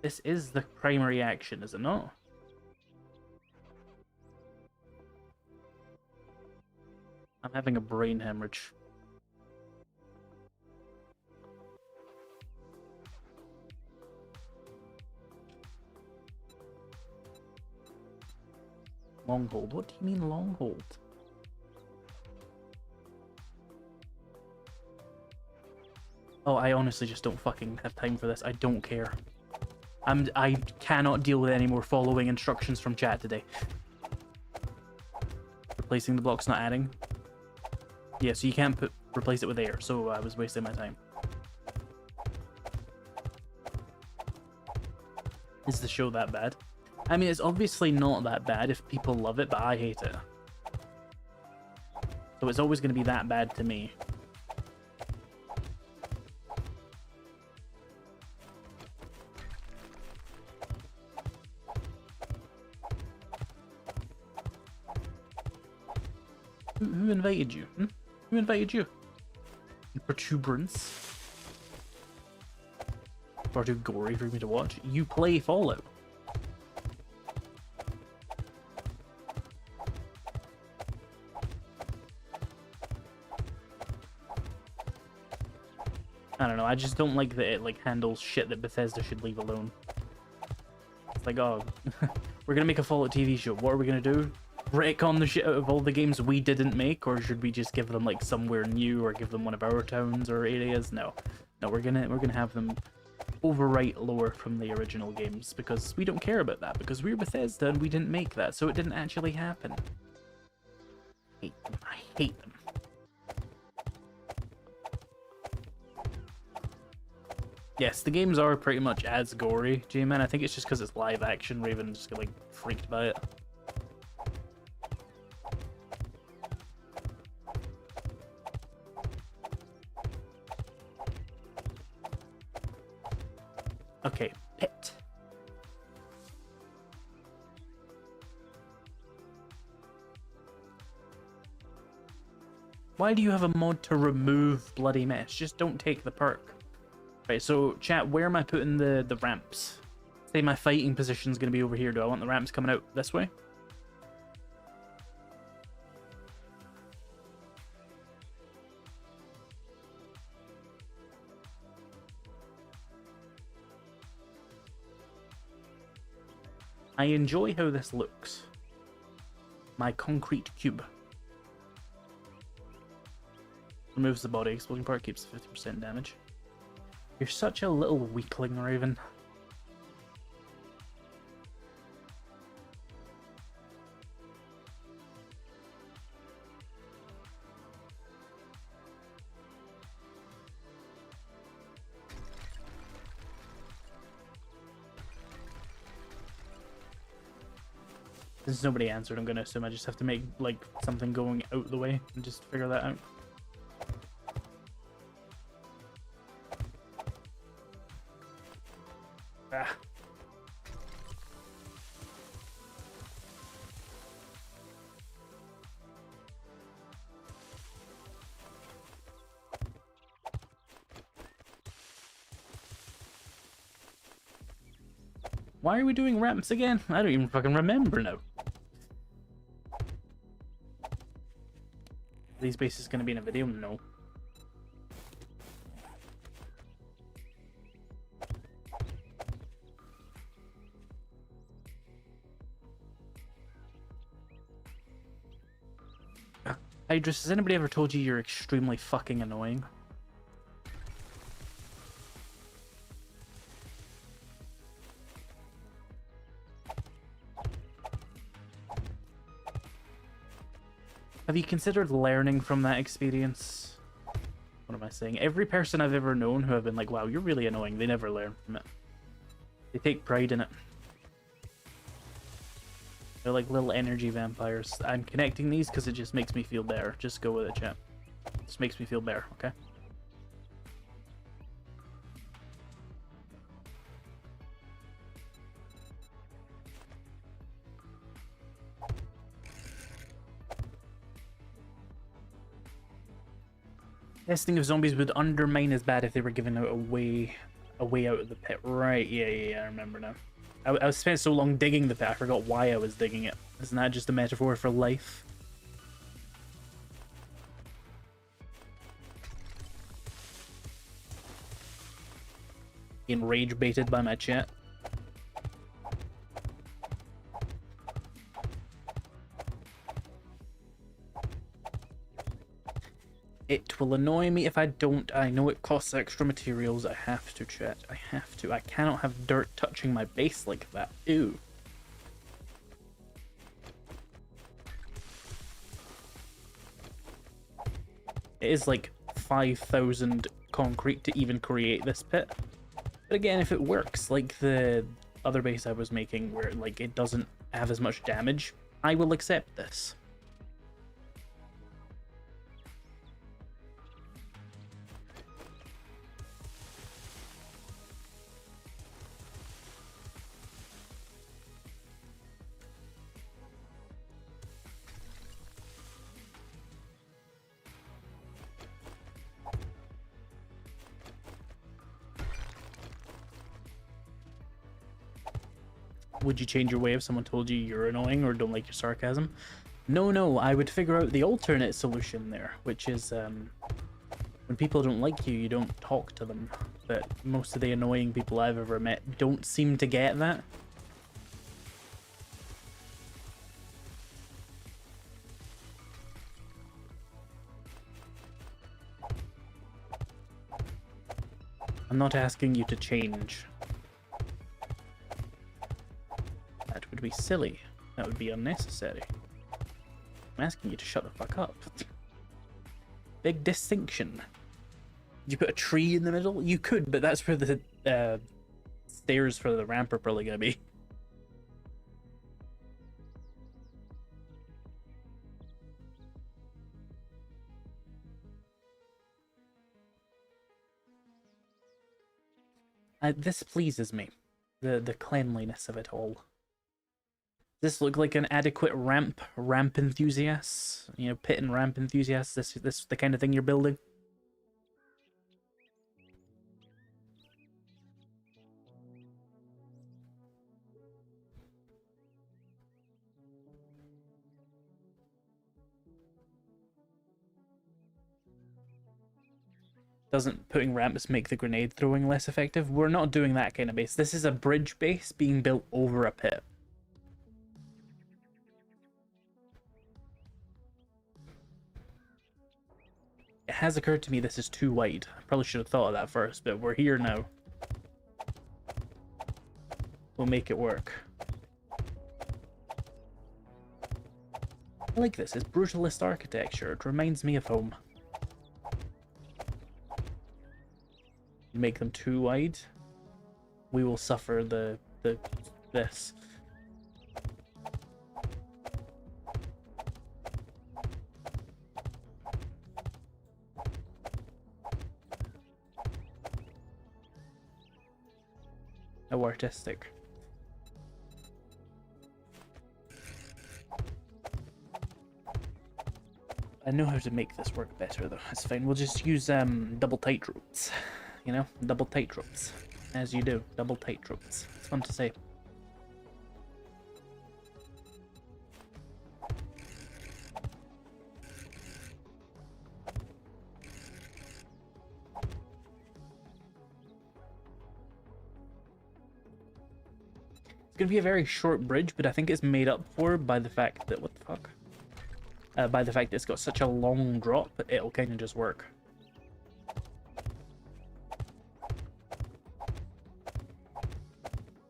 This is the primary action, is it not? I'm having a brain hemorrhage. Long hold. What do you mean long hold? Oh, I honestly just don't fucking have time for this. I don't care. I cannot deal with any more following instructions from chat today. Replacing the blocks, not adding. Yeah, so you can't replace it with air, so I was wasting my time. Is the show that bad? I mean, it's obviously not that bad if people love it, but I hate it. So it's always going to be that bad to me. Who invited you? Hmm? Who invited you? You protuberance. Far too gory for me to watch. You play Fallout. I don't know, I just don't like that it like handles shit that Bethesda should leave alone. It's like, oh, we're gonna make a Fallout TV show. What are we gonna do? Retcon the shit out of all the games we didn't make, or should we just give them like somewhere new, or give them one of our towns or areas? No, we're gonna have them overwrite lore from the original games because we don't care about that because we're Bethesda and we didn't make that, so it didn't actually happen. I hate them. Yes, the games are pretty much as gory, J-Man. I think it's just because it's live action. Raven just got like freaked by it. Okay, pit. Why do you have a mod to remove bloody mess? Just don't take the perk. Right, so chat, where am I putting the ramps? Say my fighting position's gonna be over here. Do I want the ramps coming out this way? I enjoy how this looks. My concrete cube. Removes the body. Exploding part keeps 50% damage. You're such a little weakling, Raven. Since nobody answered, I'm gonna assume I just have to make like something going out the way and just figure that out. Ah. Why are we doing ramps again? I don't even fucking remember now. Are these bases gonna be in a video? No. Idris, has anybody ever told you you're extremely fucking annoying? Have you considered learning from that experience? What am I saying? Every person I've ever known who have been like, wow, you're really annoying, they never learn from it. They take pride in it. They're like little energy vampires. I'm connecting these because it just makes me feel better. Just go with it, chat. It just makes me feel better, okay? Testing of zombies would undermine as bad if they were given out a way out of the pit. Right, yeah, I remember now. I spent so long digging the pit, I forgot why I was digging it. Isn't that just a metaphor for life? Being rage baited by my chat. It will annoy me if I don't. I know it costs extra materials. I have to, chat. I have to. I cannot have dirt touching my base like that. Ew. It is like 5,000 concrete to even create this pit. But again, if it works like the other base I was making where like it doesn't have as much damage, I will accept this. Would you change your way if someone told you you're annoying or don't like your sarcasm? No, I would figure out the alternate solution there, which is when people don't like you, you don't talk to them. But most of the annoying people I've ever met don't seem to get that. I'm not asking you to change. That would be silly. That would be unnecessary. I'm asking you to shut the fuck up. Big distinction. You put a tree in the middle? You could, but that's where the stairs for the ramp are probably going to be. This pleases me. The cleanliness of it all. Does this look like an adequate ramp enthusiast? You know, pit and ramp enthusiast? This the kind of thing you're building? Doesn't putting ramps make the grenade throwing less effective? We're not doing that kind of base. This is a bridge base being built over a pit. It has occurred to me this is too wide. I probably should have thought of that first, but we're here now. We'll make it work. I like this. It's brutalist architecture. It reminds me of home. You make them too wide, we will suffer this. artistic. I know how to make this work better, though. It's fine. We'll just use double tight ropes. You know, double tight ropes. As you do, double tight ropes. It's fun to say. It's gonna be a very short bridge, but I think it's made up for by the fact that what the fuck? By the fact that it's got such a long drop, it'll kind of just work.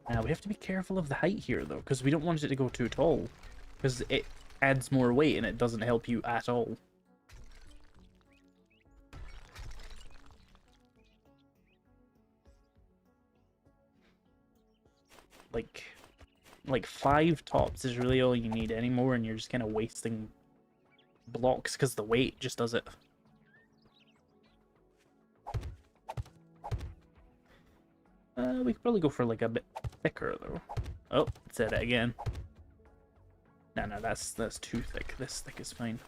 Now we have to be careful of the height here, though, because we don't want it to go too tall, because it adds more weight and it doesn't help you at all. Like 5 tops is really all you need anymore, and you're just kind of wasting blocks because the weight just does it. We could probably go for like a bit thicker though. Oh, it said it again. No, that's too thick. This thick is fine.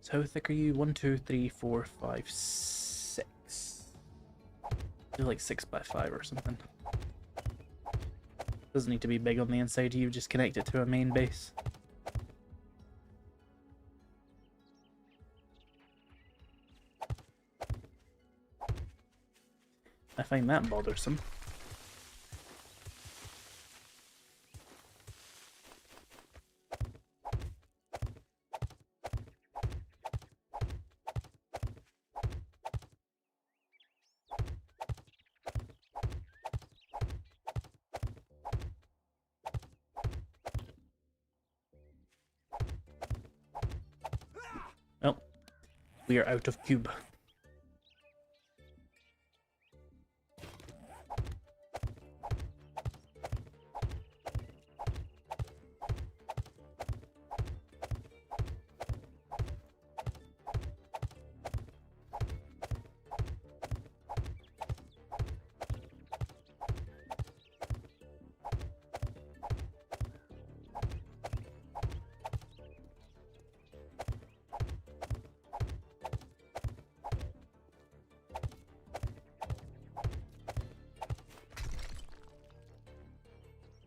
So how thick are you? 1, 2, 3, 4, 5, 6. You're like 6 by 5 or something. Doesn't need to be big on the inside, you just connect it to a main base. I find that bothersome. Oh, we are out of cube.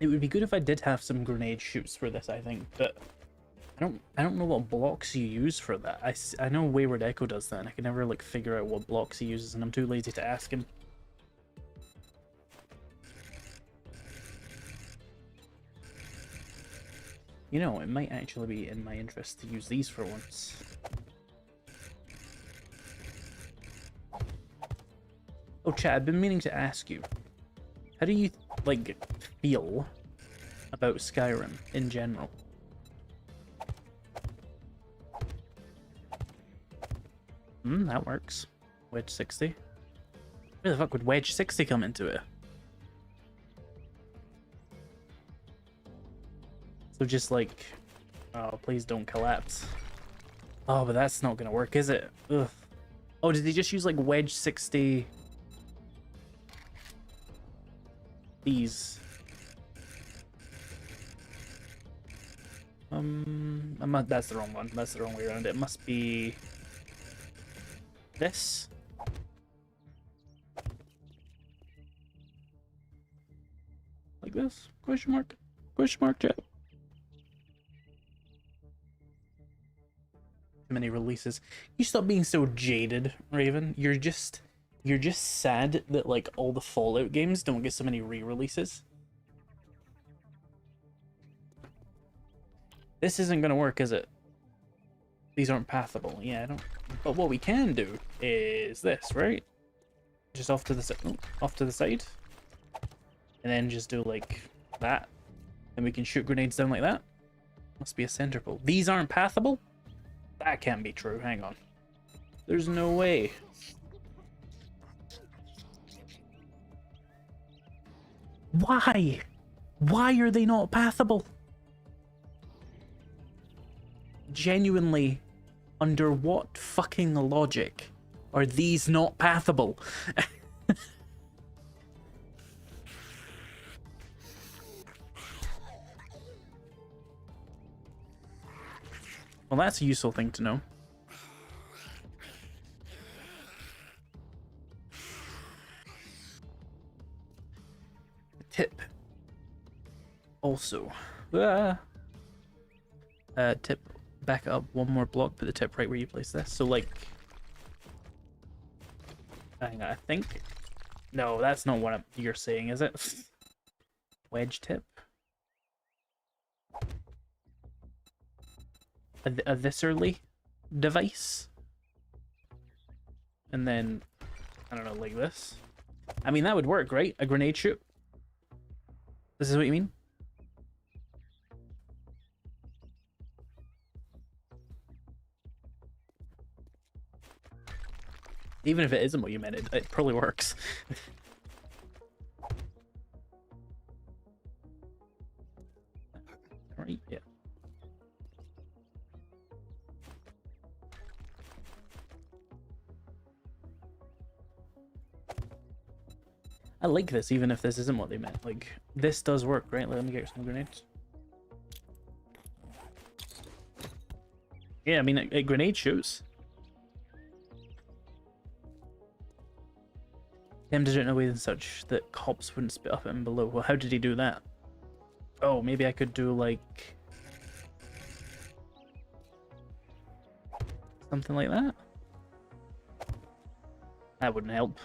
It would be good if I did have some grenade shoots for this, I think, but I don't know what blocks you use for that. I know Wayward Echo does that, and I can never like figure out what blocks he uses, and I'm too lazy to ask him. You know, it might actually be in my interest to use these for once. Oh, chat, I've been meaning to ask you. How do you, like, feel about Skyrim in general? That works. Wedge 60. Where the fuck would Wedge 60 come into it? So just like... Oh, please don't collapse. Oh, but that's not gonna work, is it? Ugh. Oh, did they just use, like, Wedge 60... These. That's the wrong one. That's the wrong way around. It must be this. Like this? Question mark? Question mark, chat. Many releases. You stop being so jaded, Raven. You're just sad that like all the Fallout games don't get so many re-releases. This isn't gonna work, is it? These aren't pathable. Yeah, I don't. But what we can do is this, right? Just off to the side, and then just do like that, and we can shoot grenades down like that. Must be a center pole. These aren't pathable? That can't be true. Hang on. There's no way. Why? Why are they not pathable? Genuinely, Under what fucking logic are these not pathable? Well, that's a useful thing to know. Tip. Also, tip, back up one more block, put the tip right where you place this. So like, hang on, I think, no, that's not what you're saying, is it? Wedge tip. A this early device, and then I don't know, like this. I mean, that would work, right? A grenade shoot. This is what you mean? Even if it isn't what you meant, it probably works. Right, yeah. I like this, even if this isn't what they meant. Like, this does work, right? Let me get some grenades. Yeah, I mean, a grenade shoots. Tim did it in a way and such that cops wouldn't spit up at him below. Well, how did he do that? Oh, maybe I could do, like, something like that? That wouldn't help.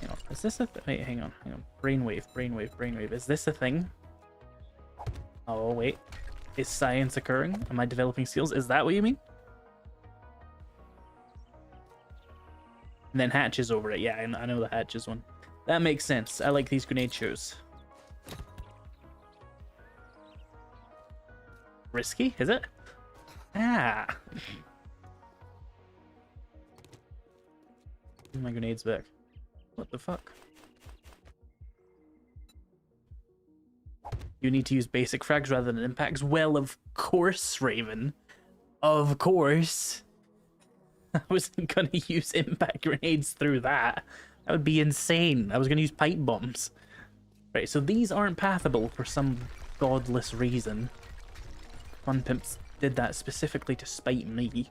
Hang on, is this a wait, hang on. Brainwave. Is this a thing? Oh, wait. Is science occurring? Am I developing skills? Is that what you mean? And then hatches over it. Yeah, I know the hatches one. That makes sense. I like these grenade shoes. Risky, is it? Ah. My grenade's back. What the fuck? You need to use basic frags rather than impacts. Well, of course, Raven. Of course. I wasn't gonna use impact grenades through that. That would be insane. I was gonna use pipe bombs. Right, so these aren't pathable for some godless reason. Fun Pimps did that specifically to spite me.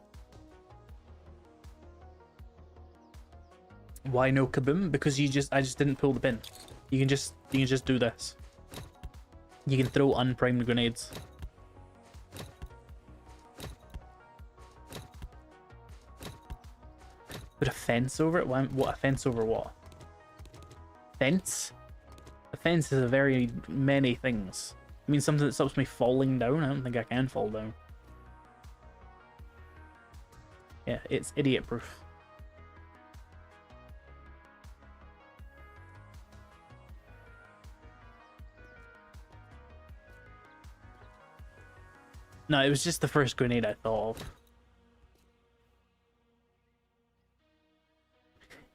Why no kaboom? Because I just didn't pull the pin. You can just do this. You can throw unprimed grenades. Put a fence over it? What, a fence over what? Fence? A fence is a very many things. I mean, something that stops me falling down? I don't think I can fall down. Yeah, it's idiot proof. No, it was just the first grenade I thought of.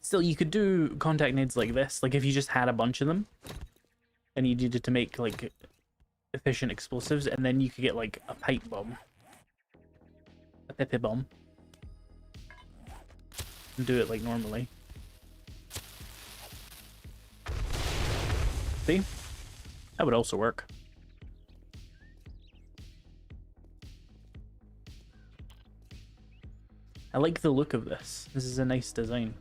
Still, you could do contact nades like this. Like, if you just had a bunch of them, and you needed to make, like, efficient explosives, and then you could get, like, a pipe bomb. A pepe bomb. And do it, like, normally. See? That would also work. I like the look of this. This is a nice design.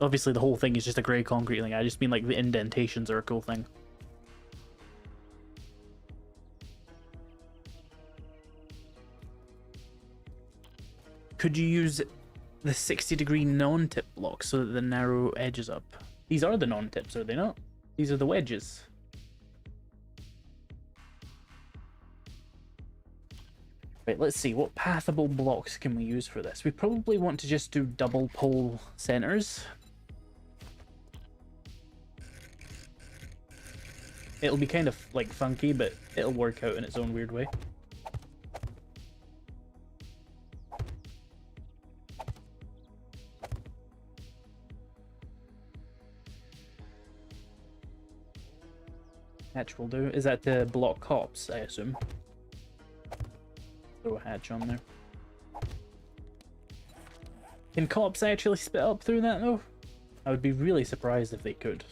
Obviously, the whole thing is just a grey concrete thing. I just mean, like, the indentations are a cool thing. Could you use the 60-degree non-tip block so that the narrow edge is up? These are the non-tips, are they not? These are the wedges. Right, let's see, what pathable blocks can we use for this? We probably want to just do double pole centers. It'll be kind of, like, funky, but it'll work out in its own weird way. Hatch will do. Is that to block cops, I assume? Throw a hatch on there. Can cops actually spit up through that though? I would be really surprised if they could.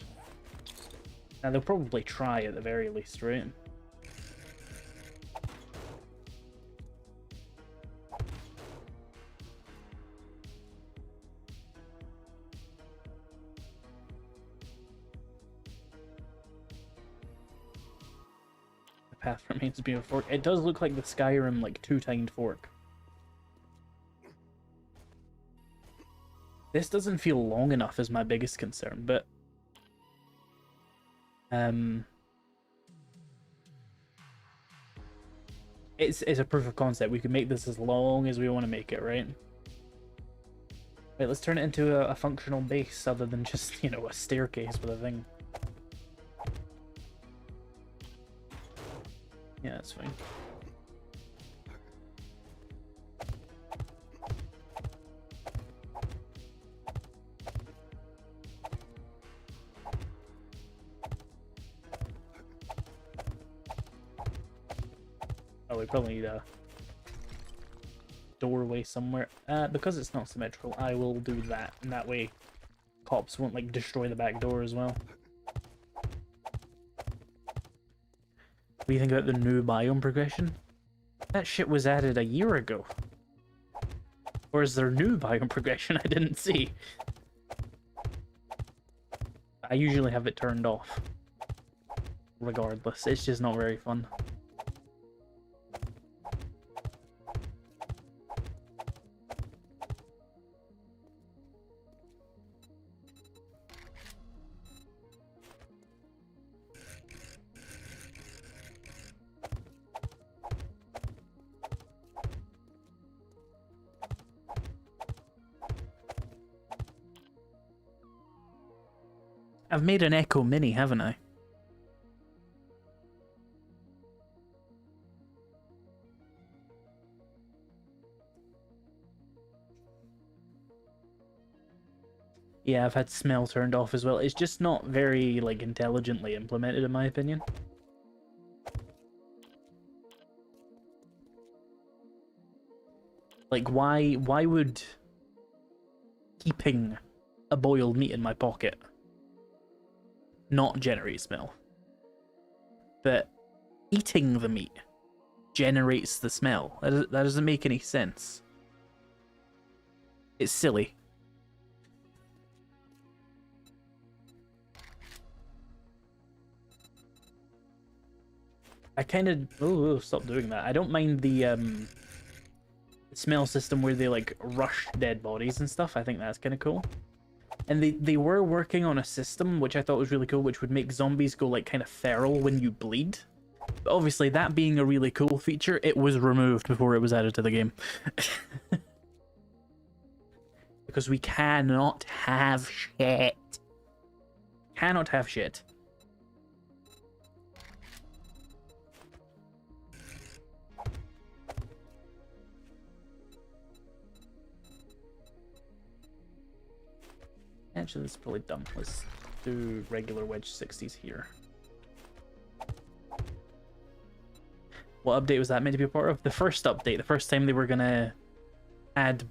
Now they'll probably try at the very least, right? The path remains to be a fork. It does look like the Skyrim like two-tined fork. This doesn't feel long enough is my biggest concern, but it's a proof of concept. We can make this as long as we want to make it, right? Wait, let's turn it into a functional base other than just, you know, a staircase with a thing. Yeah, that's fine. Oh, we probably need a doorway somewhere. Because it's not symmetrical, I will do that, and that way cops won't like destroy the back door as well. What do you think about the new biome progression? That shit was added a year ago. Or is there new biome progression I didn't see? I usually have it turned off. Regardless, it's just not very fun. I've made an Echo Mini, haven't I? Yeah, I've had smell turned off as well. It's just not very, like, intelligently implemented, in my opinion. Like, why would keeping a boiled meat in my pocket not generate smell? But eating the meat generates the smell. That doesn't make any sense. It's silly. I kind of... Oh, stop doing that. I don't mind the smell system where they, like, rush dead bodies and stuff. I think that's kind of cool. And they were working on a system, which I thought was really cool, which would make zombies go, like, kind of feral when you bleed. But obviously, that being a really cool feature, it was removed before it was added to the game. Because we cannot have shit. Cannot have shit. Actually, this is probably dumb. Let's do regular wedge 60s here. What update was that meant to be a part of? The first update, the first time they were gonna add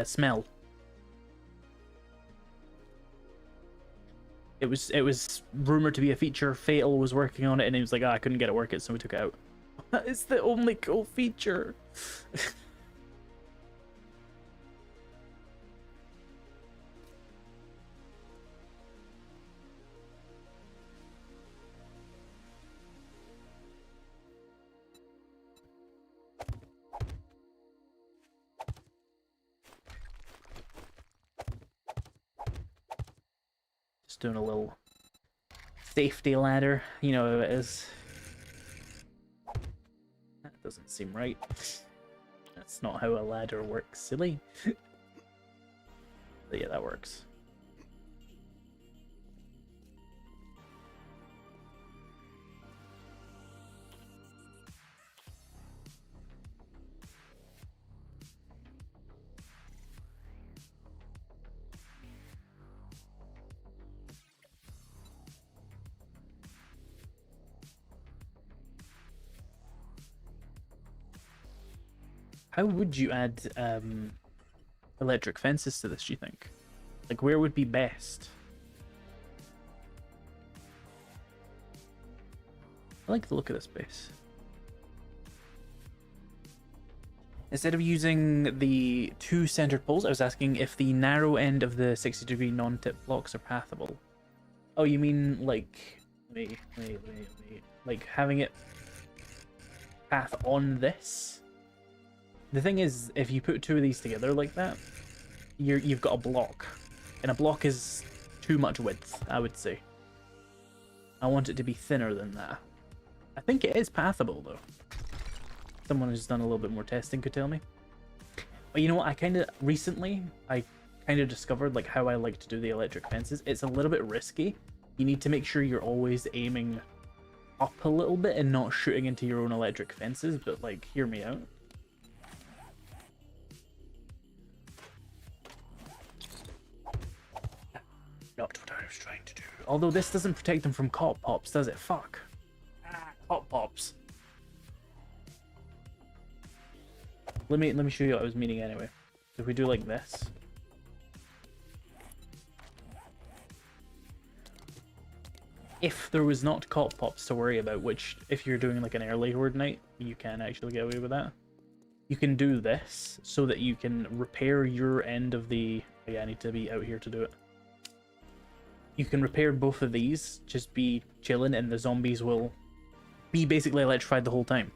smell. It was rumored to be a feature. Fatal was working on it, and he was like, "Ah, I couldn't get it working, so we took it out." It's the only cool feature. Doing a little safety ladder, you know, it is. That doesn't seem right. That's not how a ladder works, silly. But yeah, that works. How would you add electric fences to this, do you think? Like, where would be best? I like the look of this base. Instead of using the 2 centered poles, I was asking if the narrow end of the 60-degree non-tip blocks are pathable. Oh, you mean like... Wait. Like having it path on this? The thing is, if you put 2 of these together like that, you've got a block. And a block is too much width, I would say. I want it to be thinner than that. I think it is pathable, though. Someone who's done a little bit more testing could tell me. But you know what, I kind of discovered like how I like to do the electric fences. It's a little bit risky. You need to make sure you're always aiming up a little bit and not shooting into your own electric fences, but like, hear me out. Not what I was trying to do. Although this doesn't protect them from cop pops, does it? Fuck. Cop pops. Let me show you what I was meaning anyway. So if we do like this. If there was not cop pops to worry about, which if you're doing like an early horde night, you can actually get away with that. You can do this so that you can repair your end of the... Yeah, I need to be out here to do it. You can repair both of these, just be chilling, and the zombies will be basically electrified the whole time.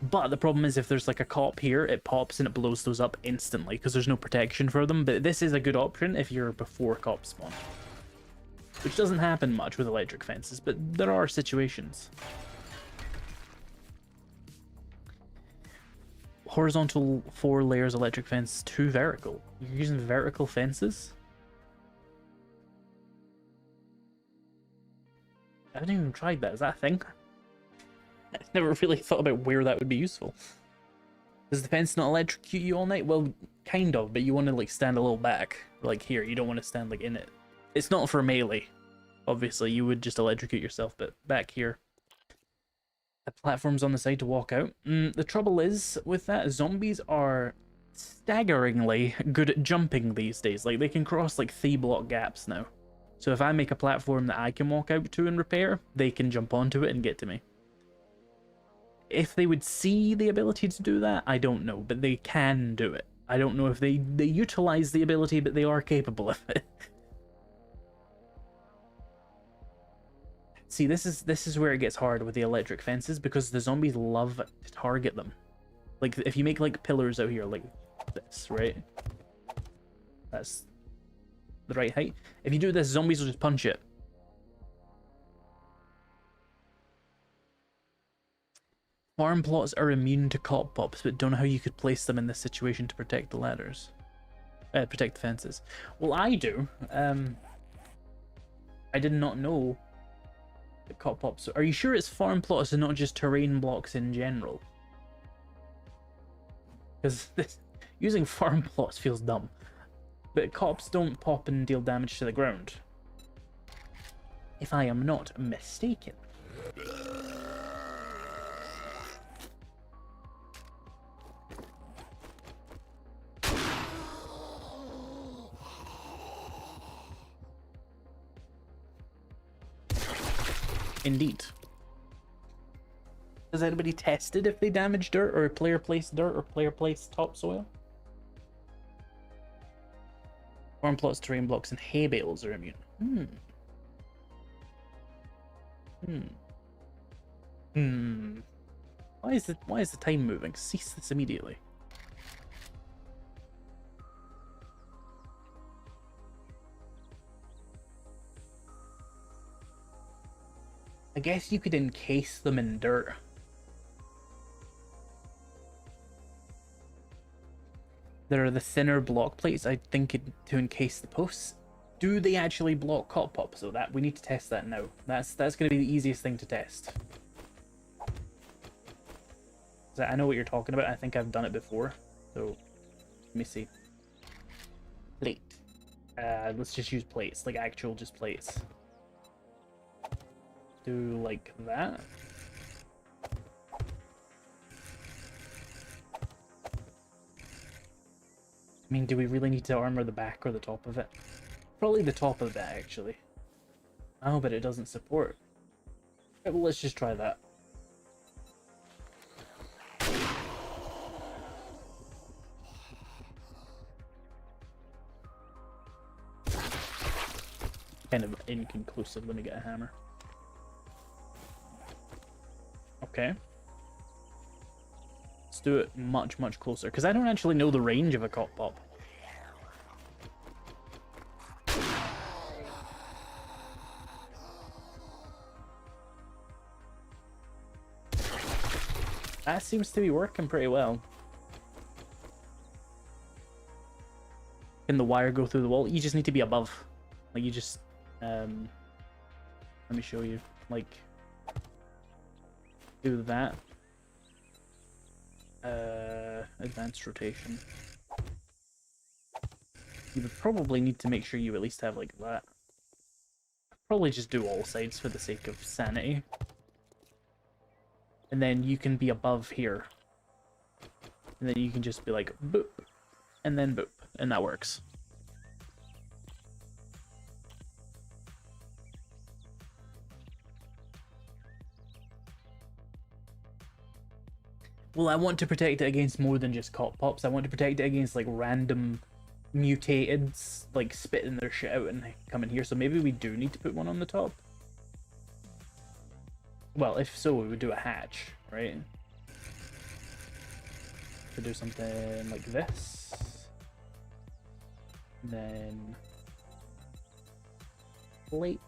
But the problem is if there's like a cop here, it pops and it blows those up instantly because there's no protection for them. But this is a good option if you're before cops spawn. Which doesn't happen much with electric fences, but there are situations. Horizontal 4 layers electric fence, 2 vertical. You're using vertical fences? I haven't even tried that. Is that a thing? I never really thought about where that would be useful. Does the fence not electrocute you all night? Well, kind of, but you want to like stand a little back. Like here, you don't want to stand like in it. It's not for melee. Obviously, you would just electrocute yourself, but back here. The platform's on the side to walk out. The trouble is, with that, zombies are staggeringly good at jumping these days. Like, they can cross like 3 block gaps now. So if I make a platform that I can walk out to and repair, they can jump onto it and get to me. If they would see the ability to do that, I don't know, but they can do it. I don't know if they utilize the ability, but they are capable of it. See, this is where it gets hard with the electric fences, because the zombies love to target them. Like, if you make, like, pillars out here, like this, right? That's the right height. If you do this, zombies will just punch it. Farm plots are immune to cop pops, but don't know how you could place them in this situation to protect the ladders. Protect the fences. Well, I do. I did not know that cop pops... Are you sure it's farm plots and not just terrain blocks in general? Because using farm plots feels dumb. But cops don't pop and deal damage to the ground, if I am not mistaken. Indeed. Has anybody tested if they damage dirt, or player placed dirt, or player placed topsoil? Farm plots, terrain blocks, and hay bales are immune. Why is the time moving? Cease this immediately. I guess you could encase them in dirt. There are the thinner block plates, I think, to encase the posts. Do they actually block cop pops? So that we need to test that now. That's going to be the easiest thing to test. I know what you're talking about. I think I've done it before. So let me see. Plate. Let's just use plates, like actual just plates. Do like that. mean, do we really need to armor the back or the top of it? Probably the top of it, actually. Oh, but it doesn't support. Right, well, let's just try that. Kind of inconclusive. Let me get a hammer. Okay. Let's do it much, much closer, because I don't actually know the range of a cop pop. That seems to be working pretty well. Can the wire go through the wall? You just need to be above. Like, you just... let me show you. Like... do that. Advanced rotation. You would probably need to make sure you at least have, like, that. Probably just do all sides for the sake of sanity. And then you can be above here. And then you can just be like, boop. And then boop. And that works. Well, I want to protect it against more than just cop pops. I want to protect it against, like, random mutated, like, spitting their shit out and coming here. So maybe we do need to put one on the top. Well, if so, we would do a hatch, right? To do something like this. And then... plate...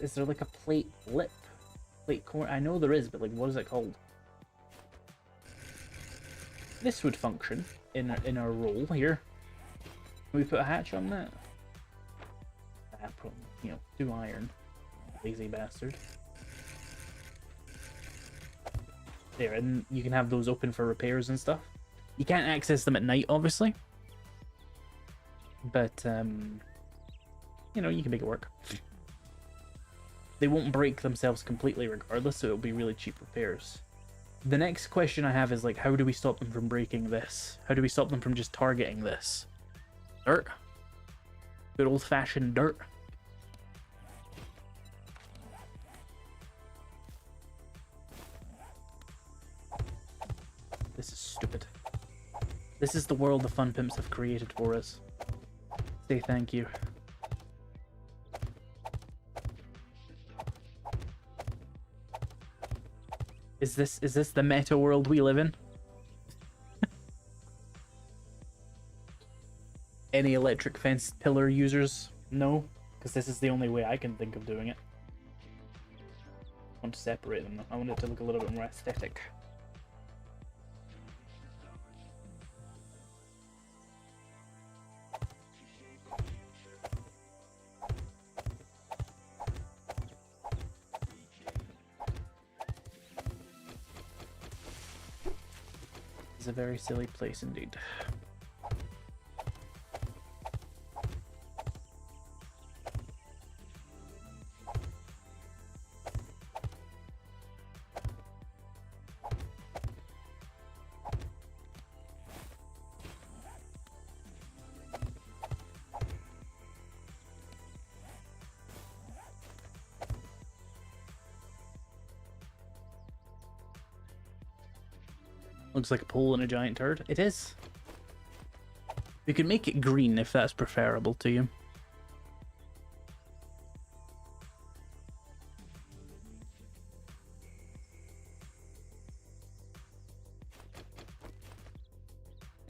Is there, like, a plate lip? Plate corner? I know there is, but, like, what is it called? This would function in our roll here. Can we put a hatch on that? Probably, you know, do iron. Lazy bastard. There, and you can have those open for repairs and stuff. You can't access them at night, obviously. But, you know, you can make it work. They won't break themselves completely regardless, so it'll be really cheap repairs. The next question I have is, like, how do we stop them from breaking this? How do we stop them from just targeting this? Dirt. Good old-fashioned dirt. This is stupid. This is the world the Fun Pimps have created for us. Say thank you. Is this the meta world we live in? Any electric fence pillar users? No, because this is the only way I can think of doing it. I want to separate them though. I want it to look a little bit more aesthetic. A very silly place indeed. Looks like a pole and a giant turd. It is. We could make it green if that's preferable to you.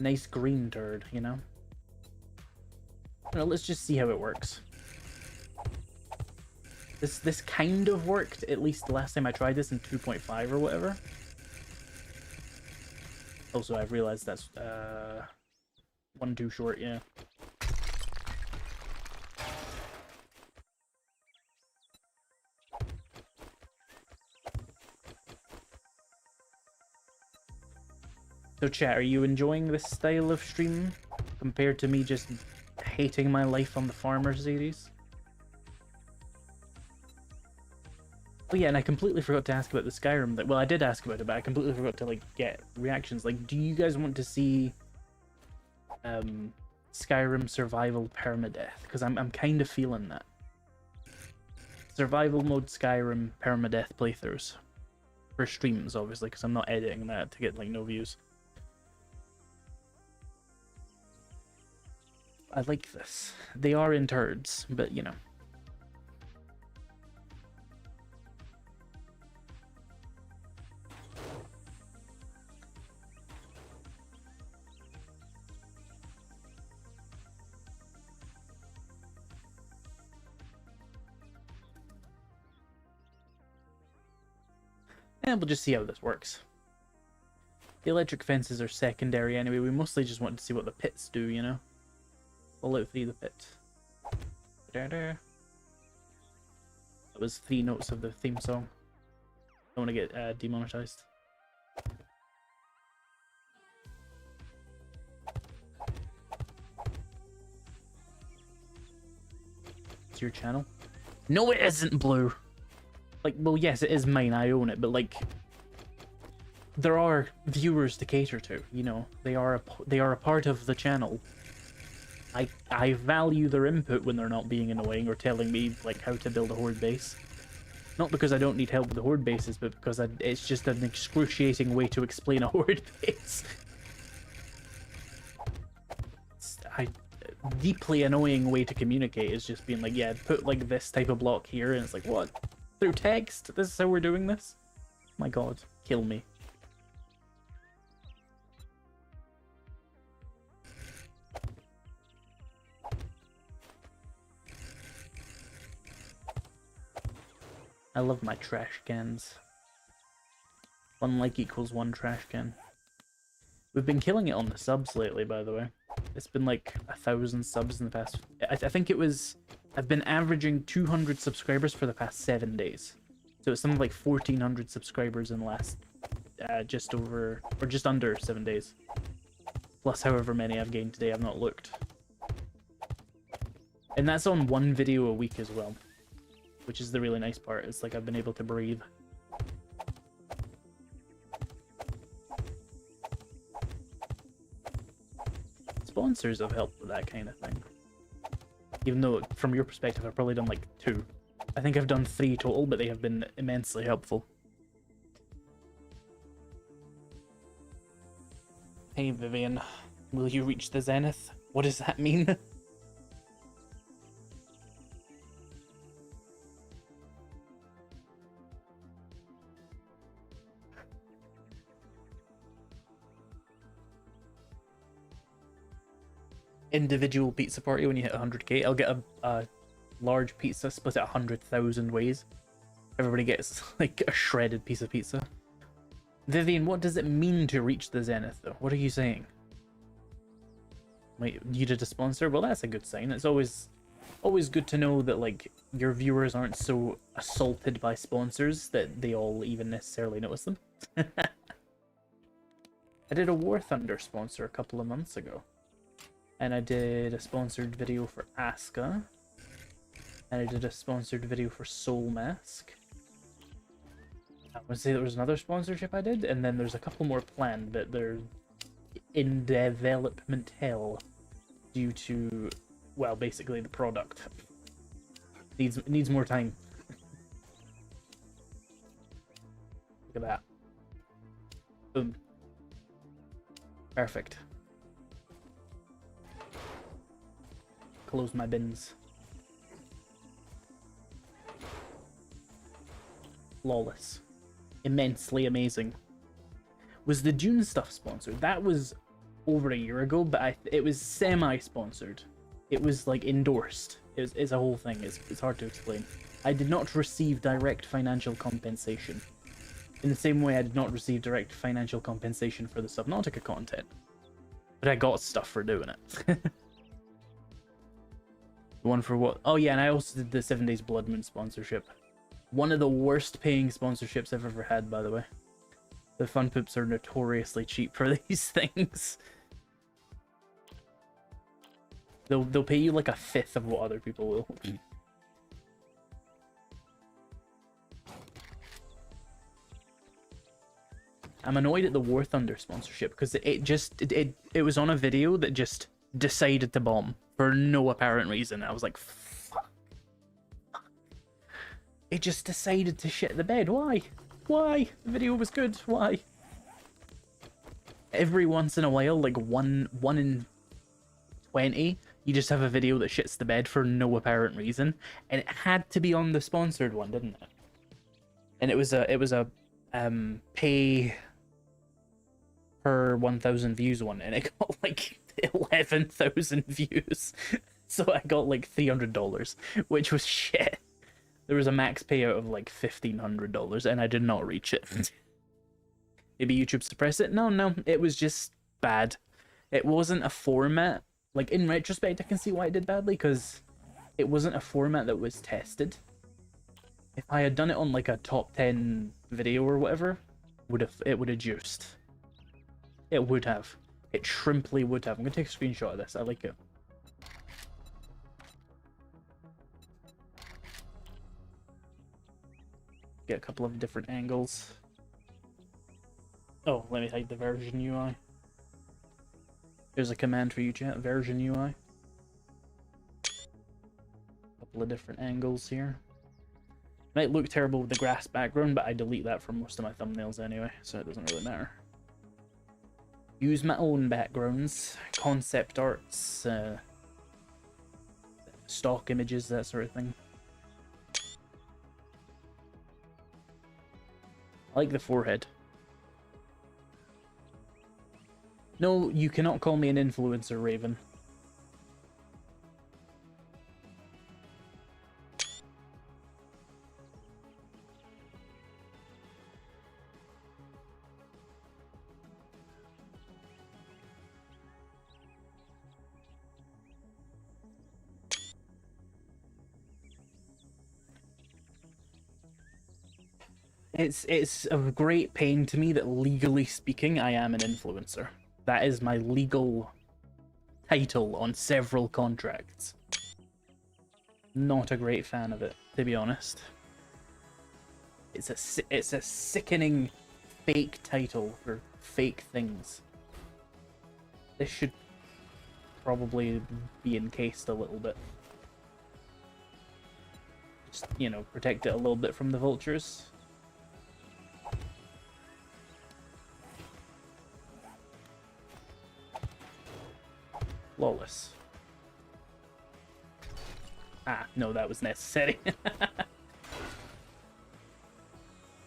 Nice green turd, you know? Well, let's just see how it works. This kind of worked, at least the last time I tried this in 2.5 or whatever. Also, I've realized that's one too short, yeah. So chat, are you enjoying this style of stream compared to me just hating my life on the Farmer series? Oh yeah, and I completely forgot to ask about the Skyrim. Well, I did ask about it, but I completely forgot to, like, get reactions. Like, do you guys want to see Skyrim survival permadeath, because I'm kind of feeling that. Survival mode Skyrim permadeath playthroughs. For streams, obviously, because I'm not editing that to get, like, no views. I like this. They are in turds, but, you know. And we'll just see how this works. The electric fences are secondary anyway. We mostly just want to see what the pits do, you know? Fallout 3 the pit. That was 3 notes of the theme song. Don't want to get demonetized. It's your channel? No, it isn't, Blue! Like, well, yes, it is mine, I own it, but, like, there are viewers to cater to, you know? They are a part of the channel. I value their input when they're not being annoying or telling me, like, how to build a Horde base. Not because I don't need help with the Horde bases, but because it's just an excruciating way to explain a Horde base. A deeply annoying way to communicate is just being like, yeah, put, like, this type of block here, and it's like, what? Through text? This is how we're doing this? My god, kill me. I love my trash cans. 1 like equals 1 trash can. We've been killing it on the subs lately, by the way. It's been like 1,000 subs in the past... I think it was... I've been averaging 200 subscribers for the past 7 days. So it's something like 1,400 subscribers in the last just over... or just under 7 days. Plus however many I've gained today, I've not looked. And that's on 1 video a week as well. Which is the really nice part. It's like I've been able to breathe. Sponsors have helped with that kind of thing. Even though, from your perspective, I've probably done like 2. I think I've done 3 total, but they have been immensely helpful. Hey Vivian, will you reach the zenith? What does that mean? Individual pizza party when you hit 100k. I'll get a large pizza split it 100,000 ways. Everybody gets like a shredded piece of pizza. Vivian, what does it mean to reach the zenith though? What are you saying? Wait, you did a sponsor? Well, that's a good sign. It's always good to know that like your viewers aren't so assaulted by sponsors that they all even necessarily notice them. I did a War Thunder sponsor a couple of months ago. And I did a sponsored video for Aska. And I did a sponsored video for Soul Mask. I would say there was another sponsorship I did, and then there's a couple more planned, but they're in development hell due to, well, basically the product. Needs more time. Look at that. Boom. Perfect. Close my bins. Flawless. Immensely amazing. Was the Dune stuff sponsored? That was over a year ago, but it was semi-sponsored. It was like endorsed. It's a whole thing. It's hard to explain. I did not receive direct financial compensation. In the same way I did not receive direct financial compensation for the Subnautica content. But I got stuff for doing it. One for what? Oh yeah, and I also did the 7 Days Blood Moon sponsorship. One of the worst paying sponsorships I've ever had, by the way. The Fun Poops are notoriously cheap for these things. They'll pay you like 1/5 of what other people will. I'm annoyed at the War Thunder sponsorship because it was on a video that just decided to bomb for no apparent reason. I was like, fuck. It just decided to shit the bed. Why? Why? The video was good. Why? Every once in a while, like one in 20, you just have a video that shits the bed for no apparent reason, and it had to be on the sponsored one, didn't it? And it was a pay per 1,000 views one, and it got like 11,000 views. So I got like $300, which was shit. There was a max payout of like $1,500, and I did not reach it. Maybe YouTube suppressed it? No, it was just bad. It wasn't a format. Like, in retrospect, I can see why it did badly, because it wasn't a format that was tested. If I had done it on like a top 10 video or whatever, it would have juiced. It would have. It shrimply would have. I'm gonna take a screenshot of this. I like it. Get a couple of different angles. Oh, let me hide the version UI. There's a command for you, chat. Version UI. Couple of different angles here. Might look terrible with the grass background, but I delete that from most of my thumbnails anyway, so it doesn't really matter. Use my own backgrounds, concept arts, stock images, that sort of thing. I like the forehead. No, you cannot call me an influencer, Raven. It's a great pain to me that, legally speaking, I am an influencer. That is my legal title on several contracts. Not a great fan of it, to be honest. It's a sickening fake title for fake things. This should probably be encased a little bit. Just, you know, protect it a little bit from the vultures. Flawless. Ah, no, that was necessary. Give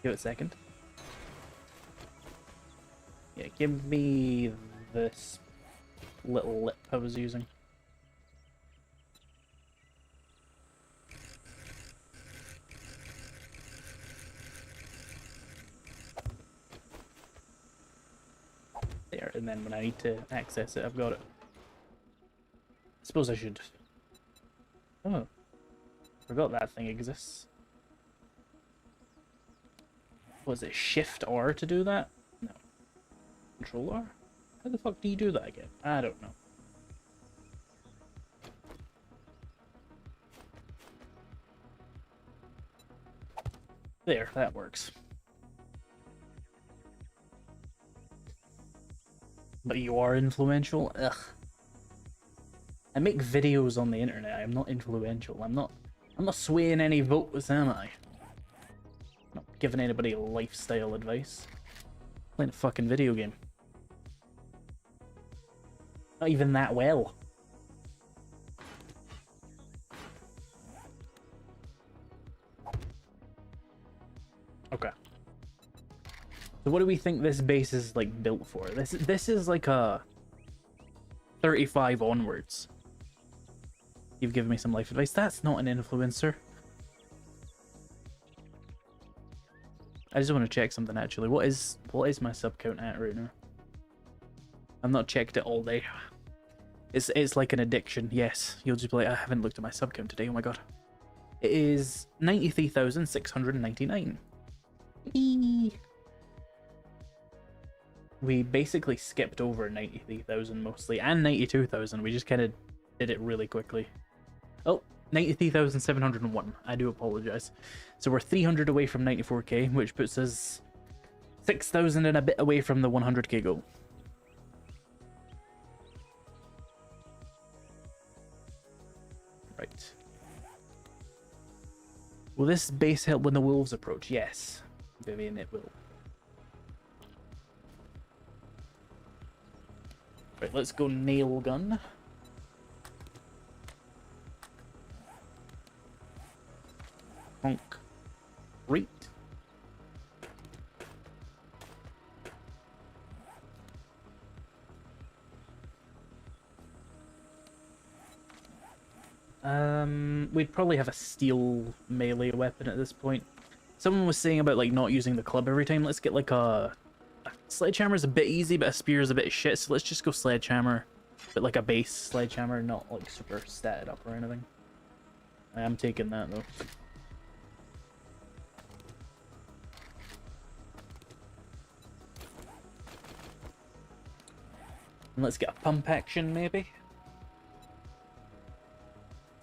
it a second. Yeah, give me this little lip I was using. There, and then when I need to access it, I've got it. I suppose I should... Oh. Forgot that thing exists. Was it Shift R to do that? No. Control R? How the fuck do you do that again? I don't know. There, that works. But you are influential? Ugh. I make videos on the internet. I'm not influential. I'm not swaying any votes, am I? I'm not giving anybody lifestyle advice. I'm playing a fucking video game. Not even that well. Okay. So what do we think this base is like built for? This is like a 35 onwards. You've given me some life advice. That's not an influencer. I just want to check something actually. What is my sub count at right now? I've not checked it all day. It's like an addiction. Yes, you'll just be like, I haven't looked at my sub count today. Oh my god. It is 93,699. We basically skipped over 93,000 mostly, and 92,000. We just kind of did it really quickly. Oh, 93,701. I do apologize. So we're 300 away from 94k, which puts us 6,000 and a bit away from the 100k goal. Right. Will this base help when the wolves approach? Yes, Vivian, it will. Right, let's go nail gun. Honk. Great. We'd probably have a steel melee weapon at this point. Someone was saying about like not using the club every time. Let's get like a sledgehammer's a bit easy, but a spear is a bit shit. So let's just go sledgehammer, but like a base sledgehammer, not like super statted up or anything. I am taking that though. And let's get a pump action maybe.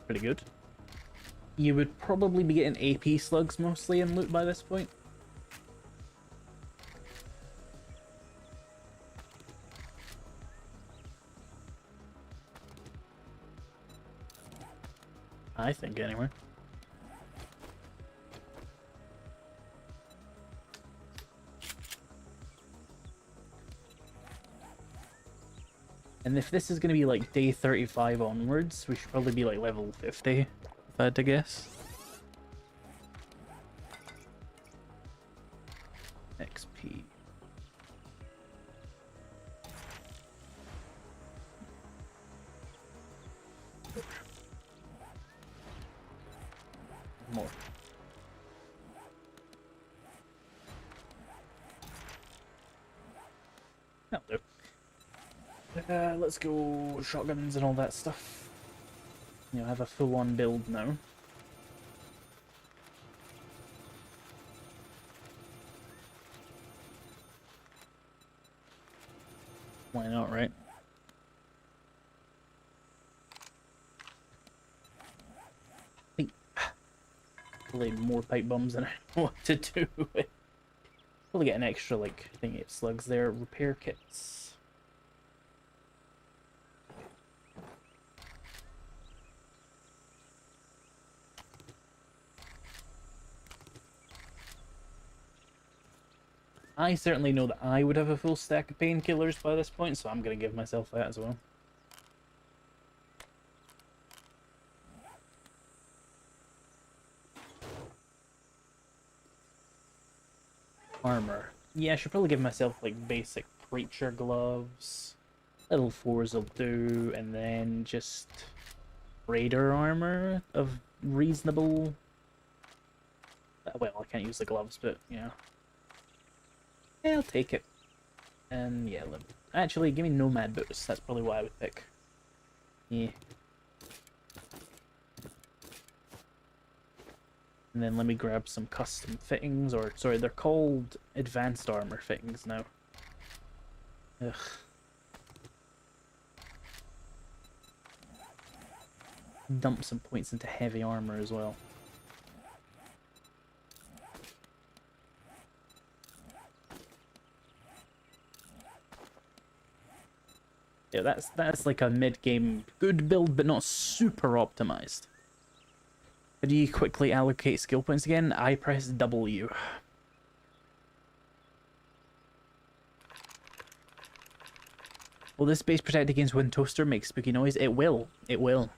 Pretty good. You would probably be getting AP slugs mostly in loot by this point. I think, anyway. And if this is going to be like day 35 onwards, we should probably be like level 50, if I had to guess. XP. More. That'll do. Let's go shotguns and all that stuff. You know, have a full-on build now. Why not, right? Probably more pipe bombs than I know what to do with. Probably get an extra, like, thingy of slugs there. Repair kits. I certainly know that I would have a full stack of painkillers by this point, so I'm going to give myself that as well. Armor. Yeah, I should probably give myself like basic preacher gloves. Level 4s will do, and then just raider armor of reasonable... Well, I can't use the gloves, but, you know. Yeah, I'll take it. And yeah, actually, give me nomad boots. That's probably what I would pick. Yeah. And then let me grab some custom fittings, or sorry, they're called advanced armor fittings now. Ugh. Dump some points into heavy armor as well. Yeah, that's like a mid-game good build, but not super optimized. How do you quickly allocate skill points again? I press W. Will this base protect against wind toaster make spooky noise? It will. It will.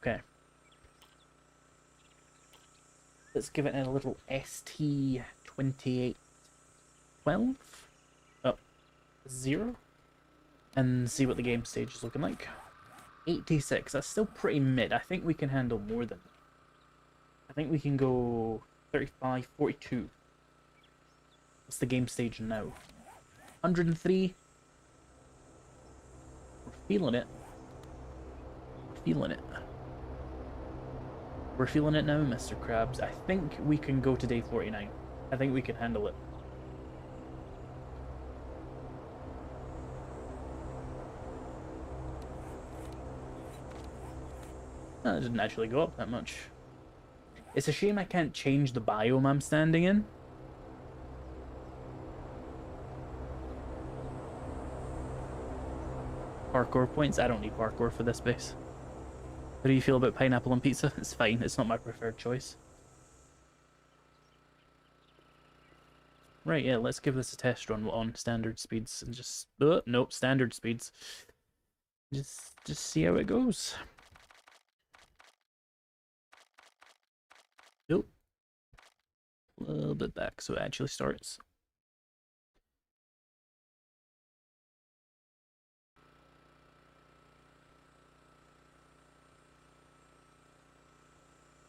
Okay. Let's give it a little ST2812. Oh, 0. And see what the game stage is looking like. 86, that's still pretty mid. I think we can handle more than that. I think we can go 35, 42. What's the game stage now? 103. We're feeling it. We're feeling it. We're feeling it now, Mr. Krabs. I think we can go to day 49. I think we can handle it. No, it didn't actually go up that much. It's a shame I can't change the biome I'm standing in. Parkour points? I don't need parkour for this base. How do you feel about pineapple on pizza? It's fine, it's not my preferred choice. Right, yeah, let's give this a test run on standard speeds and just... nope, standard speeds. Just see how it goes. Nope. A little bit back so it actually starts.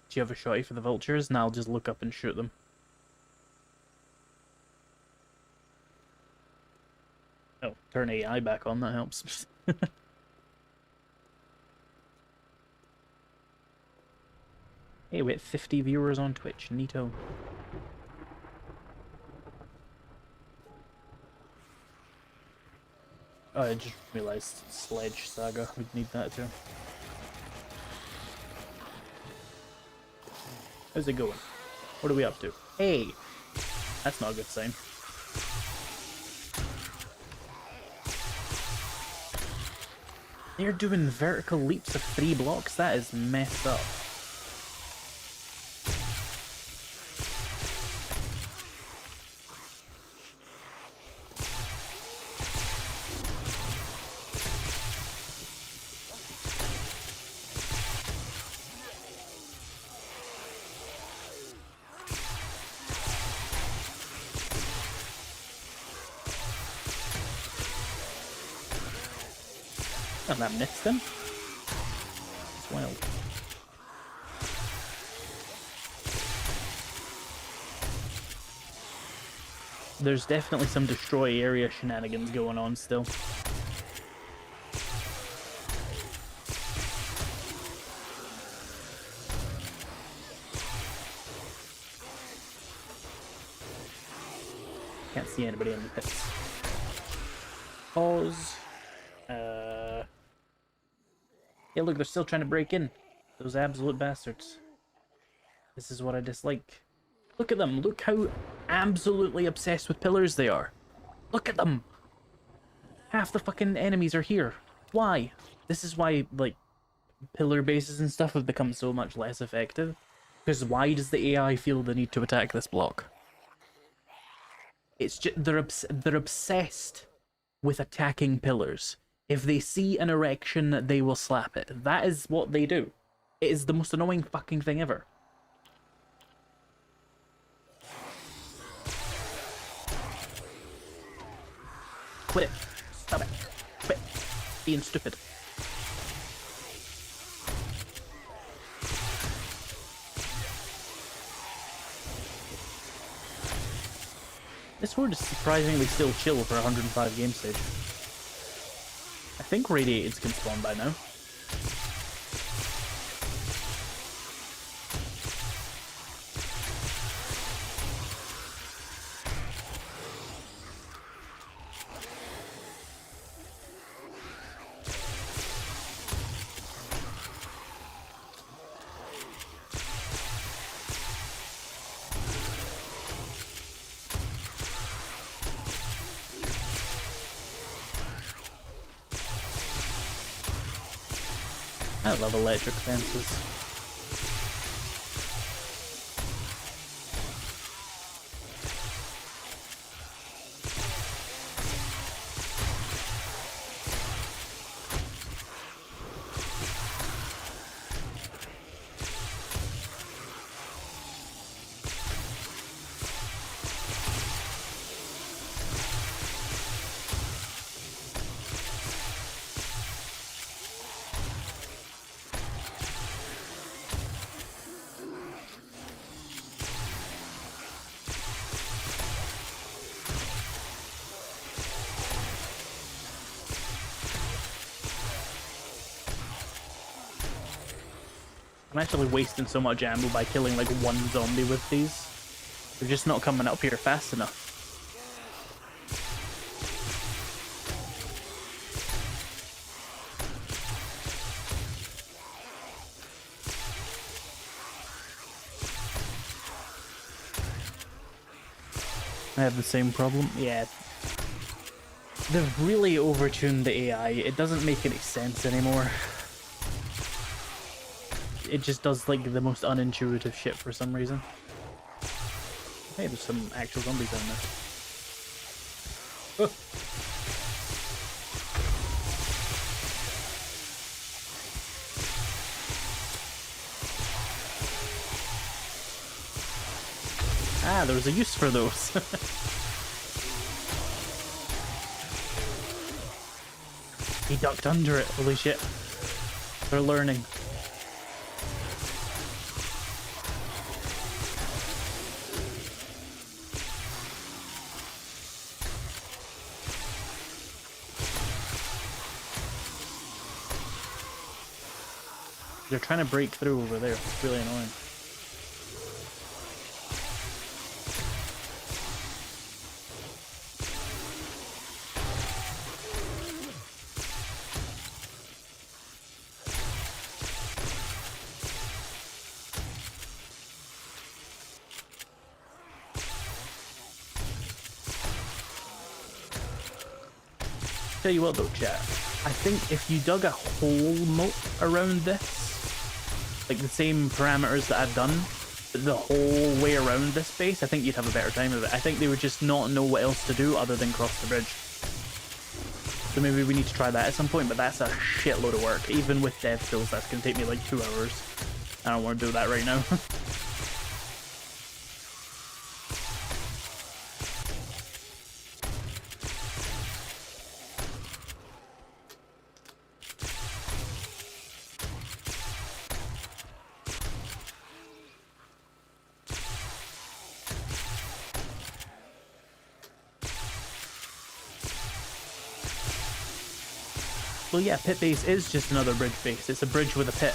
Do you have a shotty for the vultures? And I'll just look up and shoot them. Oh, turn AI back on, that helps. Hey, we have 50 viewers on Twitch, neato. Oh, I just realised Sledge Saga, we'd need that too. How's it going? What are we up to? Hey! That's not a good sign. They're doing vertical leaps of 3 blocks? That is messed up. And that missed him? It's wild. There's definitely some destroy area shenanigans going on still. Can't see anybody in the pits. Pause. Hey, look, they're still trying to break in. Those absolute bastards. This is what I dislike. Look at them. Look how absolutely obsessed with pillars they are. Look at them. Half the fucking enemies are here. Why? This is why, like, pillar bases and stuff have become so much less effective. Because why does the AI feel the need to attack this block? It's just, they're obsessed with attacking pillars. If they see an erection, they will slap it. That is what they do. It is the most annoying fucking thing ever. Quit it. Stop it. Quit being stupid. This Horde is surprisingly still chill for 105 game stage. I think Radiateds can spawn by now. I love electric fences. I'm actually wasting so much ammo by killing like one zombie with these. They're just not coming up here fast enough. I have the same problem. Yeah. They've really overtuned the AI. It doesn't make any sense anymore. It just does like the most unintuitive shit for some reason. Hey, there's some actual zombies down there. Oh. Ah, there was a use for those. He ducked under it. Holy shit. They're learning. They're trying to break through over there. It's really annoying. Tell you what though, chat. I think if you dug a whole moat around this, like the same parameters that I've done, the whole way around this base, I think you'd have a better time of it. I think they would just not know what else to do other than cross the bridge. So maybe we need to try that at some point, but that's a shitload of work. Even with dev tools, that's going to take me like 2 hours. I don't want to do that right now. Well, yeah, pit base is just another bridge base. It's a bridge with a pit.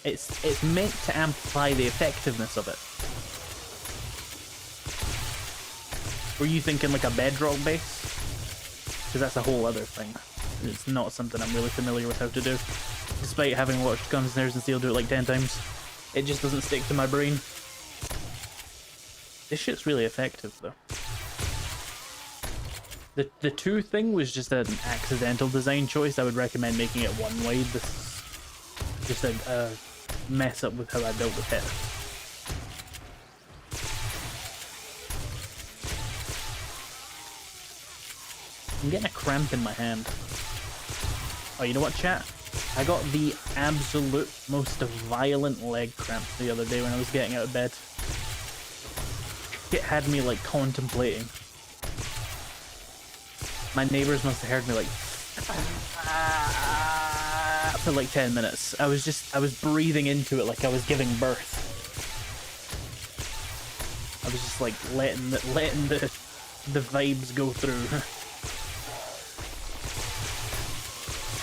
It's meant to amplify the effectiveness of it. Were you thinking like a bedrock base? Because that's a whole other thing. It's not something I'm really familiar with how to do. Despite having watched Guns, Snares, and Steel do it like 10 times. It just doesn't stick to my brain. This shit's really effective, though. The 2 thing was just an accidental design choice. I would recommend making it 1 wide. This is just a mess up with how I built the pit. I'm getting a cramp in my hand. Oh, you know what, chat? I got the absolute most violent leg cramp the other day when I was getting out of bed. It had me like contemplating. My neighbors must have heard me like for like 10 minutes. I was breathing into it like I was giving birth. I was just like letting the vibes go through.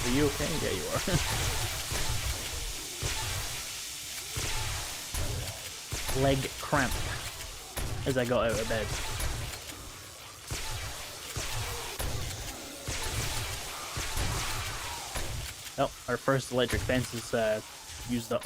Are you okay? Yeah, you are. Leg cramp as I got out of bed. Oh, our first electric fence is used up.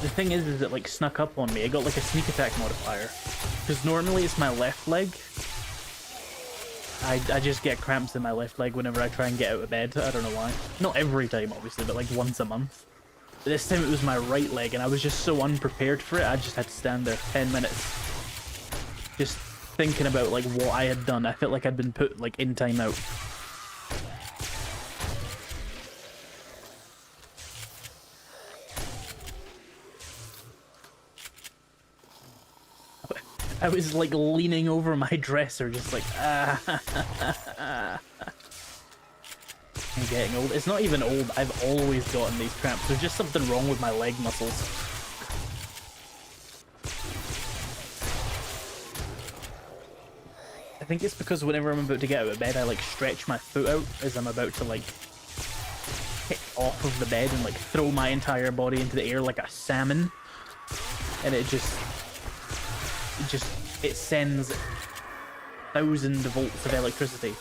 The thing is it like snuck up on me. I got like a sneak attack modifier. Because normally it's my left leg. I just get cramps in my left leg whenever I try and get out of bed. I don't know why. Not every time, obviously, but like once a month. But this time it was my right leg, and I was just so unprepared for it, I just had to stand there 10 minutes. Just thinking about like what I had done. I felt like I'd been put like in timeout. I was like leaning over my dresser, just like, I'm getting old. It's not even old. I've always gotten these cramps. There's just something wrong with my leg muscles. I think it's because whenever I'm about to get out of bed, I like stretch my foot out as I'm about to like kick off of the bed and like throw my entire body into the air like a salmon. And it just it sends thousands of volts of electricity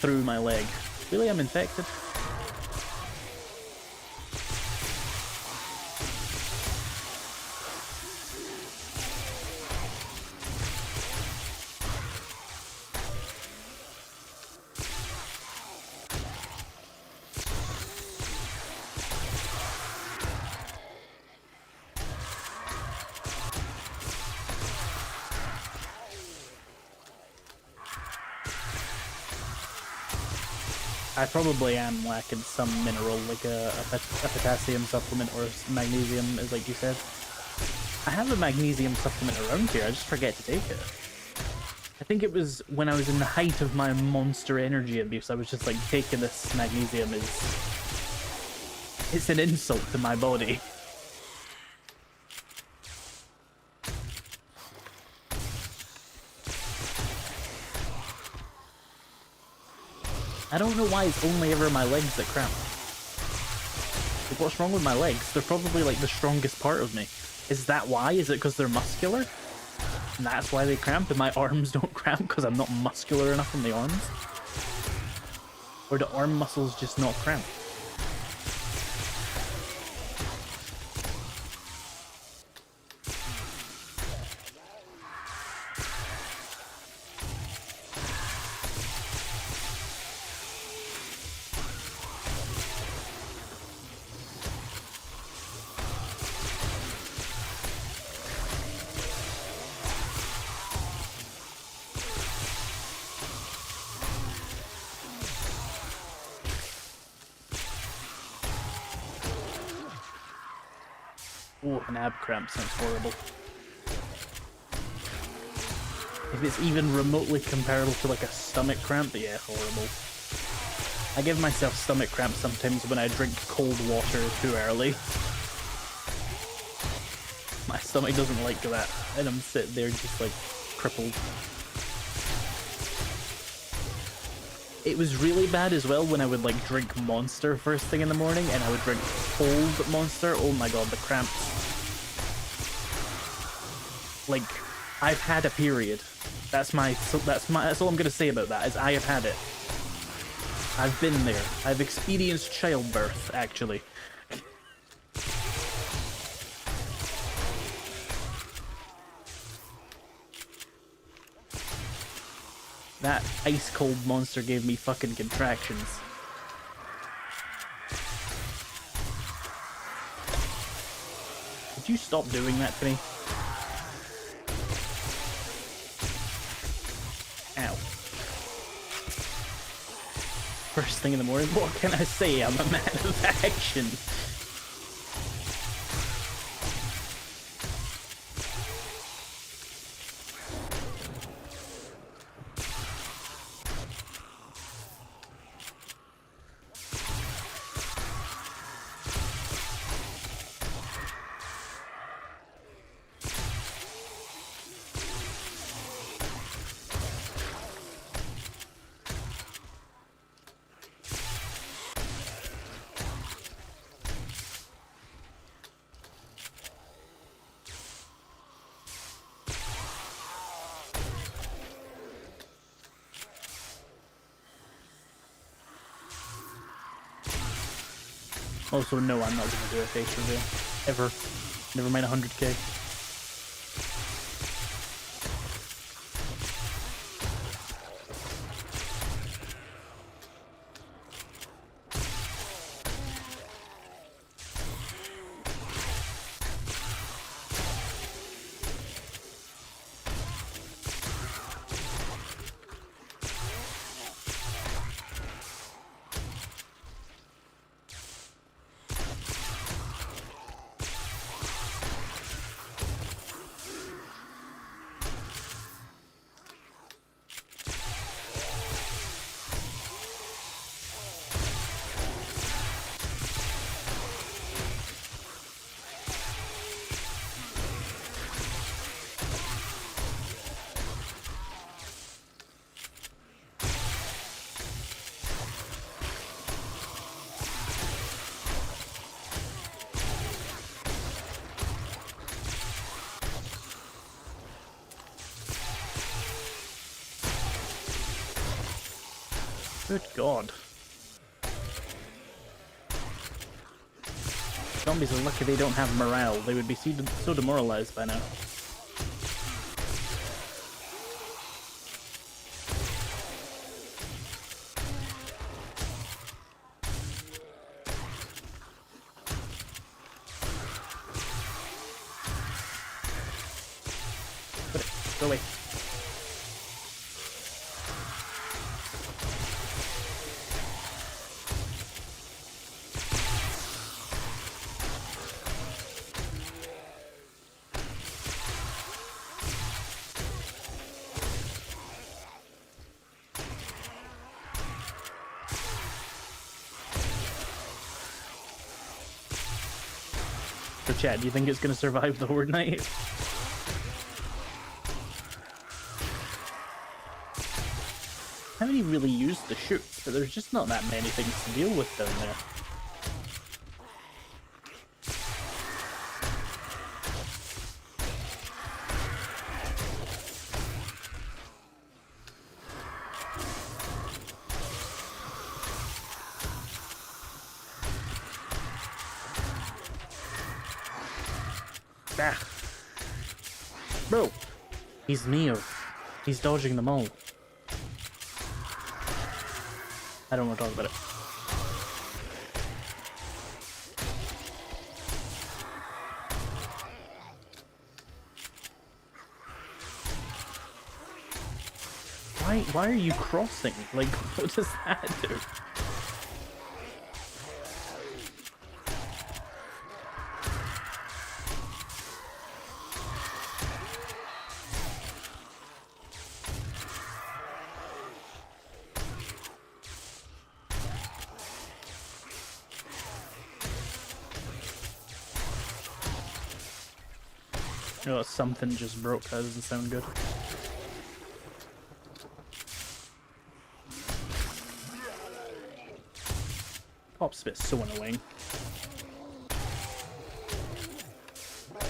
through my leg. Really, I'm infected? I probably am lacking some mineral, like a potassium supplement or magnesium, as like you said. I have a magnesium supplement around here, I just forget to take it. I think it was when I was in the height of my monster energy abuse, I was just like, taking this magnesium it's an insult to my body. I don't know why it's only ever my legs that cramp. Like, what's wrong with my legs? They're probably like the strongest part of me. Is that why? Is it because they're muscular? And that's why they cramp, and my arms don't cramp because I'm not muscular enough in the arms? Or do arm muscles just not cramp? Oh, an ab cramp sounds horrible. If it's even remotely comparable to like a stomach cramp, yeah, horrible. I give myself stomach cramps sometimes when I drink cold water too early. My stomach doesn't like that, and I'm sitting there just like crippled. It was really bad as well when I would like drink Monster first thing in the morning, and I would drink cold Monster. Oh my god, the cramps. Like, I've had a period. That's all I'm gonna say about that, is I have had it. I've been there. I've experienced childbirth, actually. That ice-cold Monster gave me fucking contractions. Could you stop doing that to me? Ow. First thing in the morning, what can I say? I'm a man of action. Also, no, I'm not going to do a face reveal. Ever. Never mind 100k. Good God. Zombies are lucky they don't have morale. They would be so demoralized by now. Put it. Go away. So chat, do you think it's going to survive the Horde Night? I haven't even really used the chutes, but there's just not that many things to deal with down there. Ah. Bro, he's Neo. He's dodging them all. I don't want to talk about it. Why are you crossing? Like, what does that do? Oh, something just broke. That doesn't sound good. Pop spit's so annoying. I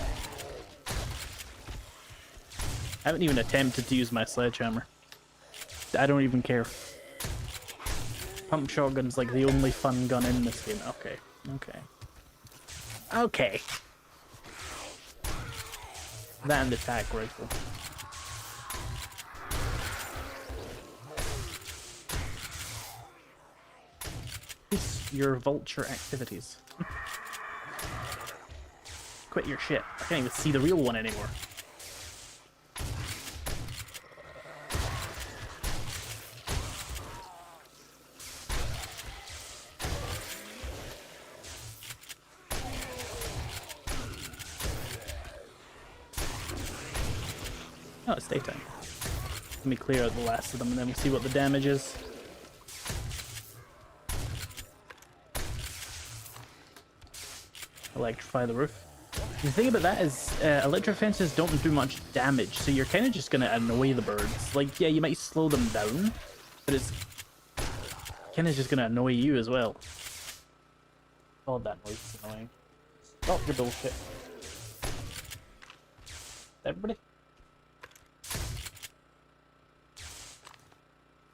haven't even attempted to use my sledgehammer. I don't even care. Pump shotgun's like the only fun gun in this game. Okay. Okay. Okay. That and the attack rifle. Cease your vulture activities. Quit your shit. I can't even see the real one anymore. Oh, it's daytime. Let me clear out the last of them and then we'll see what the damage is. Electrify the roof. The thing about that is electric fences don't do much damage, so you're kind of just going to annoy the birds. Like, yeah, you might slow them down, but it's kind of just going to annoy you as well. Oh, that noise is annoying. Stop your bullshit. Everybody?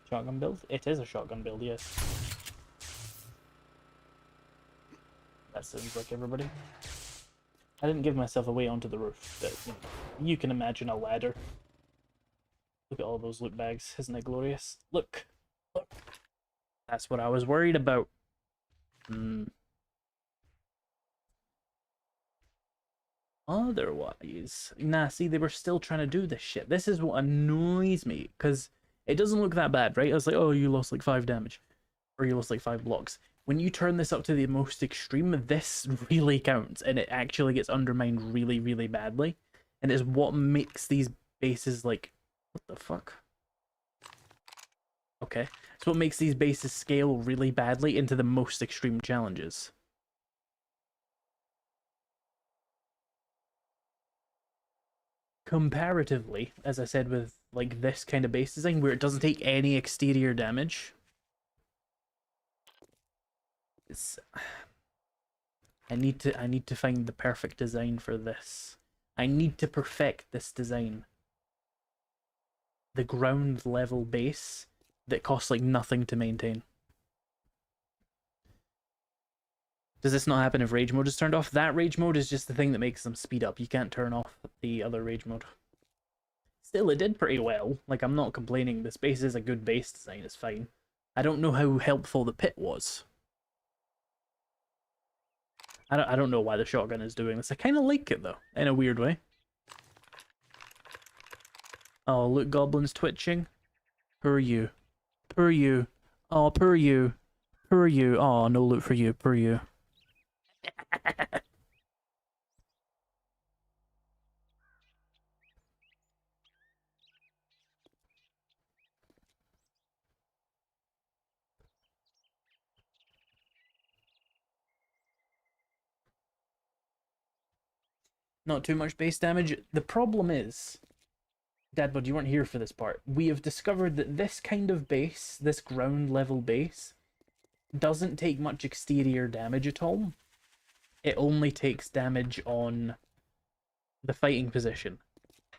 Shotgun build? It is a shotgun build, yes. That sounds like everybody. I didn't give myself a way onto the roof, but you can imagine a ladder. Look at all those loot bags, isn't it glorious? Look! Look! That's what I was worried about. Otherwise, nah, see, they were still trying to do this shit. This is what annoys me, because it doesn't look that bad, right? I was like, oh, you lost like 5 damage. Or you lost like 5 blocks. When you turn this up to the most extreme, this really counts, and it actually gets undermined really, really badly. And it's what makes these bases like... What the fuck? Okay. It's what makes these bases scale really badly into the most extreme challenges. Comparatively, as I said, with like this kind of base design where it doesn't take any exterior damage, it's I need to find the perfect design for this. I need to perfect this design. The ground level base that costs like nothing to maintain. Does this not happen if rage mode is turned off? That rage mode is just the thing that makes them speed up. You can't turn off the other rage mode. Still, it did pretty well. Like, I'm not complaining. This base is a good base design. It's fine. I don't know how helpful the pit was. I don't know why the shotgun is doing this. I kind of like it, though, in a weird way. Oh, look, Goblin's twitching. Per you. Per you. Oh, per you. Per you. Oh, no loot for you. Per you. Not too much base damage. The problem is, Dadbud, you weren't here for this part. We have discovered that this kind of base, this ground level base, doesn't take much exterior damage at all. It only takes damage on the fighting position.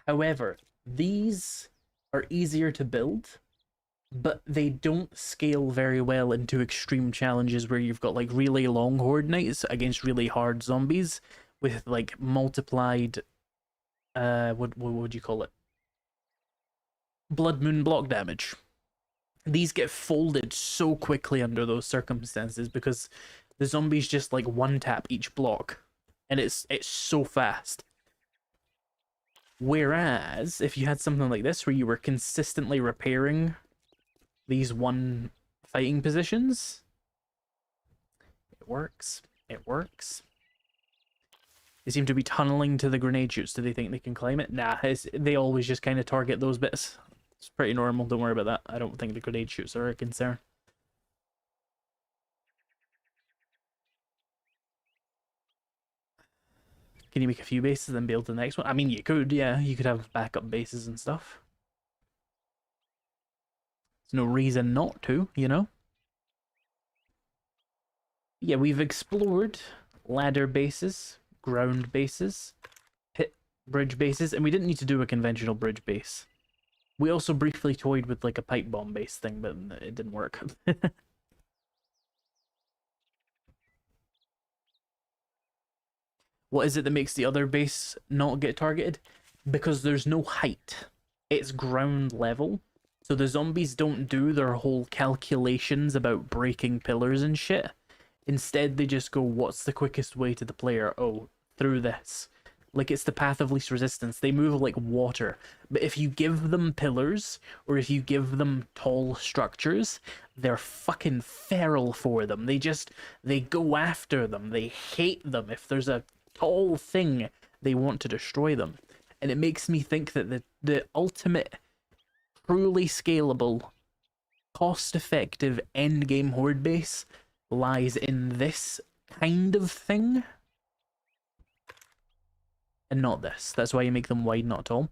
However, these are easier to build, but they don't scale very well into extreme challenges where you've got like really long horde nights against really hard zombies with like multiplied what would you call it? Blood moon block damage. These get folded so quickly under those circumstances because the zombies just like one tap each block, and it's so fast. Whereas if you had something like this where you were consistently repairing these one fighting positions, it works. It works. They seem to be tunneling to the grenade chutes. Do they think they can climb it? Nah, they always just kind of target those bits. It's pretty normal. Don't worry about that. I don't think the grenade chutes are a concern. Can you make a few bases and then build the next one? I mean, you could, yeah. You could have backup bases and stuff. There's no reason not to, you know? Yeah, we've explored ladder bases, ground bases, pit bridge bases, and we didn't need to do a conventional bridge base. We also briefly toyed with like a pipe bomb base thing, but it didn't work. What is it that makes the other base not get targeted? Because there's no height. It's ground level. So the zombies don't do their whole calculations about breaking pillars and shit. Instead, they just go, what's the quickest way to the player? Oh, through this. Like, it's the path of least resistance. They move like water. But if you give them pillars, or if you give them tall structures, they're fucking feral for them. They go after them. They hate them. If there's a tall thing, they want to destroy them. And it makes me think that the ultimate, truly scalable, cost-effective endgame horde base lies in this kind of thing. And not this. That's why you make them wide, not tall.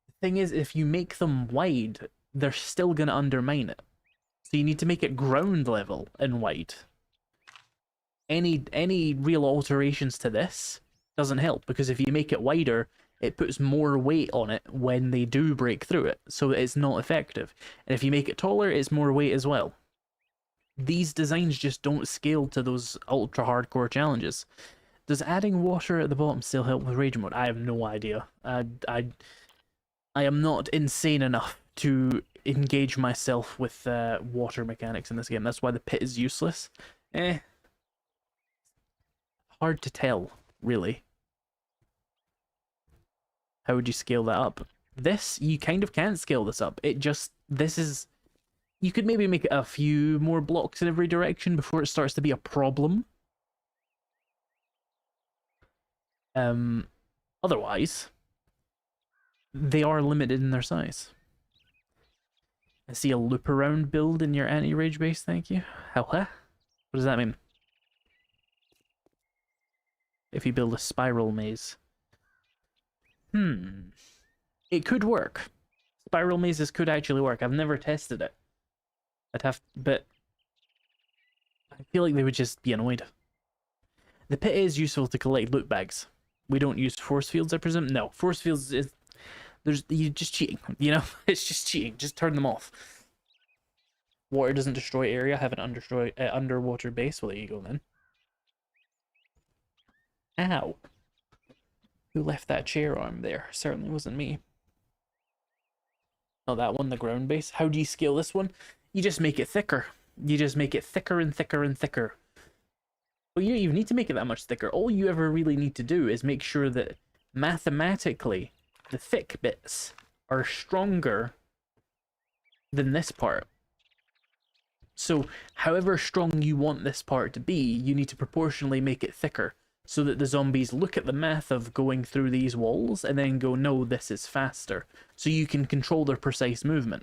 The thing is, if you make them wide, they're still going to undermine it. So you need to make it ground level and wide. Any real alterations to this doesn't help, because if you make it wider, it puts more weight on it when they do break through it, so it's not effective. And if you make it taller, it's more weight as well. These designs just don't scale to those ultra hardcore challenges. Does adding water at the bottom still help with rage mode? I have no idea. I am not insane enough to engage myself with water mechanics in this game. That's why the pit is useless. Hard to tell, really. How would you scale that up? This, you kind of can't scale this up. This is... You could maybe make it a few more blocks in every direction before it starts to be a problem. Otherwise, they are limited in their size. I see a loop around build in your anti-rage base, thank you. What does that mean? If you build a spiral maze. It could work. Spiral mazes could actually work. I've never tested it. But I feel like they would just be annoyed. The pit is useful to collect loot bags. We don't use force fields, I presume? No, force fields is... you're just cheating, you know? It's just cheating. Just turn them off. Water doesn't destroy area, have an underwater base. Well, there you go then. Ow. Who left that chair arm there? Certainly wasn't me. Oh, that one, the ground base. How do you scale this one? You just make it thicker. You just make it thicker and thicker and thicker. Well, you don't even need to make it that much thicker. All you ever really need to do is make sure that mathematically the thick bits are stronger than this part. So however strong you want this part to be, you need to proportionally make it thicker so that the zombies look at the math of going through these walls and then go, no, this is faster. So you can control their precise movement.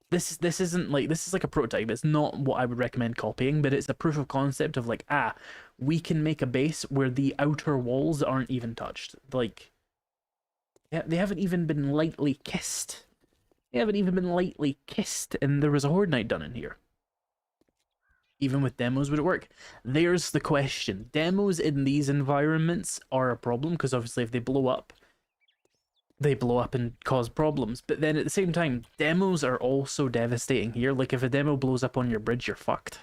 This isn't like, this is like a prototype. It's not what I would recommend copying, but it's a proof of concept of like, we can make a base where the outer walls aren't even touched. Like, yeah, they haven't even been lightly kissed. They haven't even been lightly kissed, and there was a Horde night done in here. Even with demos, would it work? There's the question. Demos in these environments are a problem, because obviously if they blow up and cause problems. But then at the same time, demos are also devastating here. Like, if a demo blows up on your bridge, you're fucked.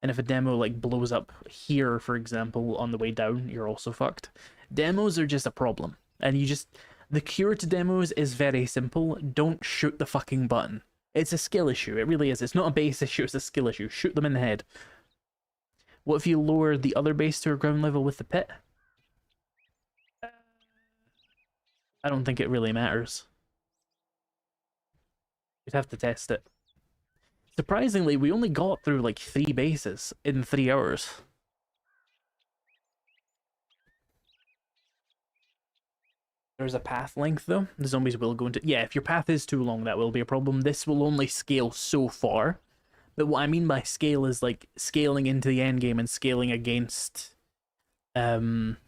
And if a demo, like, blows up here, for example, on the way down, you're also fucked. Demos are just a problem. And you just... The cure to demos is very simple. Don't shoot the fucking button. It's a skill issue. It really is. It's not a base issue. It's a skill issue. Shoot them in the head. What if you lower the other base to a ground level with the pit? I don't think it really matters. You'd have to test it. Surprisingly, we only got through like 3 bases in 3 hours. There's a path length though. The zombies will go into... Yeah, if your path is too long, that will be a problem. This will only scale so far. But what I mean by scale is like scaling into the end game and scaling against higher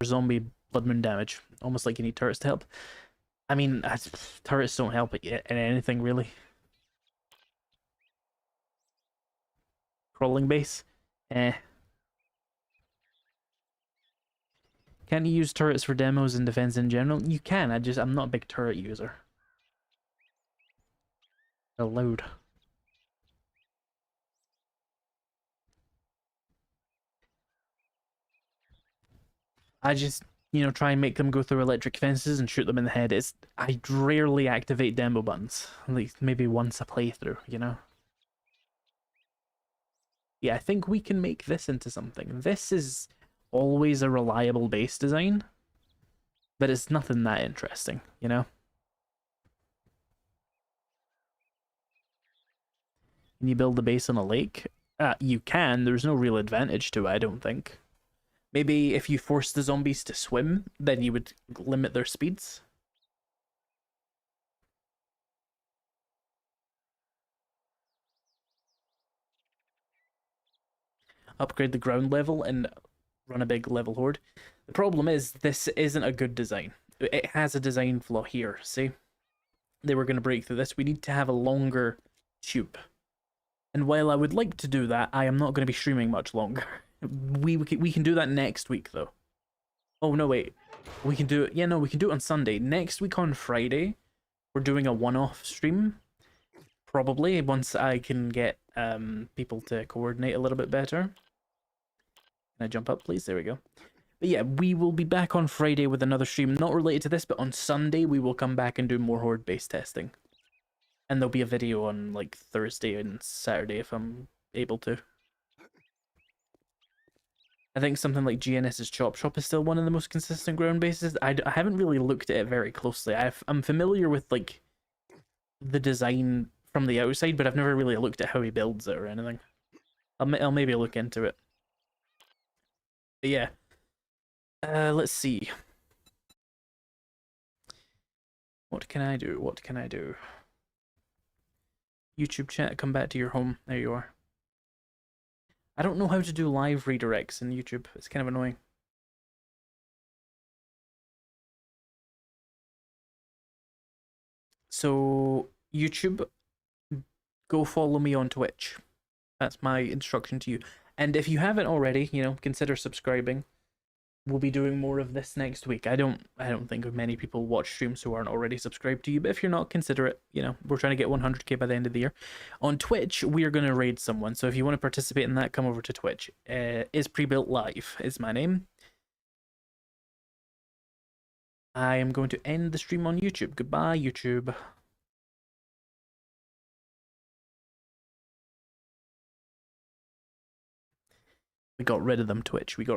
zombie blood moon damage. Almost like you need turrets to help. I mean, turrets don't help it yet in anything really. Crawling base? Can you use turrets for demos and defense in general? You can, I'm not a big turret user. They're loud. I just, try and make them go through electric fences and shoot them in the head. I rarely activate demo buttons. At least maybe once a playthrough, Yeah, I think we can make this into something. This is always a reliable base design, but it's nothing that interesting, Can you build a base on a lake? You can. There's no real advantage to it, I don't think. Maybe if you force the zombies to swim, then you would limit their speeds. Upgrade the ground level and run a big level horde. The problem is, this isn't a good design. It has a design flaw here, see? They were going to break through this. We need to have a longer tube. And while I would like to do that, I am not going to be streaming much longer. We can do that next week, though. Oh, no, wait. We can do it... Yeah, no, we can do it on Sunday. Next week on Friday, we're doing a one-off stream. Probably, once I can get people to coordinate a little bit better. Can I jump up, please? There we go. But yeah, we will be back on Friday with another stream, not related to this, but on Sunday we will come back and do more Horde-based testing. And there'll be a video on, like, Thursday and Saturday if I'm able to. I think something like GNS's Chop Shop is still one of the most consistent ground bases. I haven't really looked at it very closely. I'm familiar with, like, the design from the outside, but I've never really looked at how he builds it or anything. I'll maybe look into it. But yeah. Let's see. What can I do? What can I do? YouTube chat, come back to your home. There you are. I don't know how to do live redirects in YouTube. It's kind of annoying. So, YouTube, go follow me on Twitch. That's my instruction to you. And if you haven't already, consider subscribing. we'll be doing more of this next week. I don't think many people watch streams who aren't already subscribed to you, but if you're not, consider it. You know, we're trying to get 100k by the end of the year. On Twitch, we are going to raid someone, so if you want to participate in that, come over to Twitch. Izprebuilt Live is my name. I am going to end the stream on YouTube. Goodbye, YouTube. We got rid of them, Twitch. We got